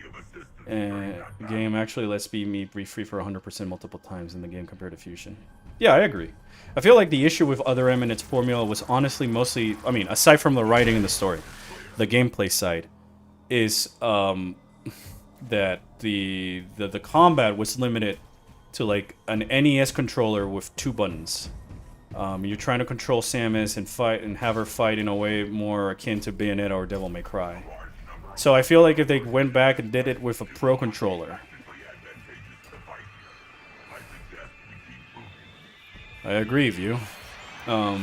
And the game actually lets me be free for 100% multiple times in the game compared to Fusion. Yeah, I agree. I feel like the issue with Other M and its formula was honestly mostly, I mean, aside from the writing and the story, the gameplay side, is that the combat was limited to like an NES controller with 2 buttons. You're trying to control Samus and fight and have her fight in a way more akin to Bayonetta or Devil May Cry. So I feel like if they went back and did it with a Pro controller, I agree with you. Oh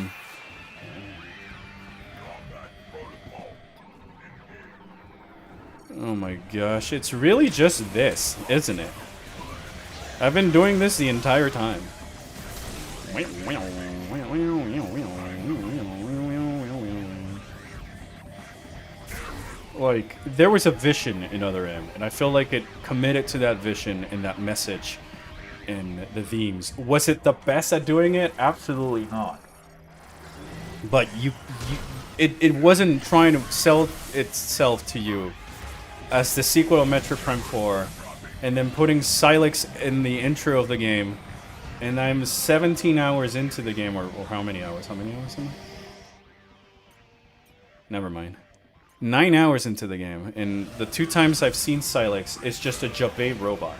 my gosh, it's really just this, isn't it? I've been doing this the entire time. Like, there was a vision in Other M, and I feel like it committed to that vision and that message and the themes. Was it the best at doing it? Absolutely not. But it wasn't trying to sell itself to you as the sequel of Metroid Prime 4, and then putting Silex in the intro of the game, and I'm 17 hours into the game, or how many hours? How many hours am I? Never mind. 9 hours into the game, and the 2 times I've seen Silex, it's just a Jabei robot.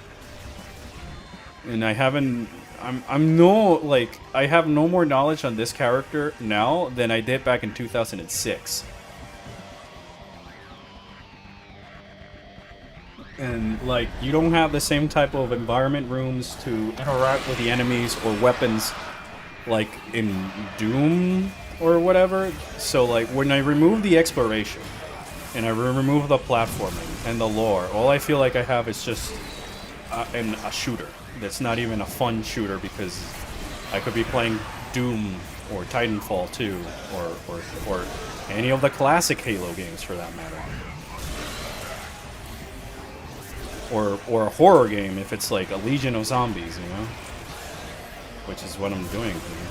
And I haven't... I'm no... Like, I have no more knowledge on this character now than I did back in 2006. And, like, you don't have the same type of environment rooms to interact with the enemies or weapons like in Doom or whatever. So, like, when I remove the exploration and I remove the platforming and the lore, all I feel like I have is just a shooter. That's not even a fun shooter because I could be playing Doom or Titanfall 2 or any of the classic Halo games for that matter. Or a horror game if it's like a Legion of Zombies, you know? Which is what I'm doing here.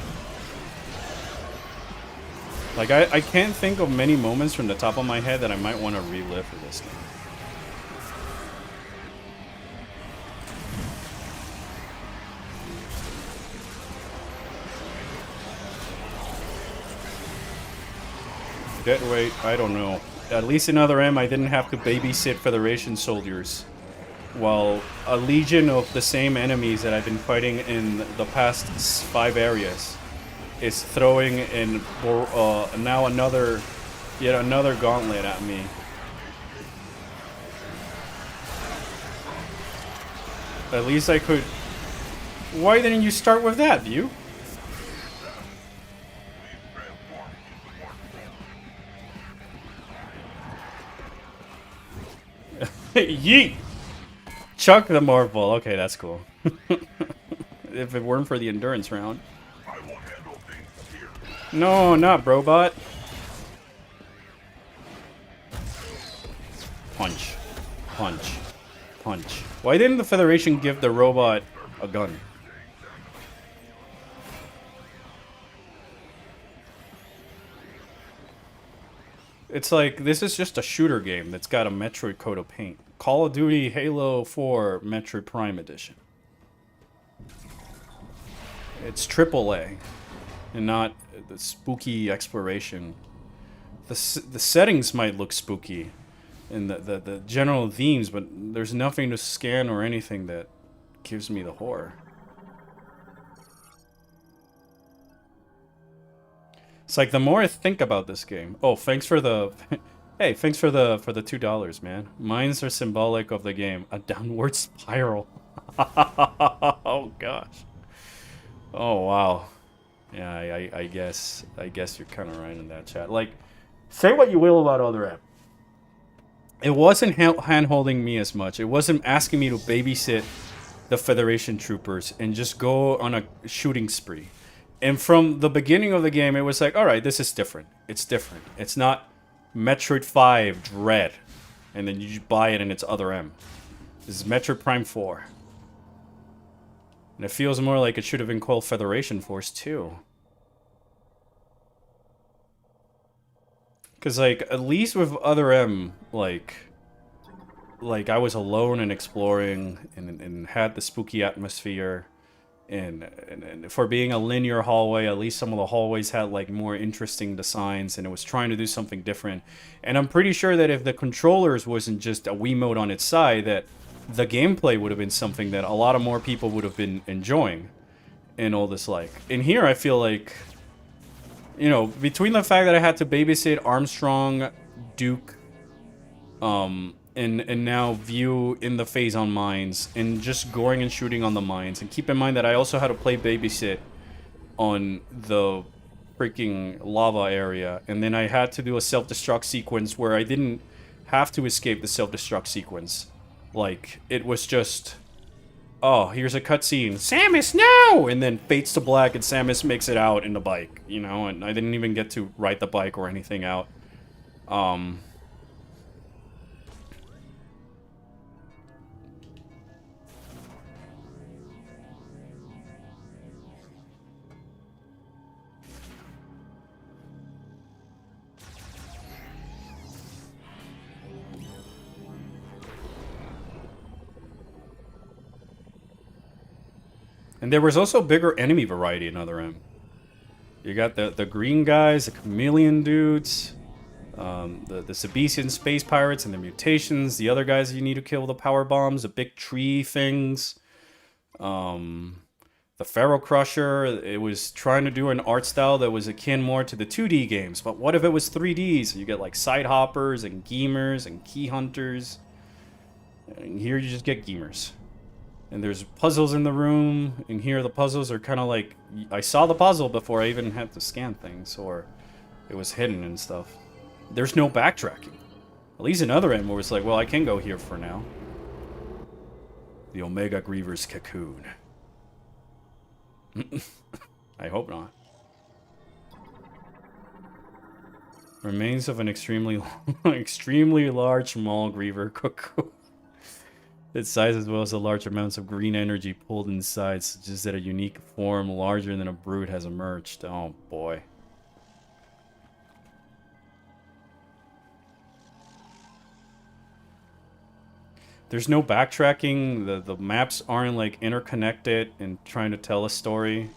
Like, I can't think of many moments from the top of my head that I might want to relive for this game. Dead weight, I don't know. At least in Other M, I didn't have to babysit Federation soldiers. While a legion of the same enemies that I've been fighting in the past 5 areas is throwing in now yet another gauntlet at me. At least I could... Why didn't you start with that, View? Yeet! Chuck the morph ball. Okay, that's cool. If it weren't for the endurance round. No, not Brobot. Punch. Punch. Punch. Why didn't the Federation give the robot a gun? It's like, this is just a shooter game that's got a Metroid coat of paint. Call of Duty Halo 4 Metroid Prime Edition. It's AAA, and not the spooky exploration. The settings might look spooky, and the general themes, but there's nothing to scan or anything that gives me the horror. It's like the more I think about this game. Oh, thanks for the hey, thanks for the $2, man. Mines are symbolic of the game. A downward spiral. Oh gosh. Oh wow. Yeah, I guess you're kind of right in that, chat. Like, say what you will about Other M. It wasn't hand-holding me as much. It wasn't asking me to babysit the Federation troopers and just go on a shooting spree. And from the beginning of the game, it was like, alright, this is different. It's different. It's not Metroid 5 Dread. And then you just buy it and it's Other M. This is Metroid Prime 4. And it feels more like it should have been called Federation Force 2. Because, like, at least with Other M, like I was alone and exploring and had the spooky atmosphere. And for being a linear hallway, at least some of the hallways had like more interesting designs, and it was trying to do something different. And I'm pretty sure that if the controllers wasn't just a Wiimote on its side, that the gameplay would have been something that a lot of more people would have been enjoying. And all this like. In here, I feel like, you know, between the fact that I had to babysit Armstrong, Duke, and now View in the phase on mines, and just going and shooting on the mines. And keep in mind that I also had to play babysit on the freaking lava area. And then I had to do a self-destruct sequence where I didn't have to escape the self-destruct sequence. Like, it was just, oh, here's a cutscene. Samus, no! And then fades to black and Samus makes it out in the bike, you know? And I didn't even get to ride the bike or anything out. And there was also bigger enemy variety in Other M. You got the green guys, the chameleon dudes, the Sabesian space pirates and the mutations, the other guys you need to kill with the power bombs, the big tree things, the Pharaoh Crusher. It was trying to do an art style that was akin more to the 2D games, but what if it was 3D? So you get like side hoppers and gamers and key hunters. And here you just get gamers. And there's puzzles in the room, and here the puzzles are kind of like, I saw the puzzle before I even had to scan things, or it was hidden and stuff. There's no backtracking. At least in Other M, where it's like, well, I can go here for now. The Omega Griever's cocoon. I hope not. Remains of an extremely large Maul Griever cocoon. Its size, as well as the large amounts of green energy pulled inside, suggests that a unique form larger than a brood has emerged. Oh boy. There's no backtracking. The maps aren't like interconnected and trying to tell a story.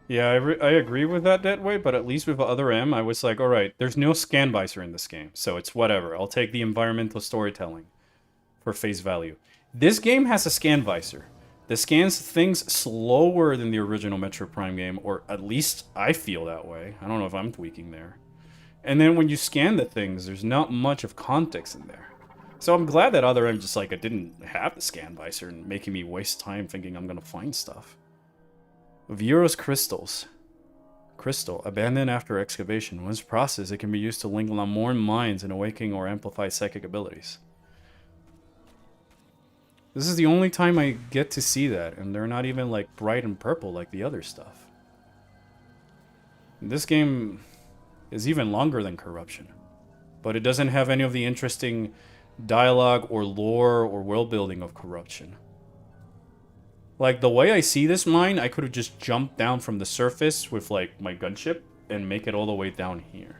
Yeah, I agree with that Deadweight, but at least with Other M, I was like, all right, there's no scan visor in this game, so it's whatever. I'll take the environmental storytelling for face value. This game has a scan visor. That scans things slower than the original Metroid Prime game, or at least I feel that way. I don't know if I'm tweaking there. And then when you scan the things, there's not much of context in there. So I'm glad that Other M just like, it didn't have the scan visor and making me waste time thinking I'm gonna find stuff. Viro's crystals. Crystal, abandoned after excavation. Once processed, it can be used to link Lamorne minds and awaken or amplify psychic abilities. This is the only time I get to see that, and they're not even like bright and purple like the other stuff. This game is even longer than Corruption, but it doesn't have any of the interesting dialogue or lore or world building of Corruption. Like, the way I see this mine, I could have just jumped down from the surface with, like, my gunship and make it all the way down here.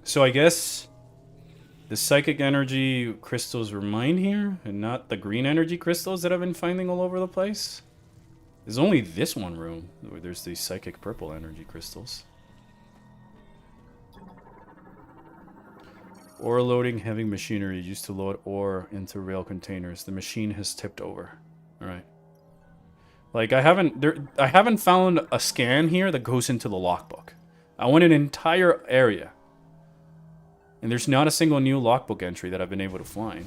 So I guess the psychic energy crystals were mine here, and not the green energy crystals that I've been finding all over the place. There's only this one room where there's these psychic purple energy crystals. Ore loading heavy machinery used to load ore into rail containers. The machine has tipped over. All right. Like I haven't found a scan here that goes into the logbook. I went an entire area, and there's not a single new logbook entry that I've been able to find.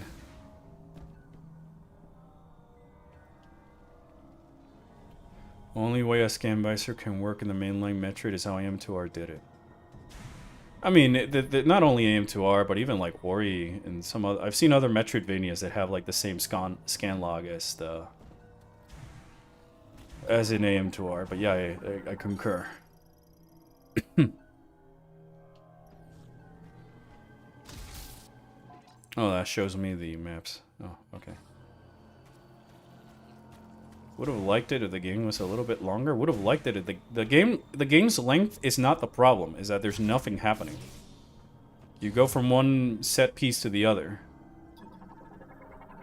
Only way a scan visor can work in the mainline Metroid is how AM2R did it. I mean, not only AM2R, but even like Ori and some other... I've seen other Metroidvanias that have like the same scan log as the... as in AM2R, but yeah, I concur. Oh, that shows me the maps. Oh, okay. Would have liked it if the game was a little bit longer. Would have liked it if the game's length is not the problem. Is that there's nothing happening. You go from one set piece to the other,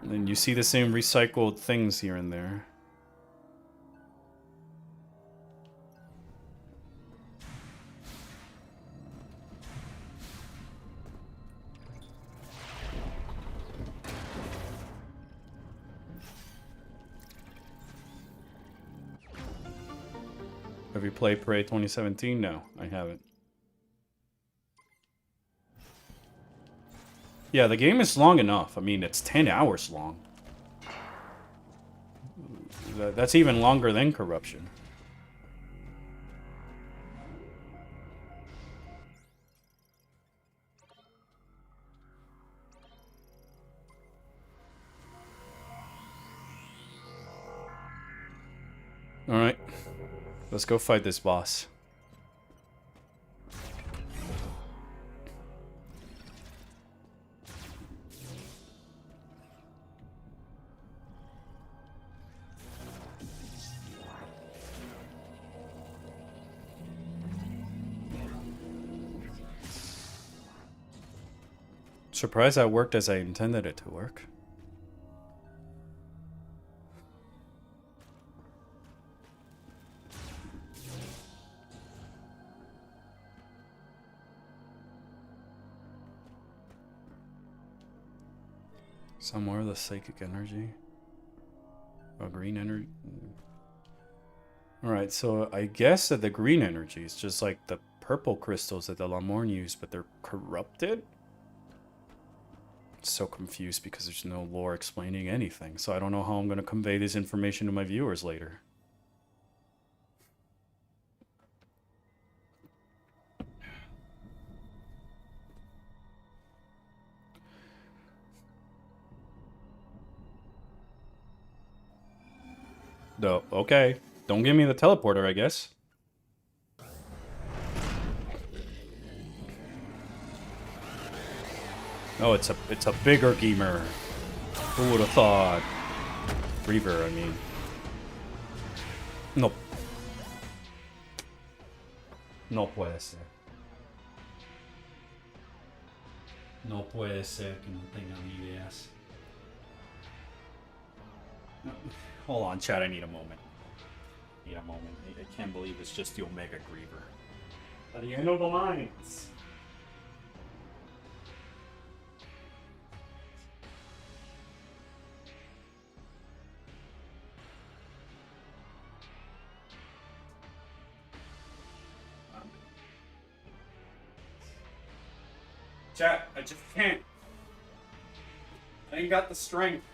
and then you see the same recycled things here and there. Have you played Parade 2017? No, I haven't. Yeah, the game is long enough. I mean, it's 10 hours long. That's even longer than Corruption. Alright. Let's go fight this boss. Surprised that worked as I intended it to work. Somewhere the psychic energy. Oh, green energy. Alright, so I guess that the green energy is just like the purple crystals that the Lamorne use, but they're corrupted? So confused because there's no lore explaining anything, so I don't know how I'm going to convey this information to my viewers later. No, okay. Don't give me the teleporter, I guess. Oh, it's a bigger gamer. Who would have thought? Reaver, I mean. No. No puede ser. No puede ser que no tengan ideas. Hold on, chat, I need a moment. a moment. I can't believe it's just the Omega Griever. At the end of the lines. Chat, I just can't. I ain't got the strength.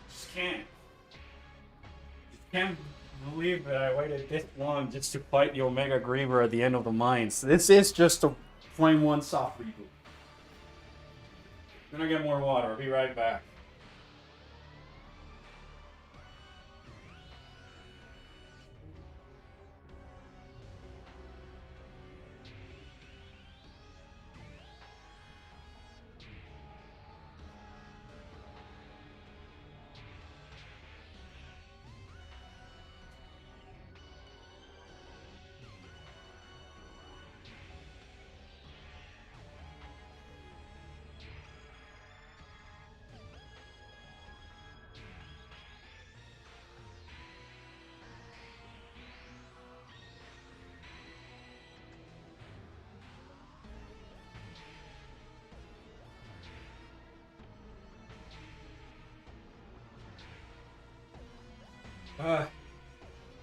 Just can't. Just can't believe that I waited this long just to fight the Omega Griever at the end of the mines. This is just a Flame 1 soft reboot. Gonna get more water. I'll be right back.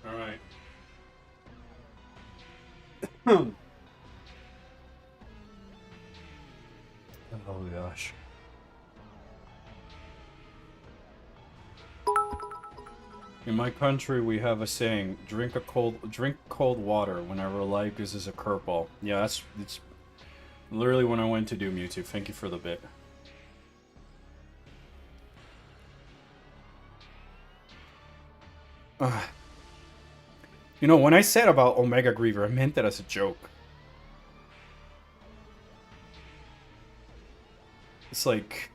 Alright. Oh gosh. In my country, we have a saying: drink cold water whenever life uses a curveball. Yeah, it's literally when I went to do Mewtwo. Thank you for the bit. You know, when I said about Omega Griever, I meant that as a joke. It's like...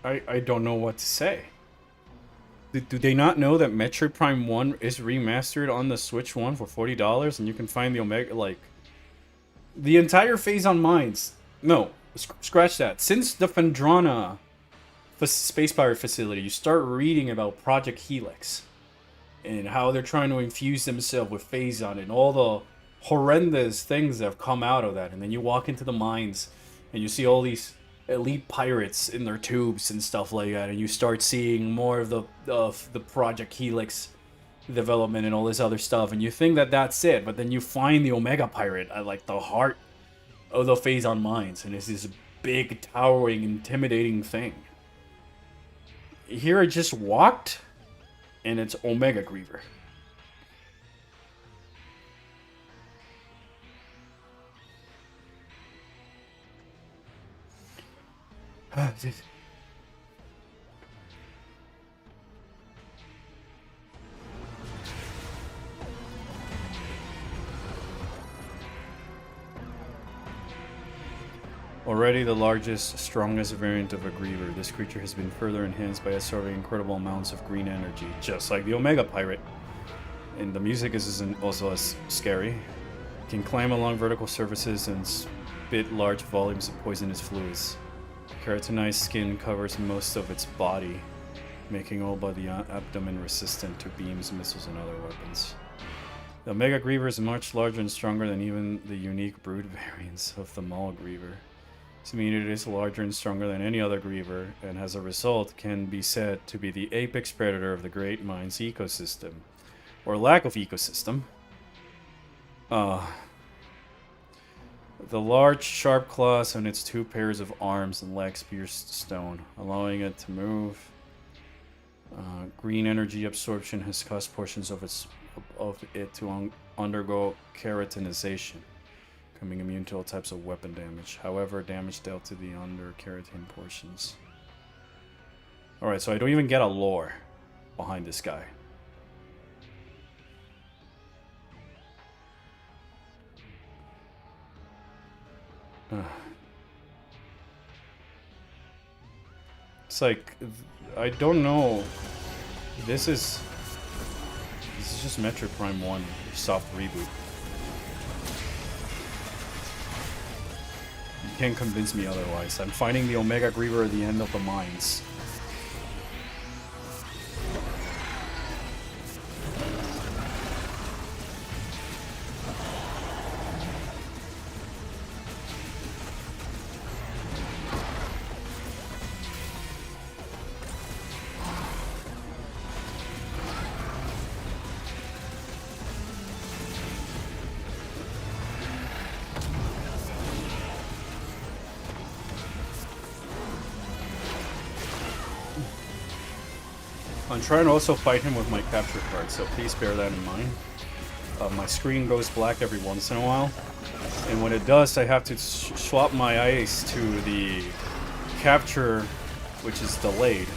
I don't know what to say. Do they not know that Metroid Prime 1 is remastered on the Switch 1 for $40 and you can find the Omega, like... The entire phase on mines... No, scratch that. Since the Phendrana Space Pirate facility, you start reading about Project Helix and how they're trying to infuse themselves with Phazon and all the horrendous things that have come out of that. And then you walk into the mines and you see all these elite pirates in their tubes and stuff like that, and you start seeing more of the Project Helix development and all this other stuff, and you think that that's it, but then you find the Omega Pirate at like the heart of the Phazon mines, and it's this big, towering, intimidating thing. Here I just walked, and it's Omega Griever. Already the largest, strongest variant of a Griever, this creature has been further enhanced by absorbing incredible amounts of green energy, just like the Omega Pirate. And the music isn't also as scary. It can climb along vertical surfaces and spit large volumes of poisonous fluids. Keratinized skin covers most of its body, making all but the abdomen resistant to beams, missiles, and other weapons. The Omega Griever is much larger and stronger than even the unique brood variants of the Maul Griever. This means it is larger and stronger than any other Griever, and as a result can be said to be the apex predator of the Great Mines ecosystem. Or lack of ecosystem. The large, sharp claws on its two pairs of arms and legs pierced stone, allowing it to move. Green energy absorption has caused portions of it to undergo keratinization, becoming immune to all types of weapon damage. However, damage dealt to the under keratin portions. Alright, so I don't even get a lore behind this guy. It's like, I don't know. This is is just Metroid Prime 1, soft reboot. You can't convince me otherwise. I'm fighting the Omega Griever at the end of the mines. I'm trying to also fight him with my capture card, so please bear that in mind. My screen goes black every once in a while, and when it does, I have to swap my eyes to the capture, which is delayed,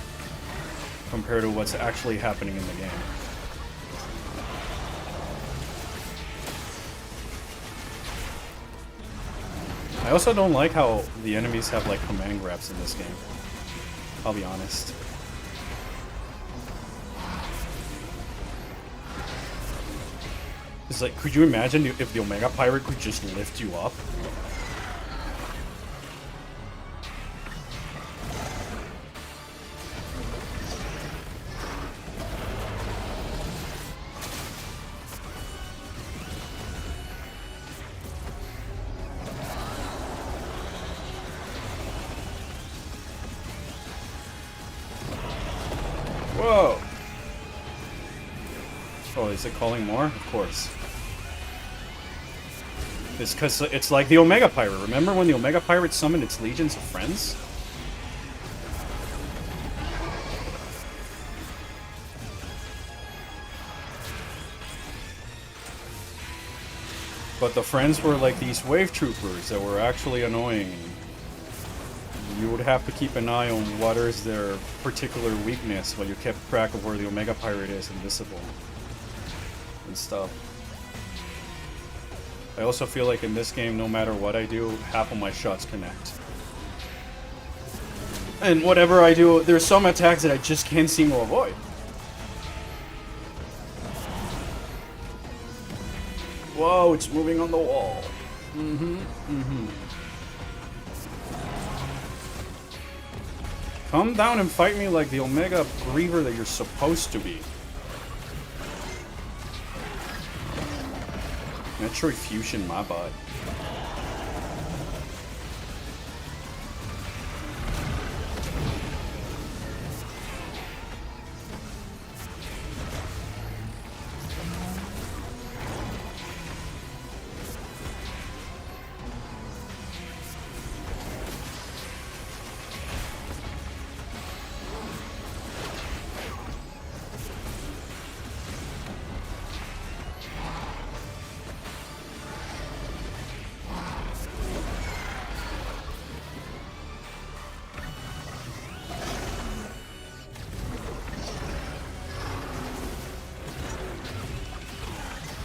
compared to what's actually happening in the game. I also don't like how the enemies have like command grabs in this game. I'll be honest. It's like, could you imagine if the Omega Pirate could just lift you up? Whoa! Oh, is it calling more? Of course. It's because it's like the Omega Pirate. Remember when the Omega Pirate summoned its legions of friends? But the friends were like these wave troopers that were actually annoying. You would have to keep an eye on what is their particular weakness while you kept track of where the Omega Pirate is invisible and stuff. I also feel like in this game, no matter what I do, half of my shots connect. And whatever I do, there's some attacks that I just can't seem to avoid. Whoa, it's moving on the wall. Come down and fight me like the Omega Griever that you're supposed to be. Metroid Fusion, my bud.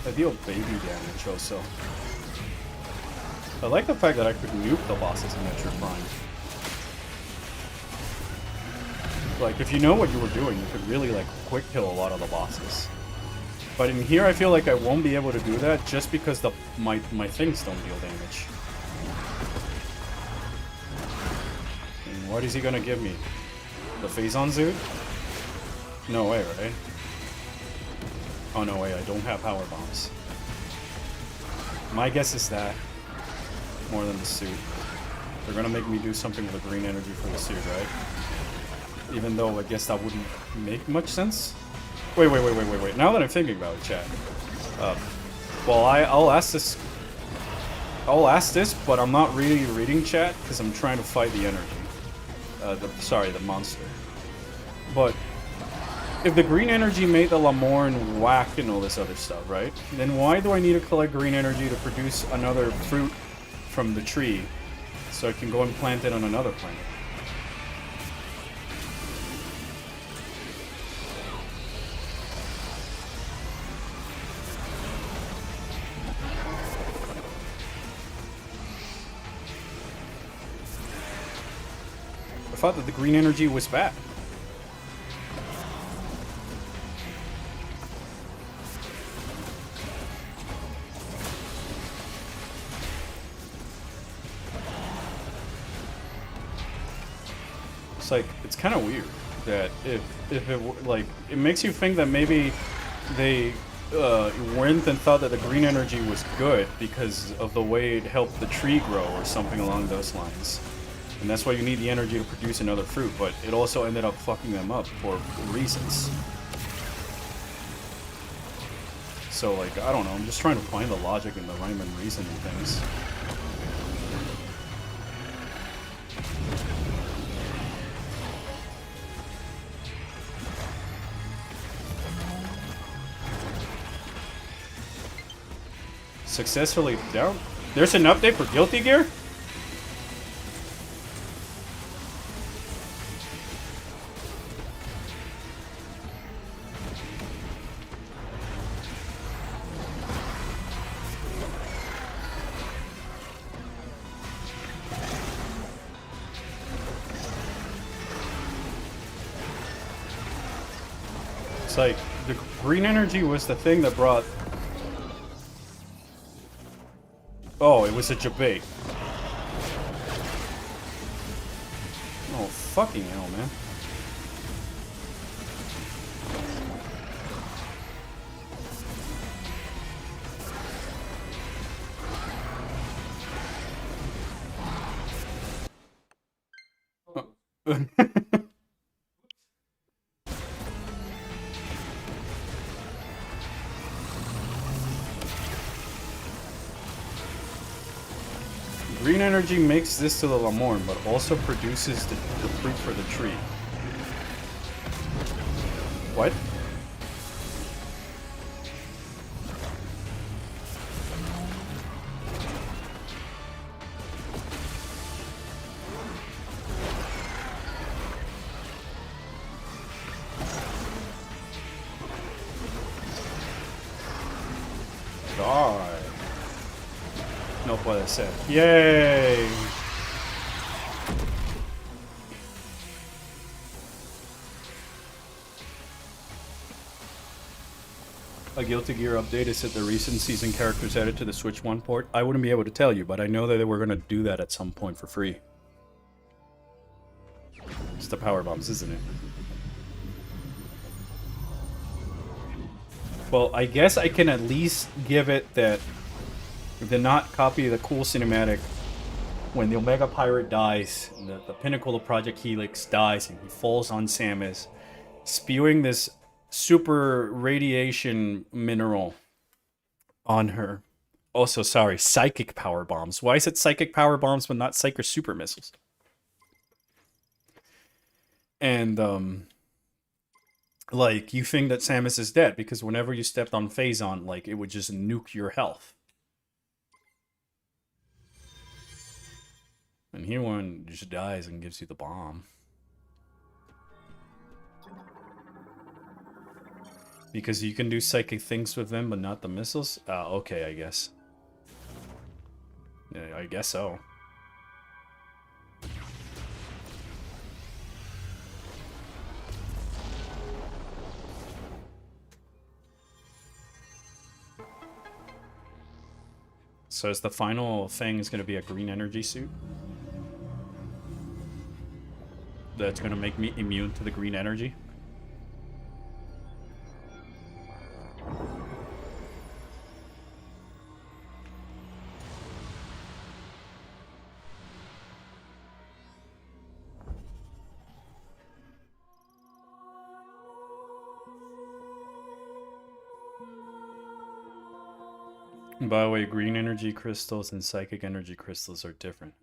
I deal baby damage also. I like the fact that I could nuke the bosses in Metroid Prime. Like, if you know what you were doing, you could really, like, quick kill a lot of the bosses. But in here, I feel like I won't be able to do that just because my things don't deal damage. And what is he gonna give me? The Phazon Zoot? No way, right? Oh no way, I don't have power bombs. My guess is that more than the suit. They're gonna make me do something with the green energy for the suit, right? Even though I guess that wouldn't make much sense. Wait. Now that I'm thinking about it, chat. Well, I'll ask this. I'll ask this, but I'm not really reading chat because I'm trying to fight the energy. The monster. But if the green energy made the Lamorne whack and all this other stuff, right? Then why do I need to collect green energy to produce another fruit from the tree so I can go and plant it on another planet? I thought that the green energy was bad. It's like, it's kind of weird that if it like, it makes you think that maybe they went and thought that the green energy was good because of the way it helped the tree grow or something along those lines. And that's why you need the energy to produce another fruit, but it also ended up fucking them up for reasons. So, like, I don't know, I'm just trying to find the logic and the rhyme and reason in things. Successfully down. There's an update for Guilty Gear? It's like, the green energy was the thing that brought... Oh, it was a debate. Oh, fucking hell, man. Green energy makes this to the Lamorne, but also produces the fruit for the tree. What? God. No puede ser. Yay! A Guilty Gear update is that the recent season characters added to the Switch 1 port. I wouldn't be able to tell you, but I know that they were going to do that at some point for free. It's the power bombs, isn't it? Well, I guess I can at least give it that if they not copy the cool cinematic when the Omega Pirate dies, and the pinnacle of Project Helix dies, and he falls on Samus, spewing this super radiation mineral on her. Also, sorry, psychic power bombs. Why is it psychic power bombs but not psychic super missiles? And, like, you think that Samus is dead because whenever you stepped on Phazon, like, it would just nuke your health. And here one just dies and gives you the bomb. Because you can do psychic things with them, but not the missiles? Okay, I guess. Yeah, I guess so. So is the final thing is going to be a green energy suit? That's going to make me immune to the green energy? By the way, green energy crystals and psychic energy crystals are different.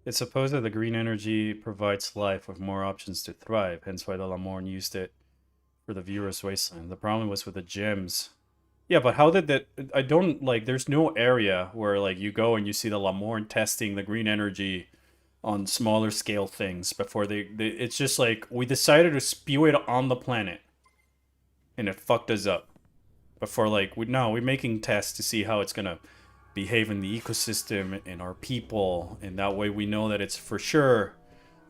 It's supposed that the green energy provides life with more options to thrive, hence why the Lamorne used it for the viewer's wasteland. The problem was with the gems. Yeah, but how did that... I don't, like, there's no area where, like, you go and you see the Lamorne testing the green energy on smaller scale things before they it's just like, we decided to spew it on the planet. And it fucked us up. Before, like, we're making tests to see how it's gonna behave in the ecosystem and our people, and that way we know that it's for sure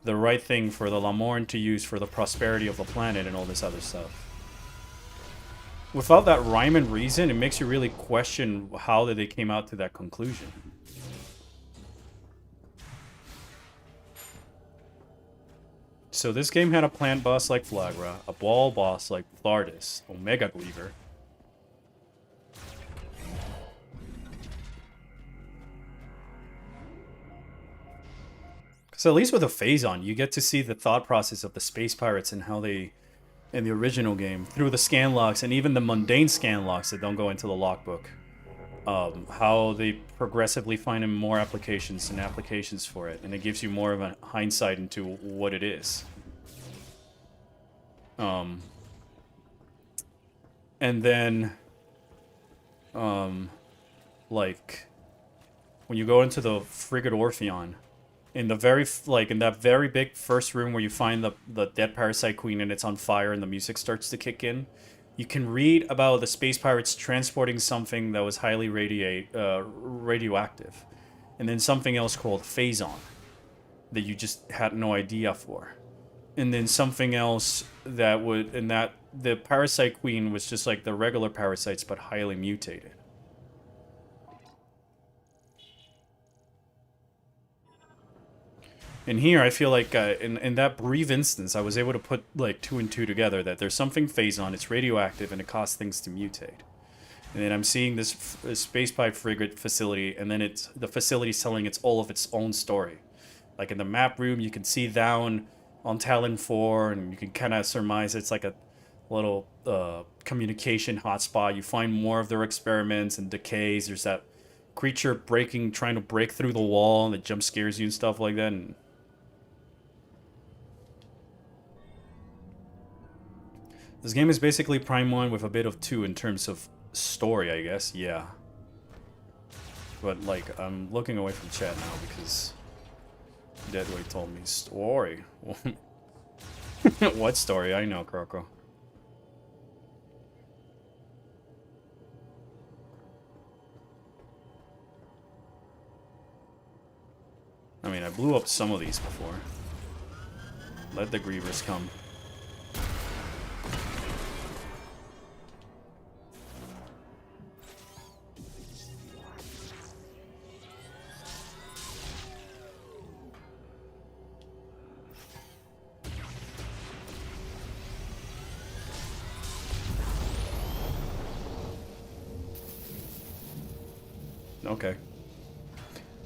the right thing for the Lamorne to use for the prosperity of the planet and all this other stuff. without that rhyme and reason, it makes you really question how they came out to that conclusion. So this game had a plant boss like Flagra, a ball boss like Thlardus, Omega Griever. So at least with a Phazon, you get to see the thought process of the space pirates and how they, in the original game, through the scan logs and even the mundane scan logs that don't go into the logbook, how they progressively find more applications and applications for it, and it gives you more of a hindsight into what it is. And then, like, when you go into the frigate Orpheon, in the very in that very big first room where you find the dead parasite queen and it's on fire and the music starts to kick in, you can read about the space pirates transporting something that was highly radioactive, and then something else called Phazon that you just had no idea for, and then something else that would, and that the parasite queen was just like the regular parasites but highly mutated. And here, I feel like in that brief instance, I was able to put like 2 and 2 together, that there's something Phazon, it's radioactive, and it causes things to mutate. And then I'm seeing this space pipe frigate facility, and then the facility's telling all of its own story. Like in the map room, you can see down on Talon 4, and you can kind of surmise it's like a little communication hotspot. You find more of their experiments and decays. There's that creature trying to break through the wall, and it jump scares you and stuff like that. And this game is basically Prime 1 with a bit of 2 in terms of story, I guess. Yeah. But, like, I'm looking away from chat now because Deadweight told me story. What story? I know, Croco. I mean, I blew up some of these before. Let the Grievers come. Okay.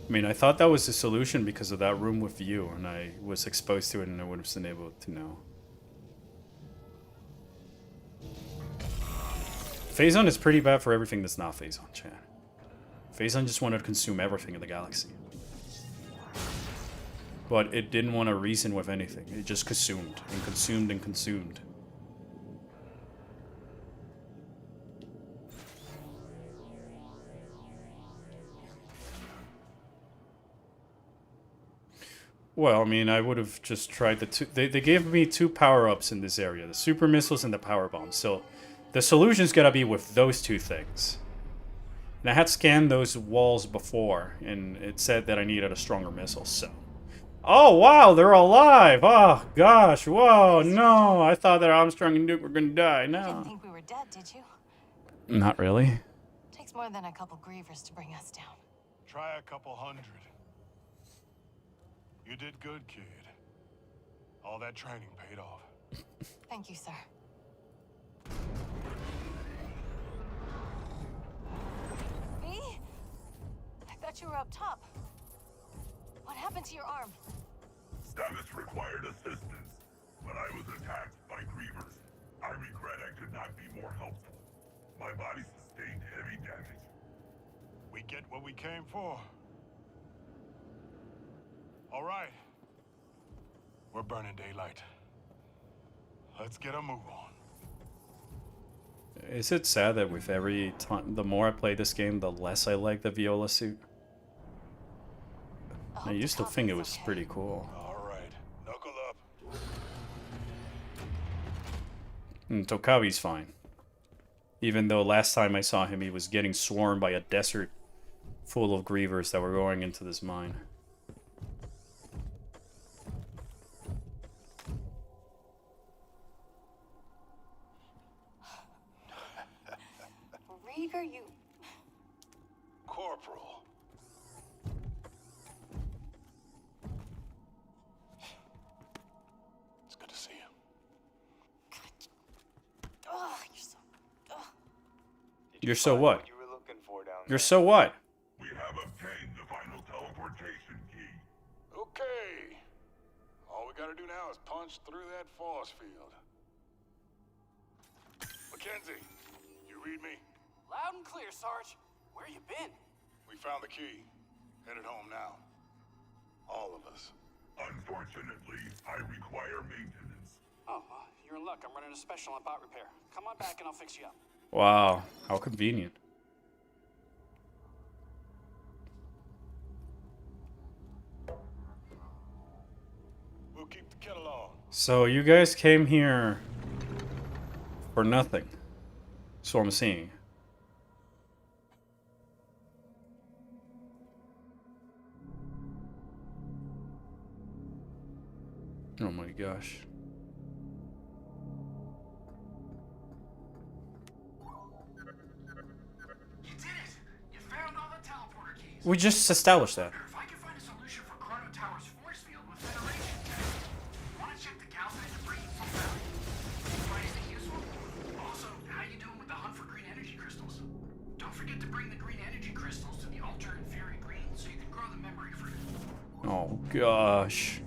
I mean, I thought that was the solution because of that room with view, and I was exposed to it and I would have been able to know. Phazon is pretty bad for everything that's not Phazon, chat. Phazon just wanted to consume everything in the galaxy. But it didn't want to reason with anything. It just consumed and consumed and consumed. Well, I mean, I would have just tried the two. They gave me 2 power-ups in this area, the super missiles and the power bombs. So the solution's gotta be with those 2 things. And I had scanned those walls before, and it said that I needed a stronger missile, so. Oh, wow, they're alive! Oh, gosh, whoa, no! I thought that Armstrong and Duke were gonna die, no. You didn't think we were dead, did you? Not really. Takes more than a couple grievers to bring us down. Try a couple hundred. You did good, kid. All that training paid off. Thank you, sir. Me? I thought you were up top. What happened to your arm? Stamets required assistance, but I was attacked by grievers. I regret I could not be more helpful. My body sustained heavy damage. We get what we came for. All right. We're burning daylight. Let's get a move on. Is it sad that with every time, the more I play this game, the less I like the Viola suit? I used to think it was pretty cool. All right. Knuckle up. And Tokawi's fine. Even though last time I saw him, he was getting swarmed by a desert full of grievers that were going into this mine. Seeker, you... Corporal. It's good to see you. Ugh, you're so... Ugh. You're so what? You were looking for down You're there? so what? We have obtained the final teleportation key. Okay. All we gotta do now is punch through that force field. Mackenzie, you read me? Loud and clear, Sarge. Where you been? We found the key. Headed home now. All of us. Unfortunately, I require maintenance. Oh, you're in luck. I'm running a special on bot repair. Come on back and I'll fix you up. Wow, how convenient. We'll keep the kettle on. So you guys came here for nothing. That's what I'm seeing. Oh my gosh. You did it! You found all the teleporter keys. We just established that. If I can find a solution for Chrono Tower's force field with Federation tech, want to check the galvanized debris from Valley? Find anything useful? Also, how you doing with the hunt for green energy crystals? Don't forget to bring the green energy crystals to the altar in Fairy Green so you can grow the memory fruit. Oh gosh.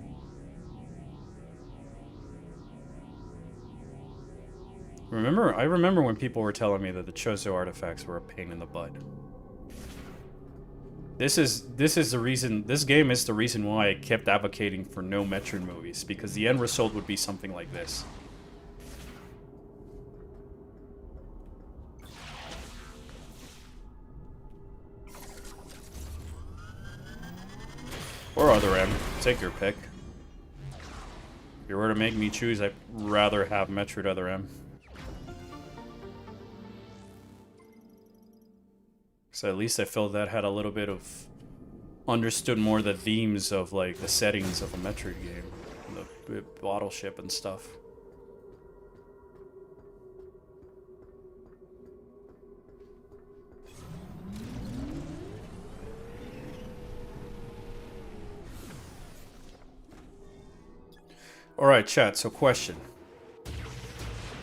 I remember when people were telling me that the Chozo artifacts were a pain in the butt. This is the reason, this game is the reason why I kept advocating for no Metroid movies, because the end result would be something like this. Or Other M, take your pick. If you were to make me choose, I'd rather have Metroid Other M. So at least I felt that had a little bit of understood more the themes of like the settings of a Metroid game, and the bottle ship and stuff. All right, chat. So question: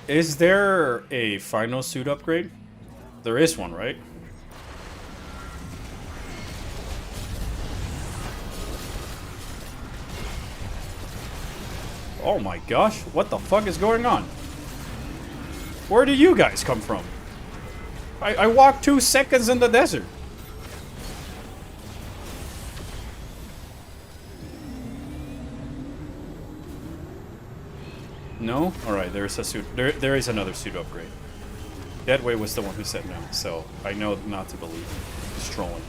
is there a final suit upgrade? There is one, right? Oh my gosh, what the fuck is going on? Where do you guys come from? I walked 2 seconds in the desert. No? Alright, there's a suit. There is another suit upgrade. Deadway was the one who said no, so I know not to believe him. He's trolling me.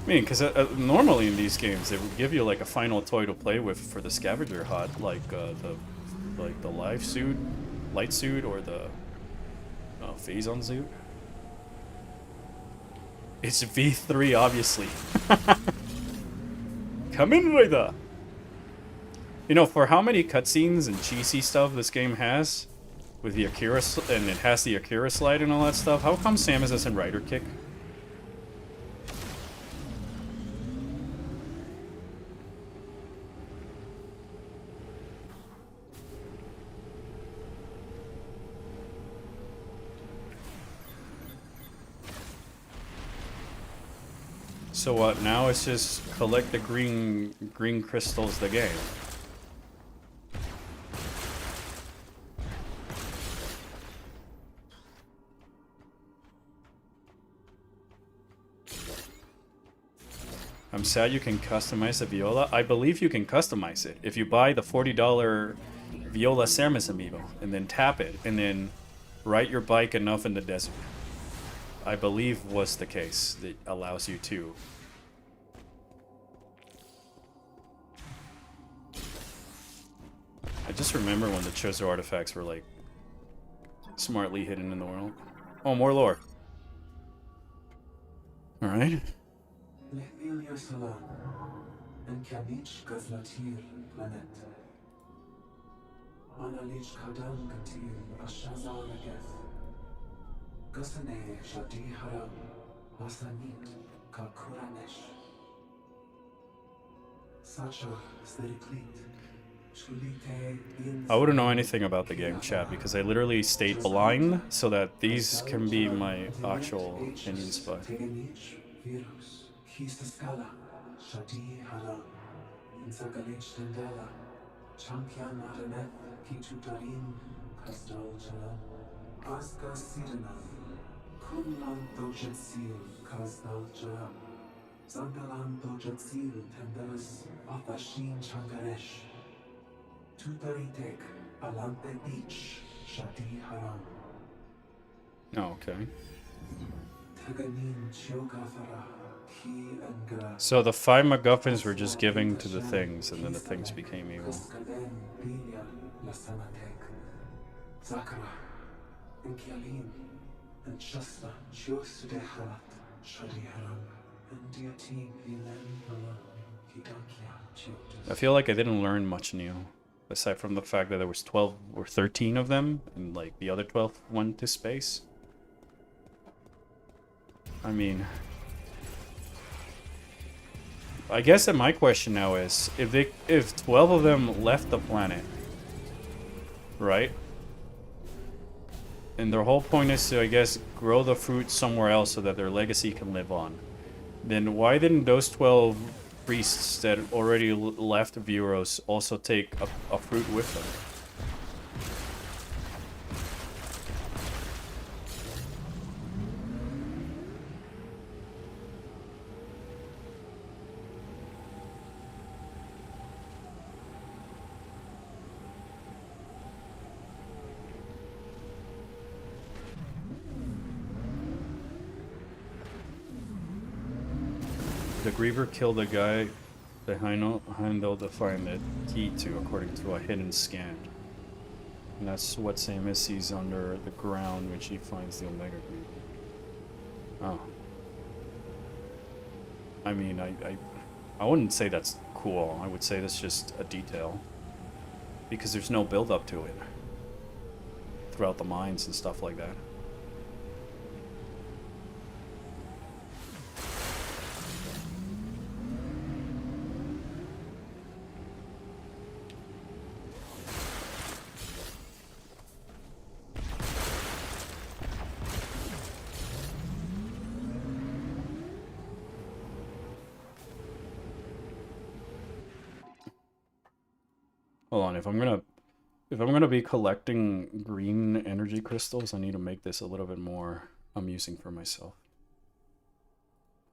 I mean, because normally in these games they would give you like a final toy to play with for the scavenger hunt, like the life suit, light suit, or the phazon suit. It's V3, obviously. Come in, Raider. You know, for how many cutscenes and cheesy stuff this game has, with the Akira, and it has the Akira slide and all that stuff, how come Samus isn't Rider Kick? So what, now it's just collect the green crystals the game. I'm sad you can customize the Viola. I believe you can customize it. If you buy the $40 Viola Samus amiibo and then tap it and then ride your bike enough in the desert. I believe was the case that allows you to. I just remember when the Chozo artifacts were like smartly hidden in the world. Oh, more lore. All right. Lehmilia Salam, and Kanich Gazlatir Planet. Analich Kadam Gatir Ashazarageth. Gusane Shadi Haram, Wasanit Kakuranesh. Sacha Stiriklit. I wouldn't know anything about the game, chat, because I literally stayed blind so that these can be my actual opinions. But Zandalan Dojatsil Tenderis Athashin Changaresh. Tutaritek Alante Beach Shadi Haram. oh, okay. Taganin Chiogathara Ki Angra. So the 5 MacGuffins were just giving to the things, and then the things became evil. Kaskaden Bilia Lasanatek. Zakara and Kialin and Shasta Chios de Harat Shadi Haram. And Diatim Vilen Hidakia Chiotis. I feel like I didn't learn much new, aside from the fact that there was 12 or 13 of them, and like the other 12 went to space. I mean, I guess that my question now is, if 12 of them left the planet, right? And their whole point is to, I guess, grow the fruit somewhere else so that their legacy can live on. Then why didn't those 12 priests that already left Vuros also take a fruit with them? The Griever killed a guy that Heimdall defined the key to, according to a hidden scan. And that's what Samus sees under the ground when she finds the Omega Griever. Oh. I mean, I wouldn't say that's cool. I would say that's just a detail. Because there's no build up to it. Throughout the mines and stuff like that. Hold on, if I'm gonna be collecting green energy crystals, I need to make this a little bit more amusing for myself.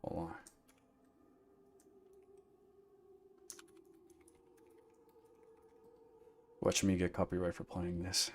Hold on. Watch me get copyright for playing this.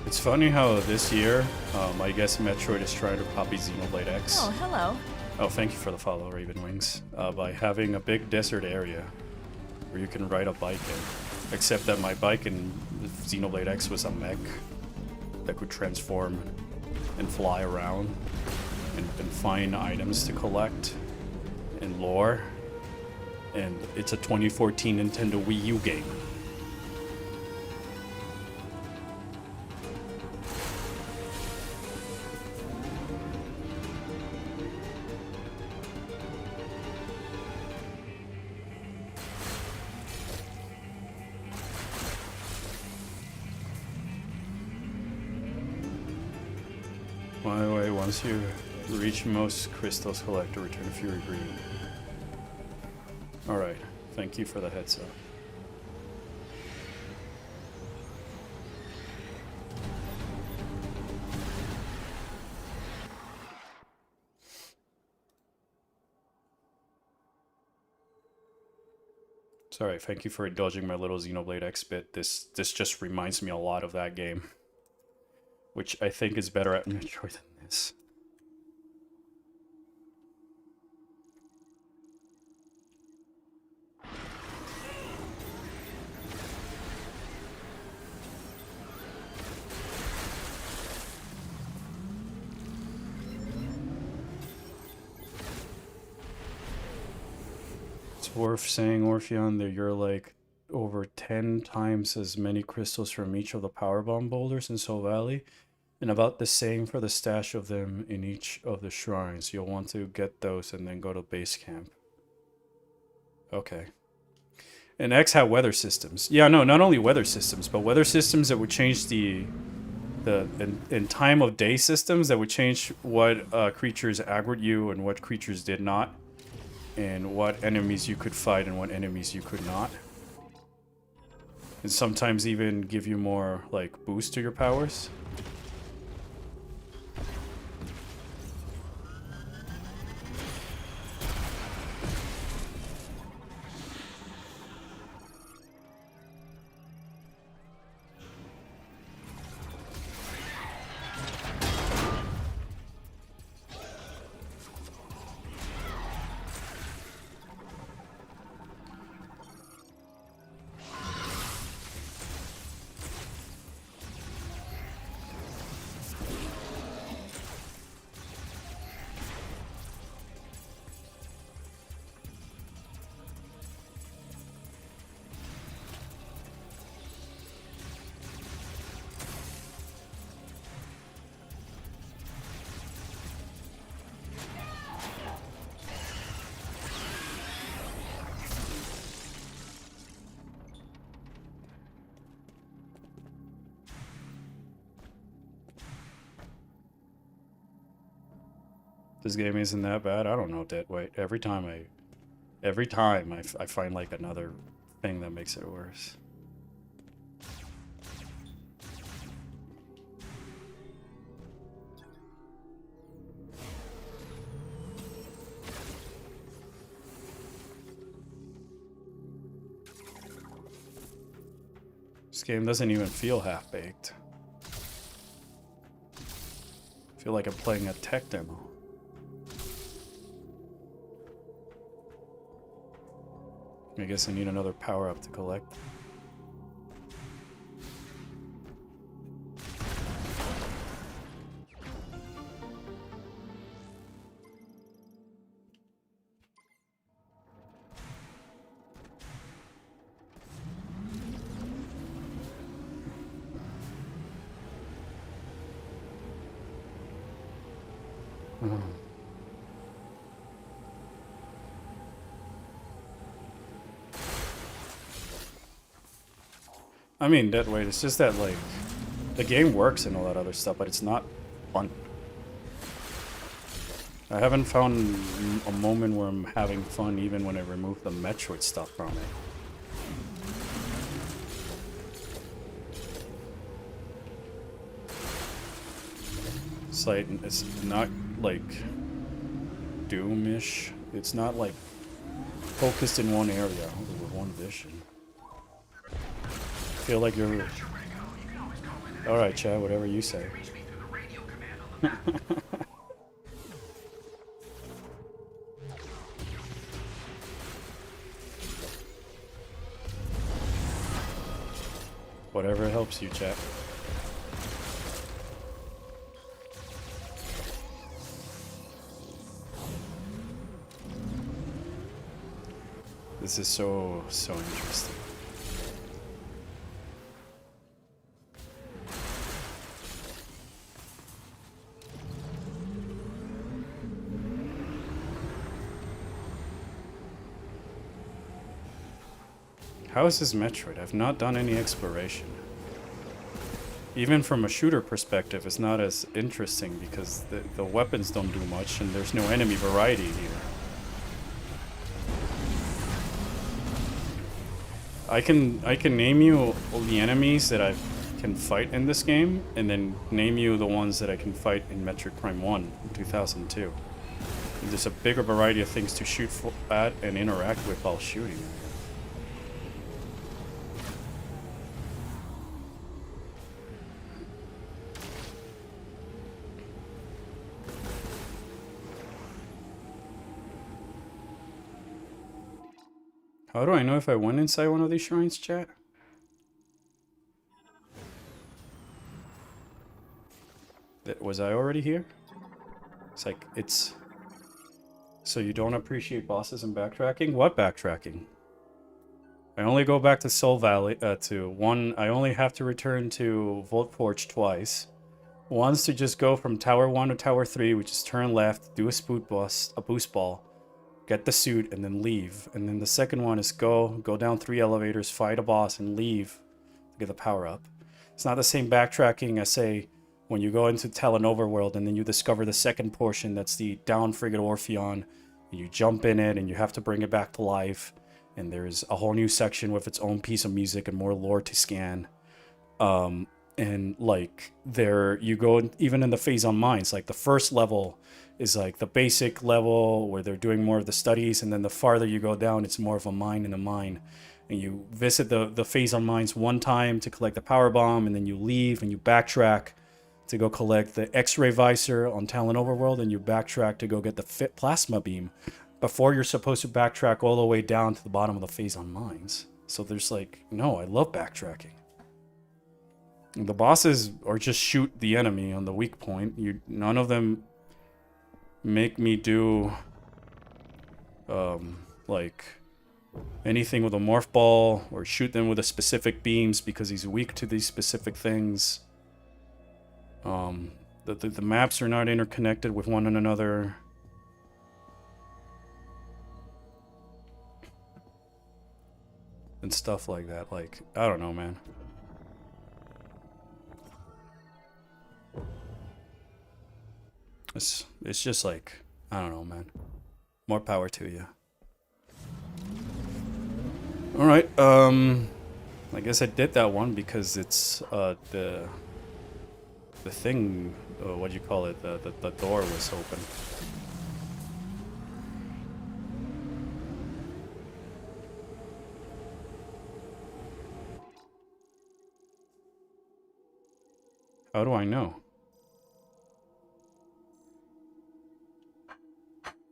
It's funny how this year, I guess Metroid is trying to copy Xenoblade X. Oh, hello. Oh, thank you for the follow, Raven Wings. By having a big desert area where you can ride a bike in. Except that my bike in Xenoblade X was a mech that could transform and fly around and find items to collect and lore. And it's a 2014 Nintendo Wii U game. By the way, once you reach most crystals collected, return to Fury Green. Alright, thank you for the heads up. Sorry, thank you for indulging my little Xenoblade X bit. This just reminds me a lot of that game. Which I think is better at Metroid than this. It's worth saying, Orpheon, that you're like over 10 times as many crystals from each of the power bomb boulders in Soul Valley, and about the same for the stash of them in each of the shrines. You'll want to get those and then go to base camp. Okay. And X had weather systems. Yeah, no, not only weather systems, but weather systems that would change the in time of day systems that would change what creatures aggroed you and what creatures did not, and what enemies you could fight and what enemies you could not. And sometimes even give you more like boost to your powers. This game isn't that bad. I don't know, Deadweight. Every time I find like another thing that makes it worse. This game doesn't even feel half-baked. I feel like I'm playing a tech demo. I guess I need another power-up to collect. I mean, Deadweight, it's just that, like, the game works and all that other stuff, but it's not fun. I haven't found a moment where I'm having fun even when I remove the Metroid stuff from it. It's like, it's not, like, Doom-ish. It's not, like, focused in one area with one vision. I feel like you're All right, Chad, whatever you say. Reach me through the radio command on the map. Whatever helps you, Chad. This is so interesting. How is this Metroid? I've not done any exploration. Even from a shooter perspective, it's not as interesting because the weapons don't do much and there's no enemy variety here. I can name you all the enemies that I can fight in this game, and then name you the ones that I can fight in Metroid Prime 1 in 2002. And there's a bigger variety of things to shoot at and interact with while shooting. How do I know if I went inside one of these shrines, chat? Was I already here? It's like, it's... So you don't appreciate bosses and backtracking? What backtracking? I only go back to Soul Valley, I only have to return to Volt Forge twice. Once to just go from Tower 1 to Tower 3, which is turn left, do a boost ball, get the suit, and then leave. And then the second one is go down 3 elevators, fight a boss, and leave to get the power up. It's not the same backtracking as, say, when you go into Telenova World and then you discover the second portion, that's the down frigate Orpheon, and you jump in it and you have to bring it back to life. And there's a whole new section with its own piece of music and more lore to scan. And like there you go, even in the phase on mines, like the first level is like the basic level where they're doing more of the studies, and then the farther you go down, it's more of a mine in a mine. And you visit the phase on mines one time to collect the power bomb, and then you leave and you backtrack to go collect the X-ray visor on Talon Overworld, and you backtrack to go get the fit plasma beam before you're supposed to backtrack all the way down to the bottom of the phase on mines. So there's like, no, I love backtracking. The bosses are just shoot the enemy on the weak point. None of them make me do like anything with a morph ball or shoot them with a specific beams because he's weak to these specific things. The maps are not interconnected with one another. And stuff like that. Like, I don't know, man. It's just like, I don't know, man. More power to you. Alright, I guess I did that one because it's, the thing, what do you call it, the door was open. How do I know?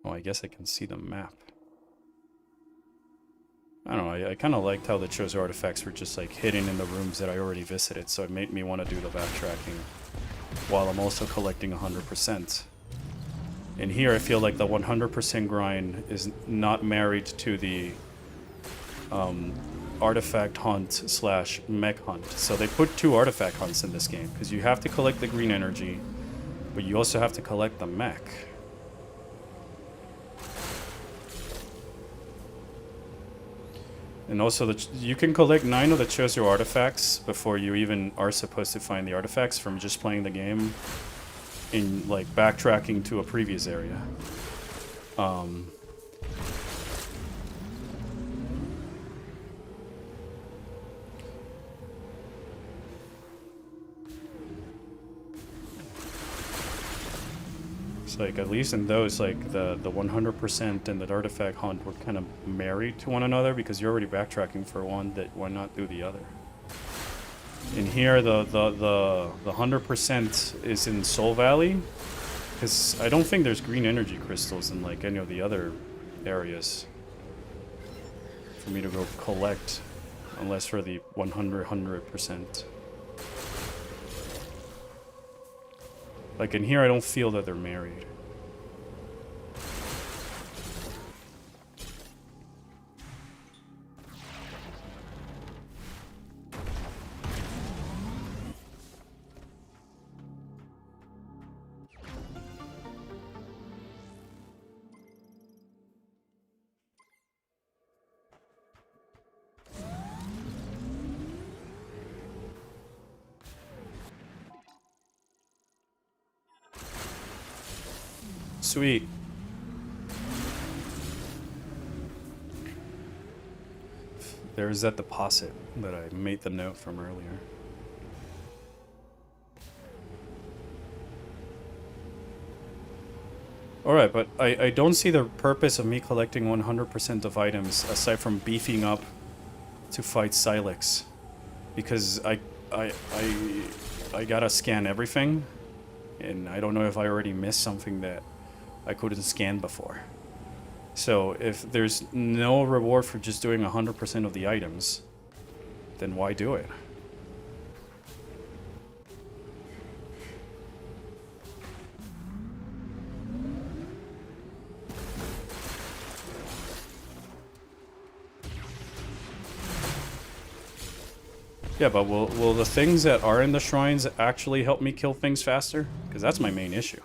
Oh, I guess I can see the map. I don't know, I kind of liked how the Chozo artifacts were just like hidden in the rooms that I already visited, so it made me want to do the backtracking while I'm also collecting 100%. And here I feel like the 100% grind is not married to the artifact hunt slash mech hunt. So they put 2 artifact hunts in this game, because you have to collect the green energy, but you also have to collect the mech. And also, you can collect 9 of the Chozo artifacts before you even are supposed to find the artifacts from just playing the game in, like, backtracking to a previous area. It's like, at least in those, like, the 100% and the artifact hunt were kind of married to one another because you're already backtracking for one, that why not do the other? In here, the 100% is in Soul Valley, because I don't think there's green energy crystals in like any of the other areas for me to go collect, unless for the 100%. Like in here, I don't feel that they're married. Sweet. There's that deposit that I made the note from earlier. Alright, but I don't see the purpose of me collecting 100% of items aside from beefing up to fight Silex. Because I gotta scan everything, and I don't know if I already missed something that I couldn't scan before. So if there's no reward for just doing 100% of the items, then why do it? Yeah, but will the things that are in the shrines actually help me kill things faster? Because that's my main issue.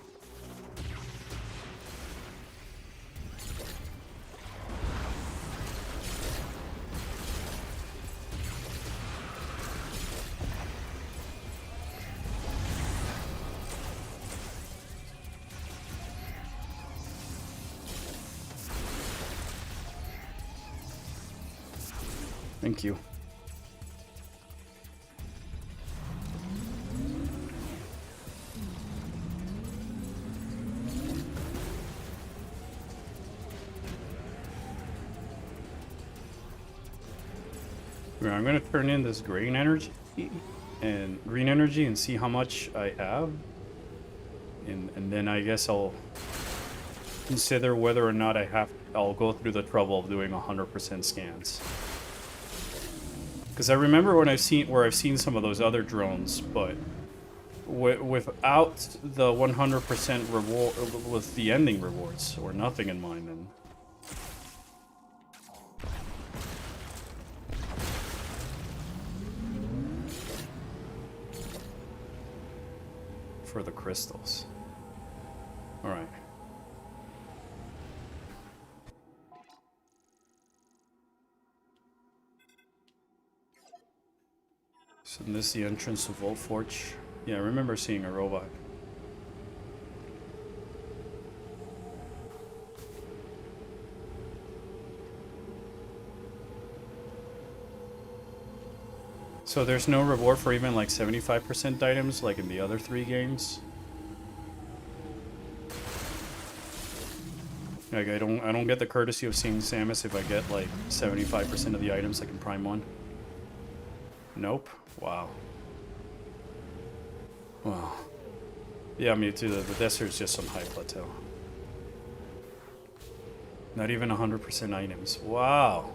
Thank you. I'm gonna turn in this green energy and see how much I have, and then I guess I'll consider whether or not I'll go through the trouble of doing 100% scans. Because I remember when I've seen some of those other drones, but without the 100% reward, with the ending rewards or nothing in mind, then. For the crystals. Alright. So this is the entrance to Vault Forge. Yeah, I remember seeing a robot. So there's no reward for even like 75% items like in the other 3 games? Like I don't get the courtesy of seeing Samus if I get like 75% of the items like in Prime 1. Nope. Wow. Wow. Yeah, me too. The desert's just some high plateau. Not even 100% items. Wow.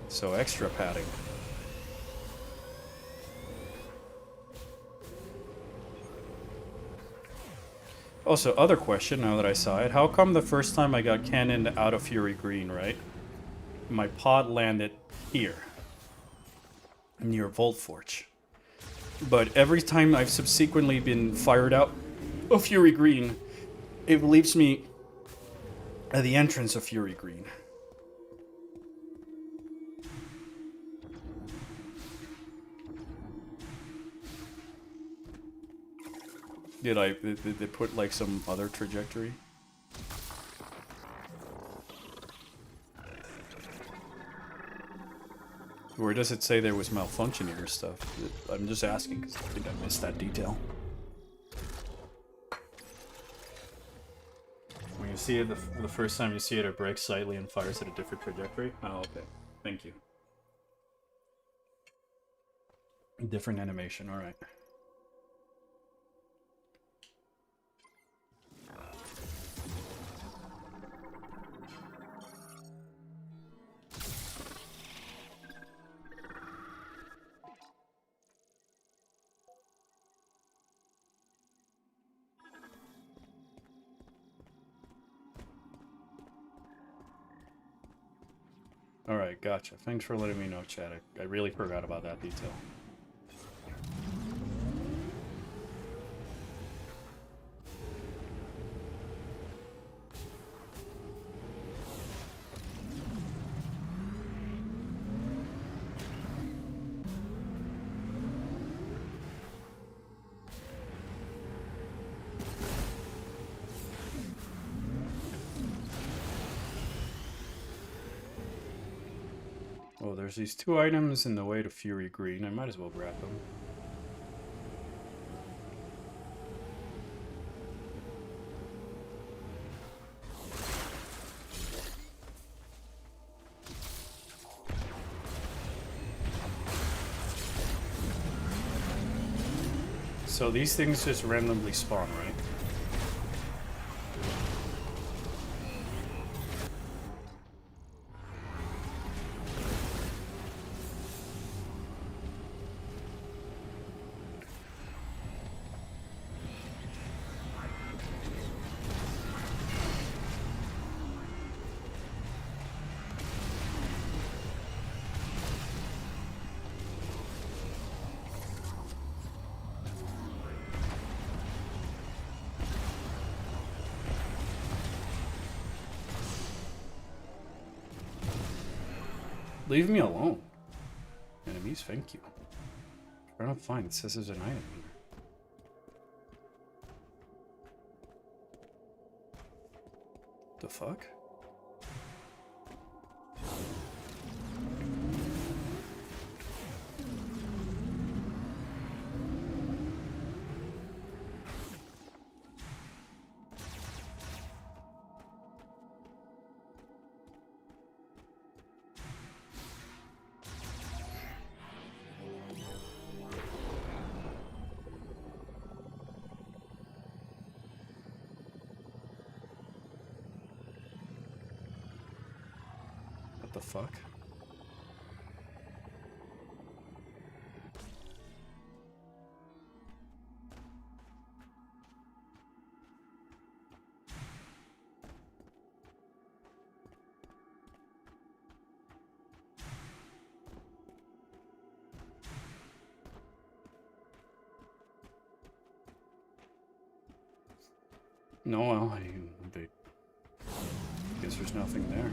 So extra padding. Also, other question now that I saw it. How come the first time I got cannoned out of Fury Green, right? My pod landed here. Near Vault Forge. But every time I've subsequently been fired out of Fury Green, it leaves me at the entrance of Fury Green. Did they put like some other trajectory? Or does it say there was malfunctioning or stuff? I'm just asking because I think I missed that detail. When you see it the first time you see it, it breaks slightly and fires at a different trajectory? Oh, okay. Thank you. Different animation, alright. Alright, gotcha. Thanks for letting me know, Chad. I really forgot about that detail. Oh, there's these 2 items in the way to Fury Green. I might as well grab them. So these things just randomly spawn, right? Leave me alone. Enemies, thank you. Trying to find. It says there's an item here. The fuck? What the fuck? No, well, I guess there's nothing there.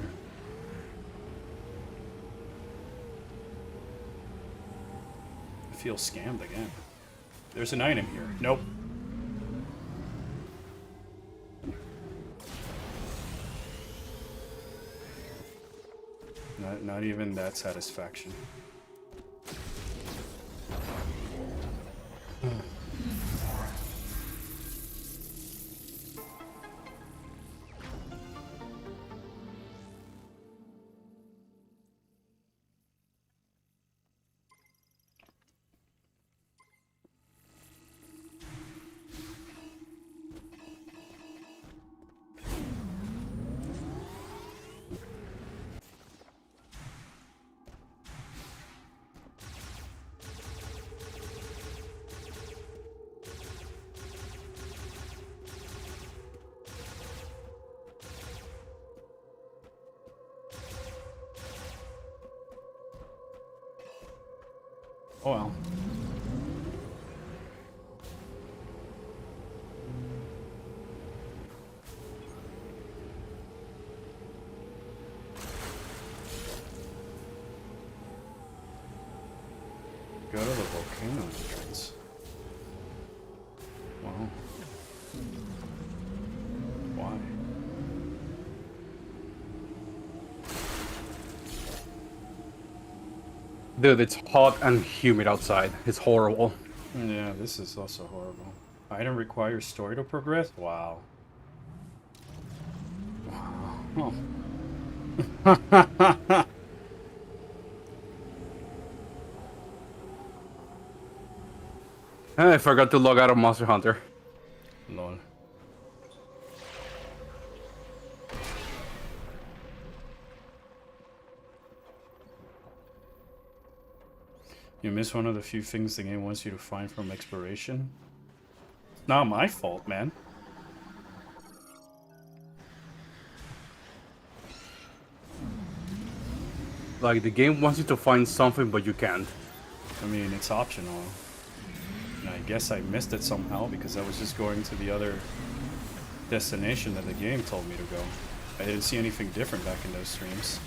I feel scammed again. There's an item here. Nope. Not even that satisfaction. Oh well. Go to the volcano entrance. Wow. Why? Dude, it's hot and humid outside. It's horrible. Yeah, this is also horrible. Item requires story to progress? Wow. Wow. I forgot to log out of Monster Hunter. Lol. You miss one of the few things the game wants you to find from exploration. Not my fault, man. Like, the game wants you to find something, but you can't. I mean, it's optional. And I guess I missed it somehow because I was just going to the other destination that the game told me to go. I didn't see anything different back in those streams.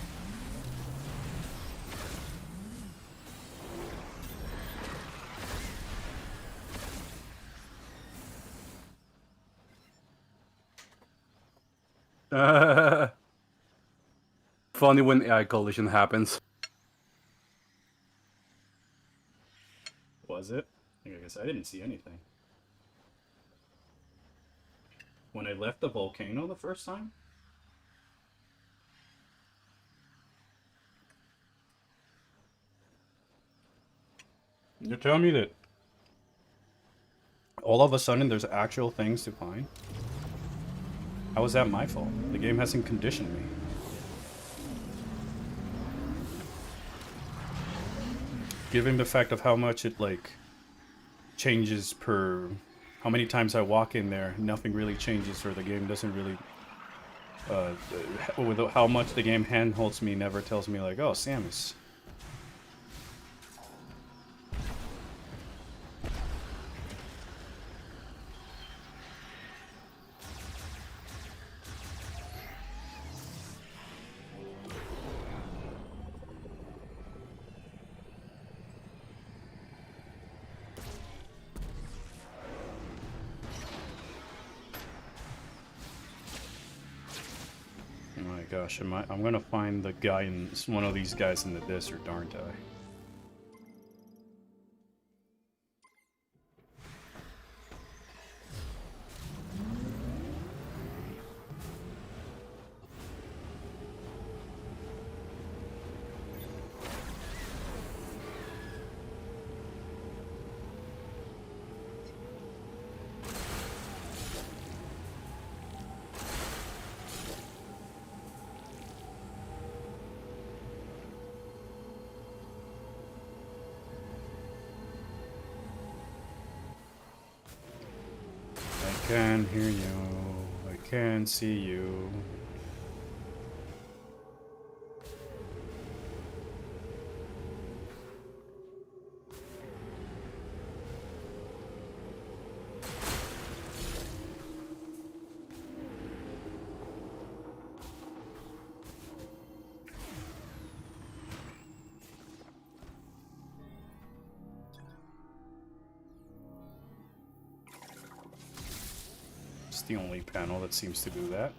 Funny when AI collision happens. Was it? I guess I didn't see anything. When I left the volcano the first time? You're telling me that all of a sudden there's actual things to find? How is that my fault? The game hasn't conditioned me. Given the fact of how much it, like, changes per... How many times I walk in there, nothing really changes, or the game doesn't really... with how much the game handholds me never tells me, like, oh, Samus. Oh my gosh, I'm gonna find the guy in one of these guys in the desert, aren't I? I can hear you. I can see you. It's the only panel that seems to do that.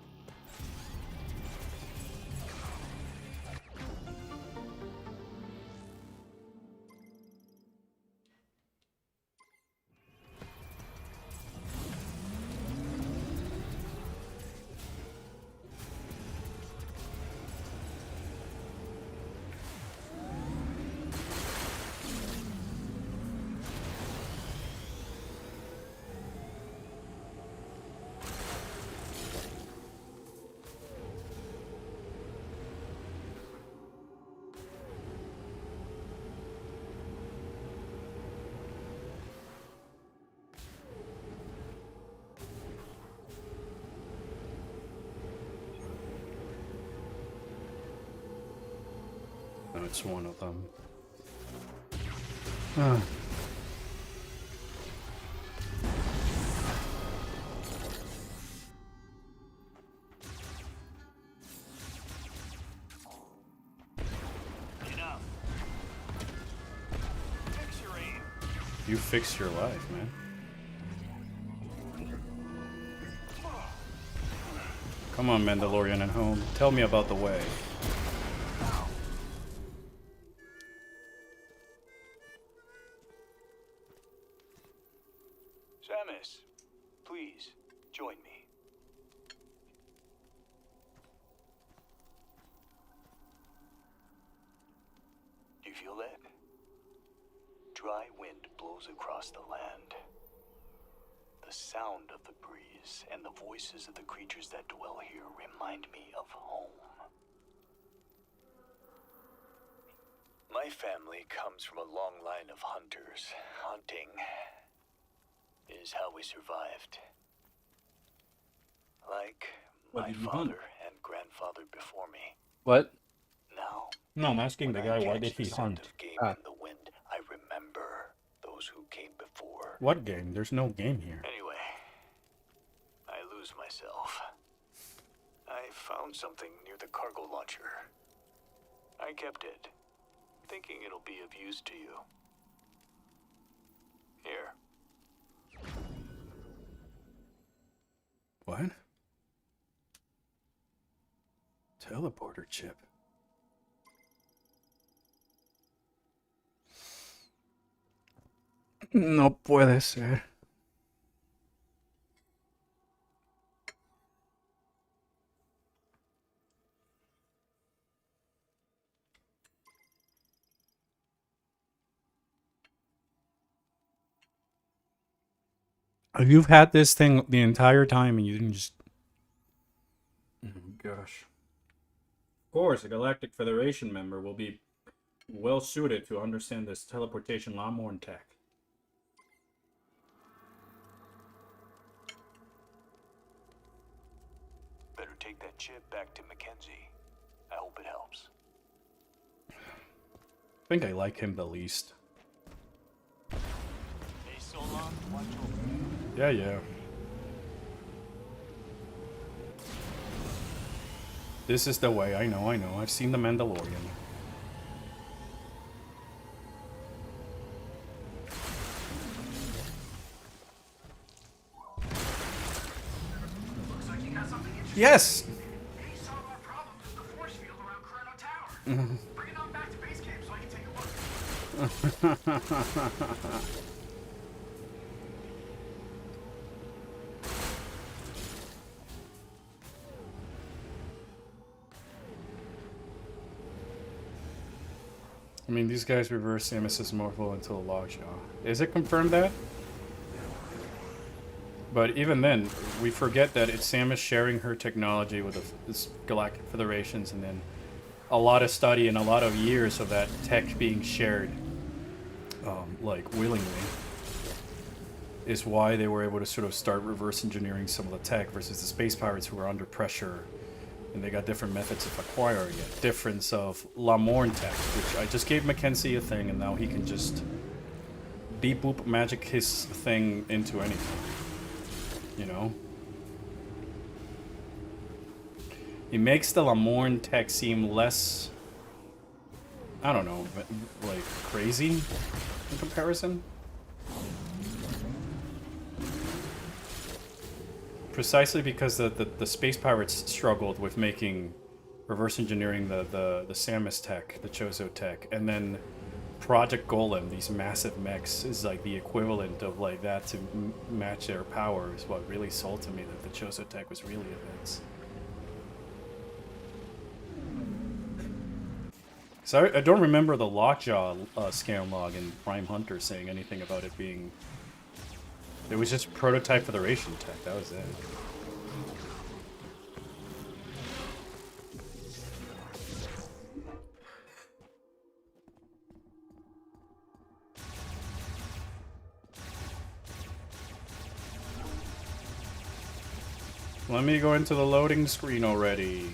No, it's one of them. Ah. Enough. Fix your aim. You fix your life, man. Come on, Mandalorian at home. Tell me about the way. Samus, please, join me. Do you feel that? dry wind blows across the land. The sound of the breeze and the voices of the creatures that dwell here remind me of home. My family comes from a long line of hunters. Hunting is how we survived. Like What my did you hunt? father and grandfather before me. What? Now, No, I'm asking the when I guy, why catch did he the scent hunt? of game Ah. in the wind, I remember those who came before. What game? There's no game here. Anyway, I lose myself. I found something near the cargo launcher. I kept it, thinking it'll be of use to you. Here. What? Teleporter chip. No puede ser. You've had this thing the entire time and you didn't just... Oh gosh. Of course, a Galactic Federation member will be well suited to understand this teleportation lawnmower tech. Better take that chip back to Mackenzie. I hope it helps. I think I like him the least. Hey, Solon, watch over. Yeah. This is the way. I know. I've seen The Mandalorian. Looks like you got something interesting. Yes! Maybe solve our problem with the force field around Chrono Tower. Bring it on back to base camp so I can take a look. I mean, these guys reverse Samus's morpho into a lockjaw. Is it confirmed that? But even then, we forget that it's Samus sharing her technology with this Galactic Federations, and then a lot of study and a lot of years of that tech being shared, like, willingly, is why they were able to sort of start reverse engineering some of the tech versus the space pirates who were under pressure, and they got different methods of acquiring it. Difference of Lamorne tech, which I just gave Mackenzie a thing, and now he can just beep boop magic his thing into anything. You know? He makes the Lamorne tech seem less, I don't know, like crazy in comparison. Precisely because the space pirates struggled with making reverse engineering the Samus tech, the Chozo tech, and then Project Golem, these massive mechs, is like the equivalent of like that to match their power, is what really sold to me that the Chozo tech was really advanced. So I don't remember the Lockjaw scan log in Prime Hunter saying anything about it being... It was just prototype Federation tech, that was it. Let me go into the loading screen already.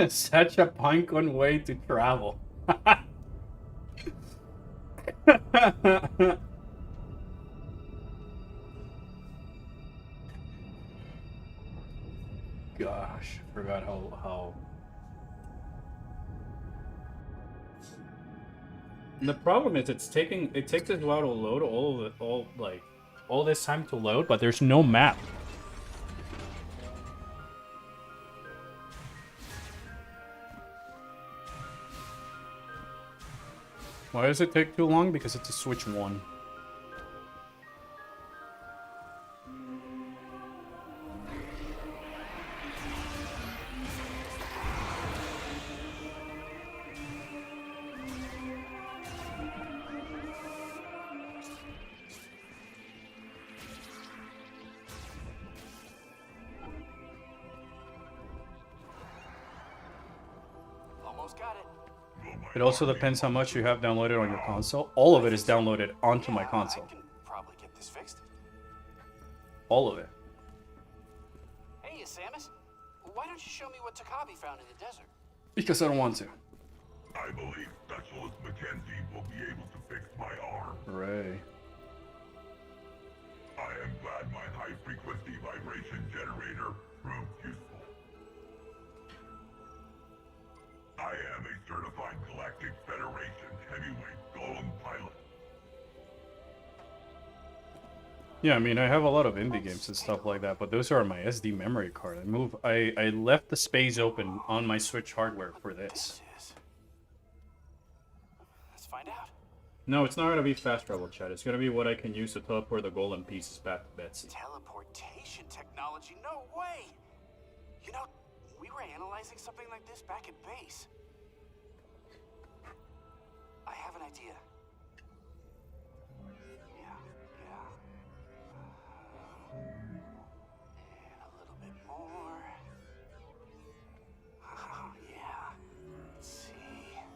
Such a punk on way to travel. Gosh, forgot how. And the problem is, it takes a while to load all this time to load, but there's no map. Why does it take too long? Because it's a Switch 1. Almost got it. It also depends how much you have downloaded on your console. All of it is downloaded onto my console. I can probably get this fixed. All of it. Hey, Samus. Why don't you show me what Takabi found in the desert? Because I don't want to. I believe Specialist Mackenzie will be able to fix my arm. Hooray. I am glad my high-frequency vibration generator proved useful. I am a certified Galactic Federation heavyweight golem pilot. Yeah, I mean, I have a lot of indie games and stuff like that, but those are my SD memory card. I left the space open on my Switch hardware for this. Let's find out. No, it's not gonna be fast travel, chat. It's gonna be what I can use to teleport the golden pieces back to Betsy. Teleportation technology? No way! You know, we were analyzing something like this back at base. I have an idea. And a little bit more. Oh, yeah. Let's see. And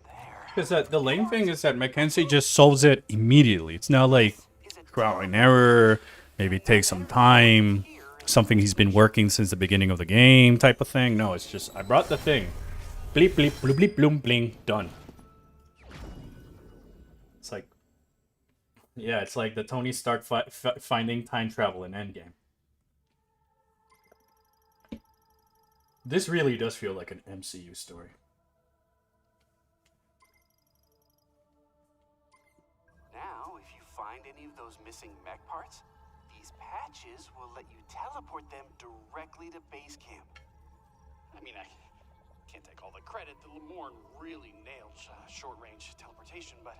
there. Because the lame thing is that Mackenzie just solves it immediately. It's not like trial and error, maybe take some time, something he's been working since the beginning of the game type of thing. No, it's just, I brought the thing. Bleep, bleep, bloop, bleep, bloom, bling, done. It's like, yeah, it's like the Tony Stark finding time travel in Endgame. This really does feel like an MCU story. Now, if you find any of those missing mech parts, these patches will let you teleport them directly to base camp. I mean, I can't take all the credit. The Lamorne really nailed short-range teleportation, but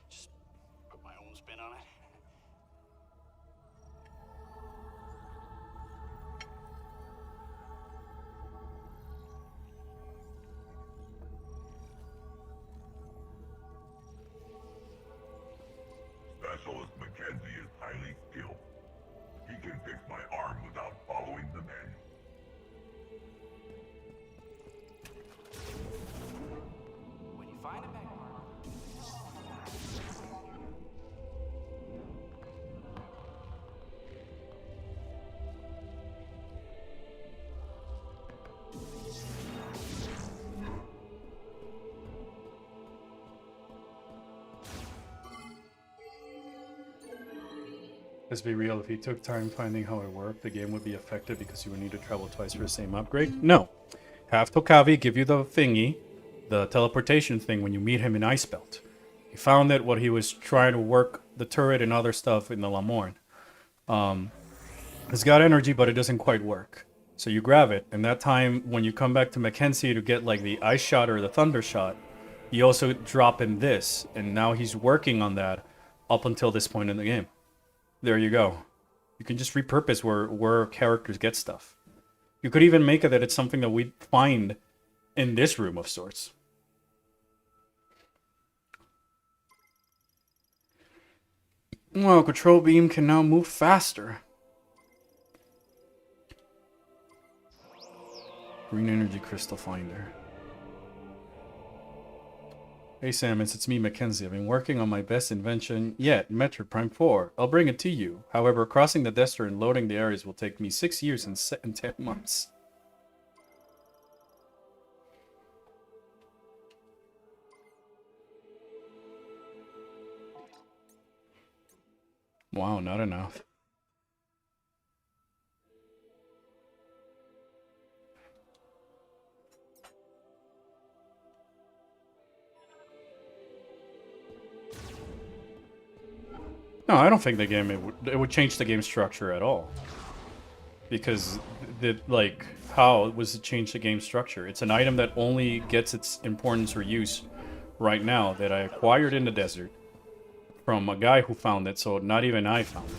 just put my own spin on it. Specialist Mackenzie is highly skilled. He can fix my arm without following the manual. When you find a mech part, Let's be real, if he took time finding how it worked, the game would be affected because you would need to travel twice for the same upgrade? No. Have Tokavi give you the thingy, the teleportation thing, when you meet him in Icebelt. He found it while he was trying to work the turret and other stuff in the Lamorne. It's got energy, but it doesn't quite work. So you grab it, and that time, when you come back to Mackenzie to get like the Ice Shot or the Thunder Shot, you also drop in this, and now he's working on that up until this point in the game. There you go. You can just repurpose where characters get stuff. You could even make it that it's something that we find in this room of sorts. Well, Control Beam can now move faster. Green Energy Crystal Finder. Hey Samus, it's me, Mackenzie. I've been working on my best invention yet, Metroid Prime 4. I'll bring it to you. However, crossing the desert and loading the areas will take me 6 years and 10 months. Wow, not enough. No, I don't think it would change the game structure at all. Because how was it change the game structure? It's an item that only gets its importance or use right now that I acquired in the desert from a guy who found it, so not even I found it.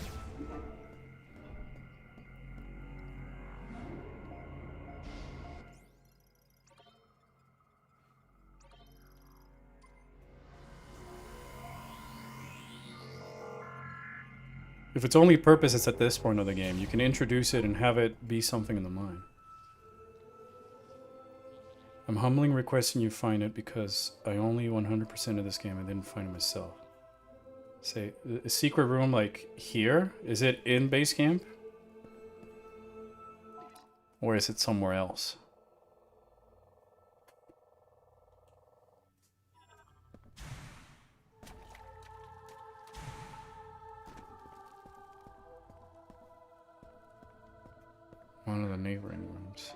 If its only purpose is at this point of the game, you can introduce it and have it be something in the mind. I'm humbling requesting you find it because I only 100% of this game. I didn't find it myself. Say, a secret room like here? Is it in base camp? Or is it somewhere else? One of the neighboring rooms.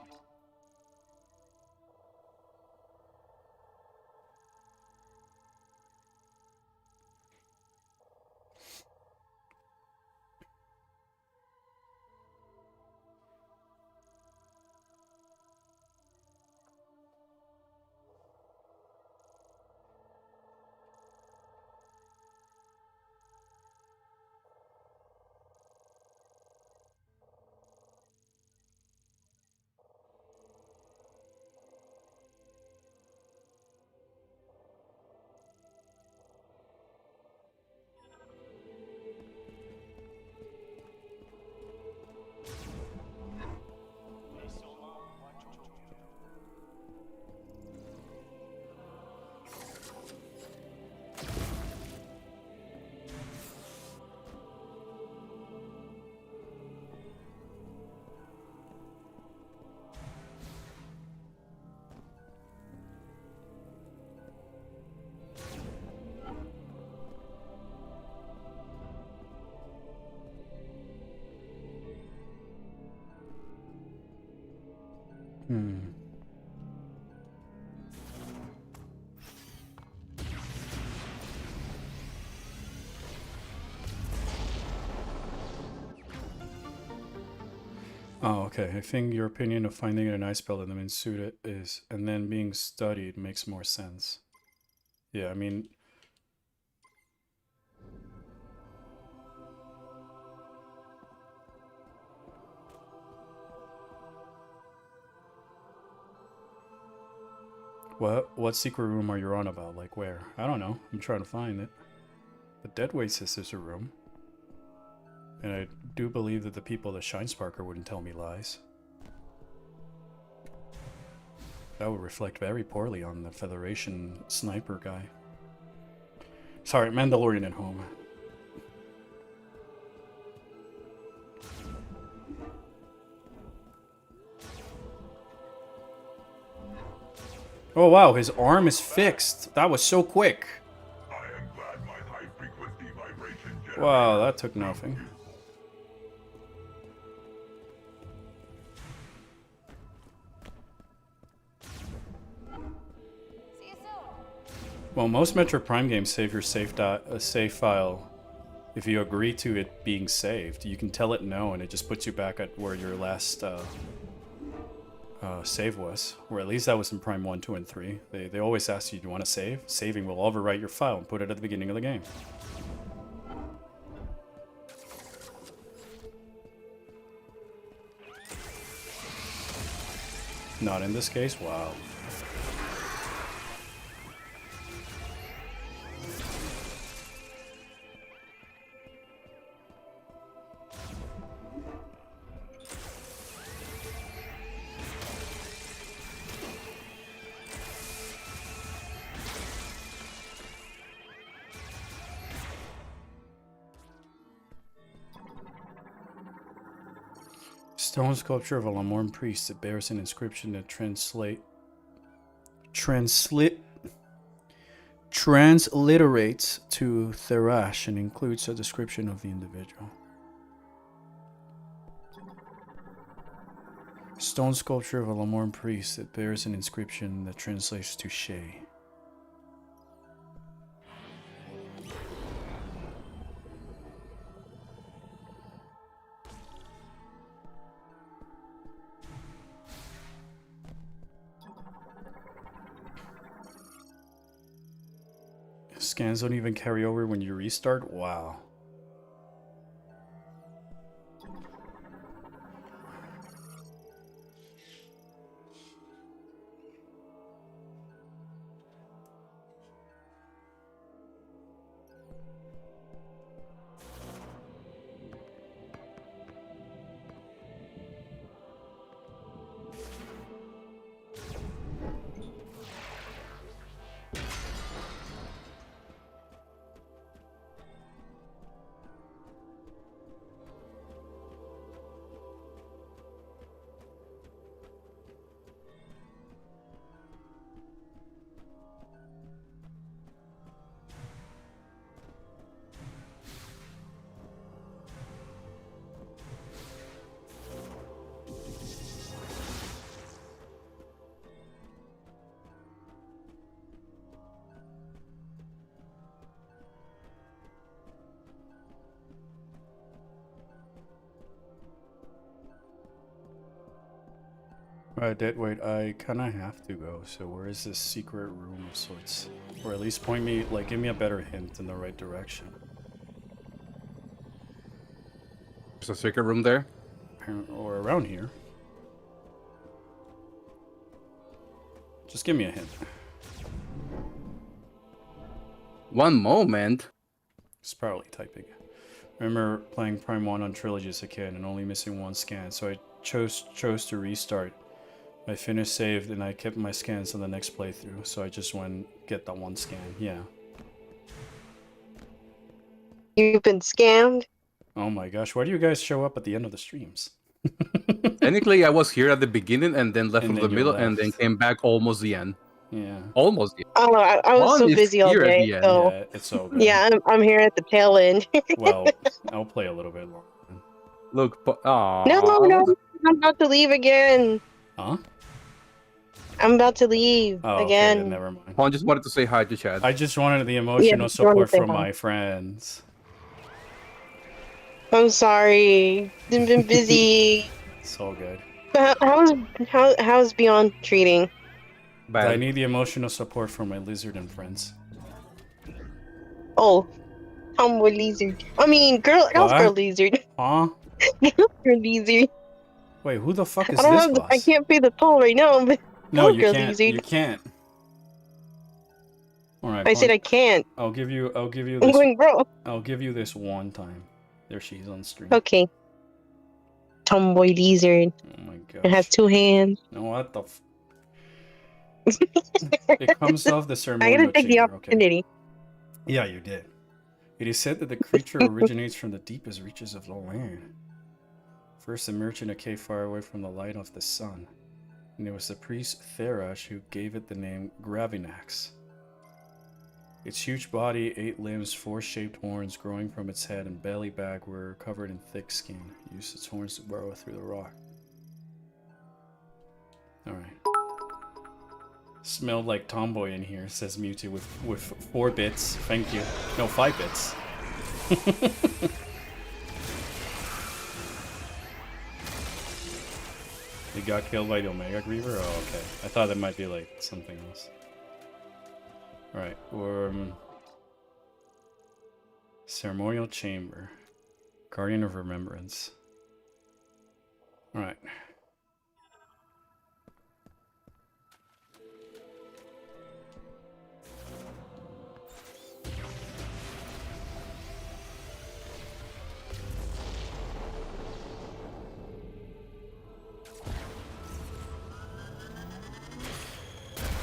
Oh, okay. I think your opinion of finding an ice belt in the Minsuda is, and then being studied makes more sense. Yeah, I mean... What secret room are you on about? Like where? I don't know. I'm trying to find it. The Deadway Sisters' room. And I do believe that the people at Shine Sparker wouldn't tell me lies. That would reflect very poorly on the Federation sniper guy. Sorry, Mandalorian at home. Oh wow, his arm is fixed. That was so quick. I am glad my high-frequency vibration generator... Wow, that took nothing. See you soon. Well, most Metroid Prime games save your save file if you agree to it being saved. You can tell it no, and it just puts you back at where your last save was. Or at least that was in Prime 1, 2, and 3. They always ask you, do you want to save? Saving will overwrite your file and put it at the beginning of the game. Not in this case? Wow. Stone sculpture of a Lamorn priest that bears an inscription that transliterates to Therash and includes a description of the individual. Stone sculpture of a Lamorn priest that bears an inscription that translates to Shay. Scans don't even carry over when you restart? Wow. Deadweight, I kinda have to go, so where is this secret room of sorts? Or at least point me, like, give me a better hint in the right direction. There's a secret room there? Or around here. Just give me a hint. One moment. It's probably typing. I remember playing Prime 1 on Trilogy as a kid and only missing one scan, so I chose to restart. I finished saved and I kept my scans on the next playthrough, so I just went get that one scan. Yeah. You've been scammed? Oh my gosh, why do you guys show up at the end of the streams? Technically, I was here at the beginning and then left And from then the you middle and then left. came back almost the end. Yeah. Almost the end. Oh, I was Juan so is busy all here at day, the end. so Yeah, it's so good. yeah, I'm here at the tail end. Well, I'll play a little bit longer. Look, No, no, I'm about to leave again. Huh? I'm about to leave Oh, okay, again. then never mind. Juan just wanted to say hi to Chad. I just wanted the emotional just wanted to support say from hi. my friends. I'm sorry. I've been busy. It's all good. How's Beyond treating? Bad. I need the emotional support from my lizard and friends. Oh, tomboy lizard. I mean, girl lizard. Huh? Girl lizard. Wait, who the fuck is I don't this have. boss? I can't pay the toll right now, but No, you girl can't. lizard. You can't. All right. I said I can't. I'll give you I'm this. going broke. I'll give you this one time. There she is on stream. Okay. Tomboy lizard. Oh my gosh. It has 2 hands. No, what the? It comes off the I ceremonial gotta take the chamber, okay. opportunity. Yeah, you did. It is said that the creature originates from the deepest reaches of the land. First emerged in a cave far away from the light of the sun. And it was the priest Therash who gave it the name Gravinax. Its huge body, 8 limbs, 4 shaped horns growing from its head and belly bag were covered in thick skin. It used its horns to burrow through the rock. Alright. Smelled like tomboy in here, says Mewtwo with 4 bits. Thank you. No, 5 bits. He got killed by the Omega Griever? Oh, okay. I thought that might be like something else. Alright, Ceremonial Chamber. Guardian of Remembrance. Alright.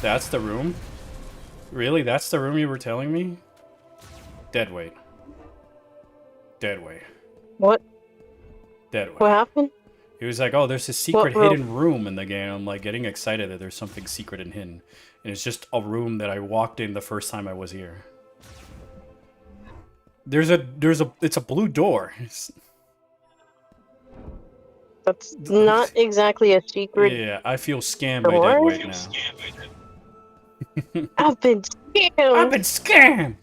That's the room? Really? That's the room you were telling me? Deadweight. Deadweight. What? Deadweight. What happened? He was like, "Oh, there's a secret room? hidden room in the game." I'm like getting excited that there's something secret and hidden, and it's just a room that I walked in the first time I was here. It's a blue door. That's not exactly a secret Yeah, I feel scammed by dead door. weight now. I've been I've scammed. been scammed.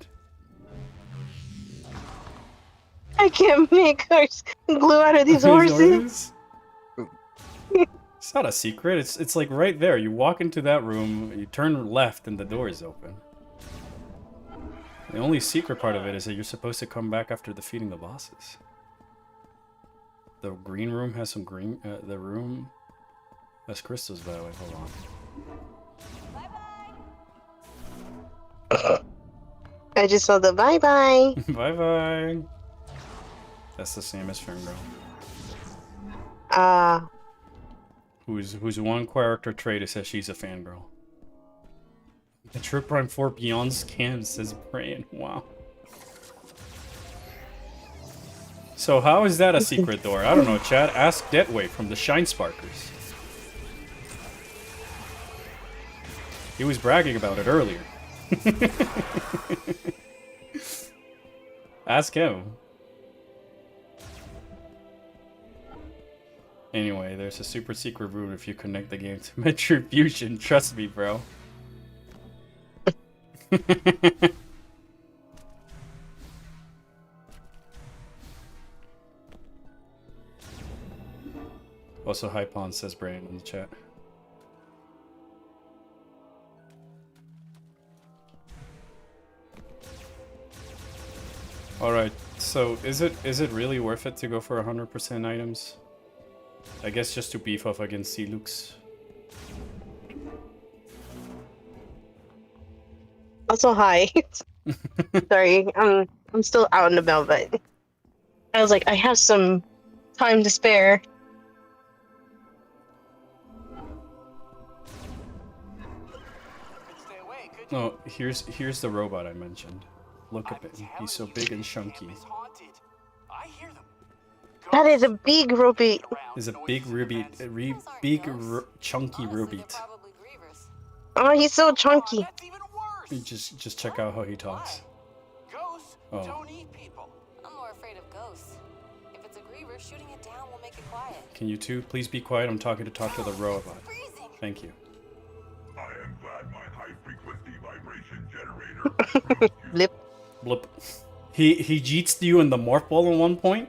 I can't make horse glue out of these horses. It's not a secret. It's like right there. You walk into that room, you turn left, and the door is open. The only secret part of it is that you're supposed to come back after defeating the bosses. The green room has some green. The room has crystals, by the way. Hold on. I just saw the bye bye. Bye bye. That's the same as Fangirl. Who's one character trait that says she's a fangirl. Metroid Prime 4 Beyond Scam says Brain. Wow. So how is that a secret door? I don't know, Chad. Ask Deadweight from the Shine Sparkers. He was bragging about it earlier. Ask him. Anyway, there's a super secret room if you connect the game to Metroid Fusion. Trust me, bro. Also, Hypon says Brain in the chat. Alright, so is it really worth it to go for 100% items? I guess just to beef up against Celux. Also, hi. Sorry, I'm still out and about, but I was like, I have some time to spare. Oh, here's the robot I mentioned. Look at him. He's so big and chunky. That is a big ruby. Is a big ruby, chunky ruby. Oh, he's so chunky. Just check out how he talks. Oh. Don't eat people. I'm more afraid of ghosts. If it's a griever, shooting it down will make it quiet. Can you two please be quiet? I'm talking to the robot. Thank you. I am glad my high-frequency vibration generator... Blip. Blip. He jeets you in the morph ball at one point,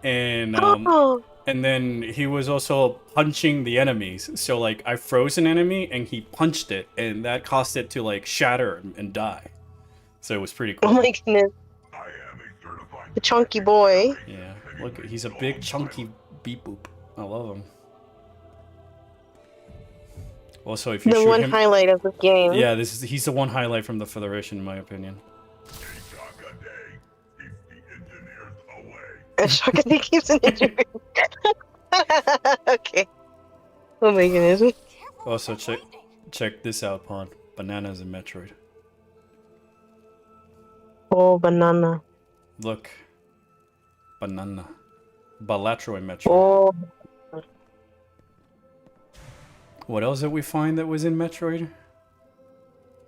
and and then he was also punching the enemies. So like I froze an enemy and he punched it, and that caused it to like shatter and die. So it was pretty cool. Oh my goodness. The chunky boy. Yeah, look, he's a big chunky beep boop. I love him. Also, if you the shoot one him, highlight of the game. yeah, he's the one highlight from the Federation, in my opinion. Shakati keeps an injury. Okay. Oh my goodness. Also, check this out, Pawn. Bananas in Metroid. Oh, banana. Look. Banana. Balatro in Metroid. Oh. What else did we find that was in Metroid?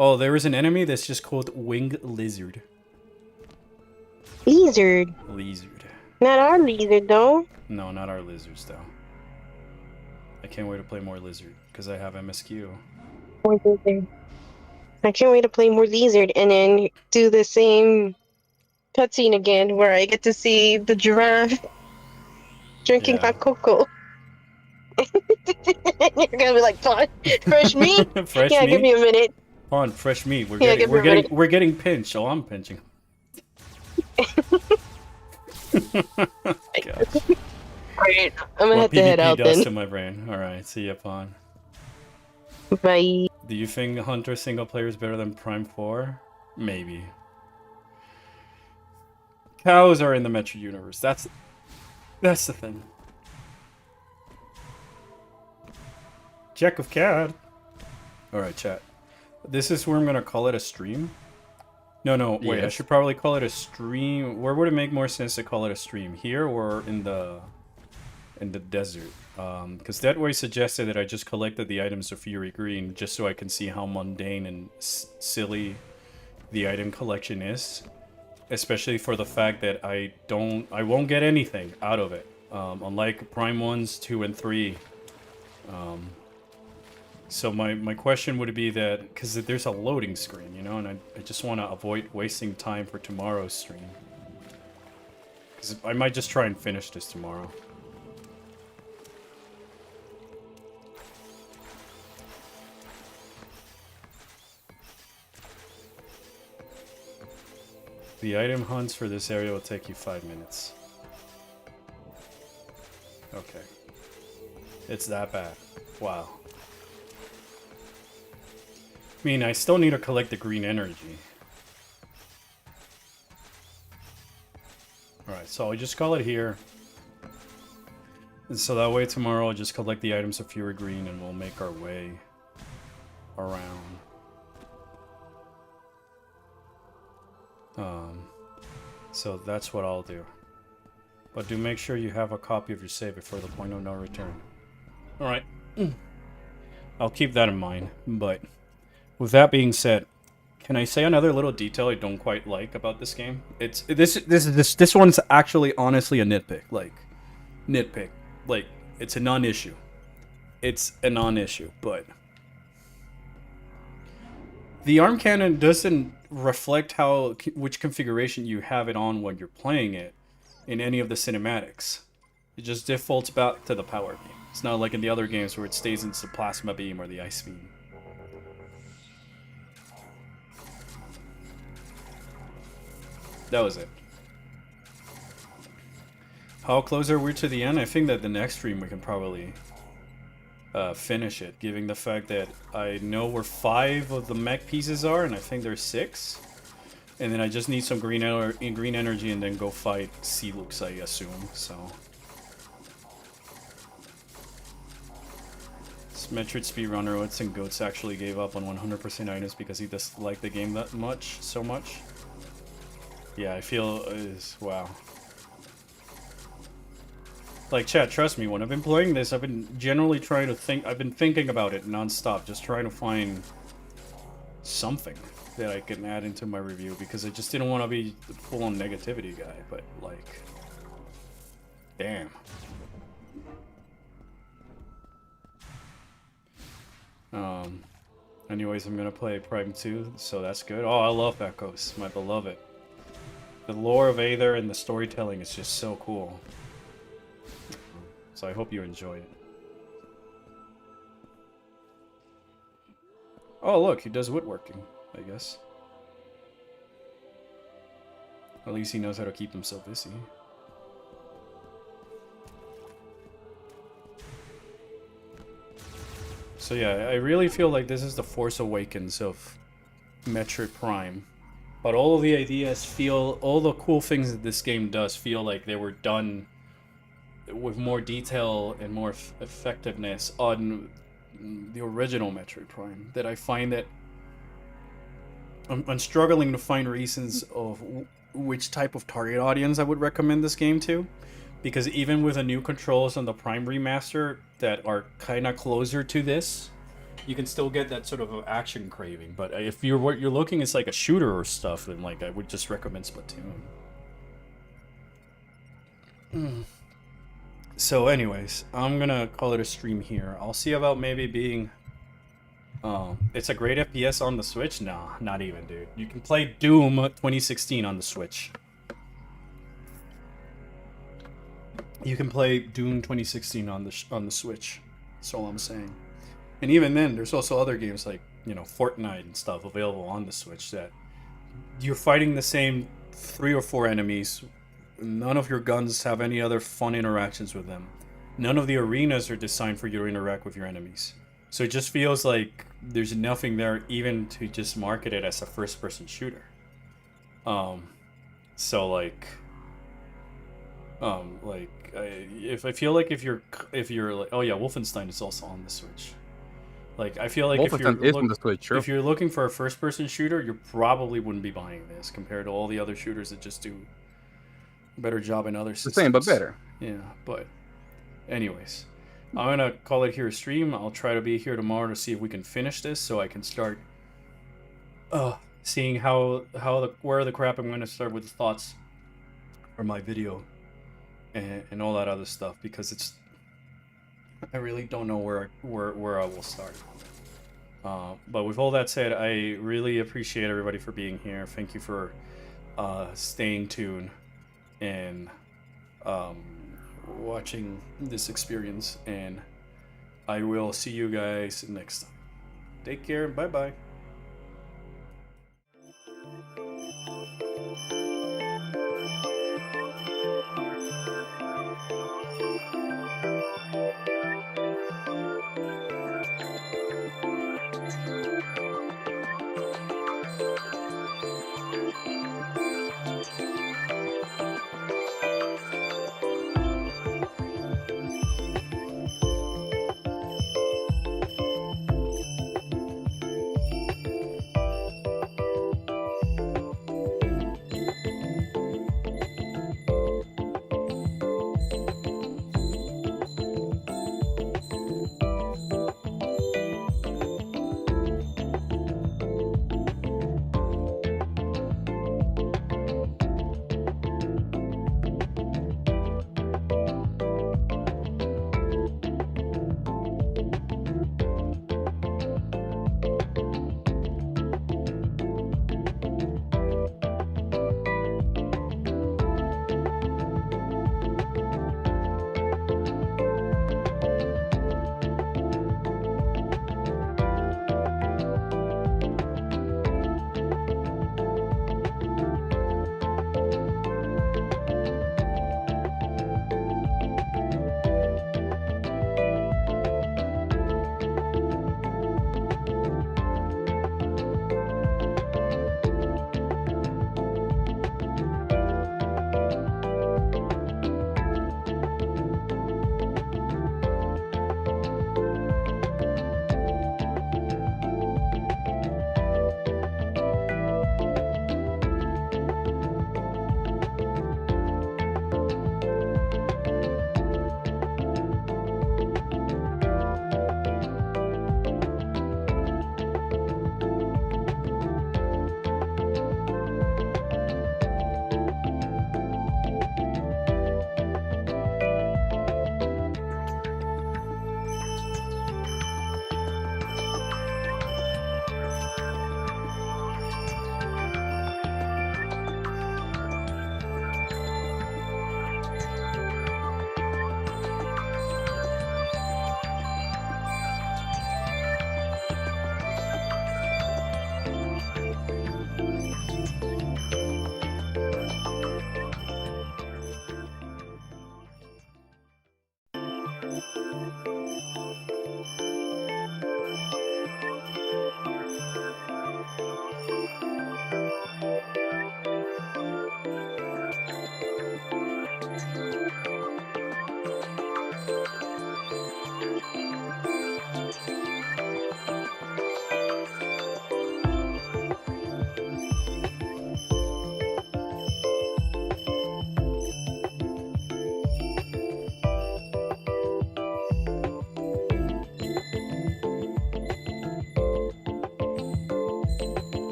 Oh, there was an enemy that's just called Winged Lizard. Lizard. Lizard. Not our lizard, though. No, not our lizards, though. I can't wait to play more Lizard, because I have MSQ. More lizard. I can't wait to play more lizard and then do the same cutscene again where I get to see the giraffe drinking hot cocoa. You're gonna be like, Pawn, fresh meat? Fresh yeah, meat? give me a minute. Pawn, fresh meat. Yeah, give me a minute. We're getting pinched. Oh, I'm pinching. Gosh. Alright, I'm gonna have to head PvP out does then. to my brain. Alright, see ya, Pawn. Bye. Do you think Hunter single player is better than Prime 4? Maybe. Cows are in the Metro universe. That's the thing. Check with Cad. Alright, chat. This is where I'm gonna call it a stream. No, wait, I Yes. should probably call it a stream. Where would it make more sense to call it a stream? Here or in the in the desert. Because that way suggested that I just collected the items of Fury Green just so I can see how mundane and silly the item collection is. Especially for the fact that I won't get anything out of it. Unlike Prime 1s, 2, and 3. So my question would be that, because there's a loading screen, you know, and I just want to avoid wasting time for tomorrow's stream. Because I might just try and finish this tomorrow. The item hunts for this area will take you 5 minutes. Okay. It's that bad. Wow. I mean, I still need to collect the green energy. Alright, so I'll just call it here. And so that way tomorrow I'll just collect the items of Fury Green and we'll make our way around. So that's what I'll do. But do make sure you have a copy of your save before the point of no return. Alright. I'll keep that in mind, but with that being said, can I say another little detail I don't quite like about this game? It's this one's actually honestly a nitpick. Like it's a non-issue. It's a non-issue, but the arm cannon doesn't reflect which configuration you have it on when you're playing it in any of the cinematics. It just defaults back to the power beam. It's not like in the other games where it stays in the plasma beam or the ice beam. That was it. How close are we to the end? I think that the next stream we can probably finish it, given the fact that I know where 5 of the mech pieces are, and I think there's 6. And then I just need some green energy and then go fight Sea-Lux, I assume, so. This Metroid speedrunner Oats and Goats actually gave up on 100% items because he disliked the game that much, so much. Yeah, I feel wow. Like, chat, trust me, when I've been playing this, I've been generally trying to think, I've been thinking about it non-stop, just trying to find something that I can add into my review, because I just didn't want to be the full-on negativity guy, but, like, damn. Anyways, I'm gonna play Prime 2, so that's good. Oh, I love Echoes, my beloved. The lore of Aether and the storytelling is just so cool. So I hope you enjoy it. Oh, look, he does woodworking, I guess. At least he knows how to keep himself busy. So yeah, I really feel like this is the Force Awakens of Metroid Prime. But all of the ideas feel, all the cool things that this game does feel like they were done with more detail and more effectiveness on the original Metroid Prime. That I find that I'm struggling to find reasons of which type of target audience I would recommend this game to. Because even with the new controls on the Prime Remaster that are kind of closer to this, you can still get that sort of action craving. But if what you're looking is like a shooter or stuff, then like I would just recommend Splatoon. So anyways, I'm gonna call it a stream here. I'll see about maybe being... it's a great FPS on the Switch? Nah, not even, dude. You can play Doom 2016 on the Switch. You can play Doom 2016 on the Switch. That's all I'm saying. And even then, there's also other games like, you know, Fortnite and stuff available on the Switch that you're fighting the same 3 or 4 enemies. None of your guns have any other fun interactions with them. None of the arenas are designed for you to interact with your enemies. So it just feels like there's nothing there even to just market it as a first-person shooter. So like if I feel like if you're like, oh yeah, Wolfenstein is also on the Switch. Like I feel like Wolfenstein is on the Switch, sure. If you're looking for a first-person shooter, you probably wouldn't be buying this compared to all the other shooters that just do a better job in other systems. The same, but better. Yeah, but Anyways, I'm gonna call it here a stream. I'll try to be here tomorrow to see if we can finish this, so I can start seeing where the crap I'm gonna start with the thoughts for my video and all that other stuff, because I really don't know where I will start. But with all that said, I really appreciate everybody for being here. Thank you for staying tuned and watching this experience, and I will see you guys next time. Take care. Bye bye.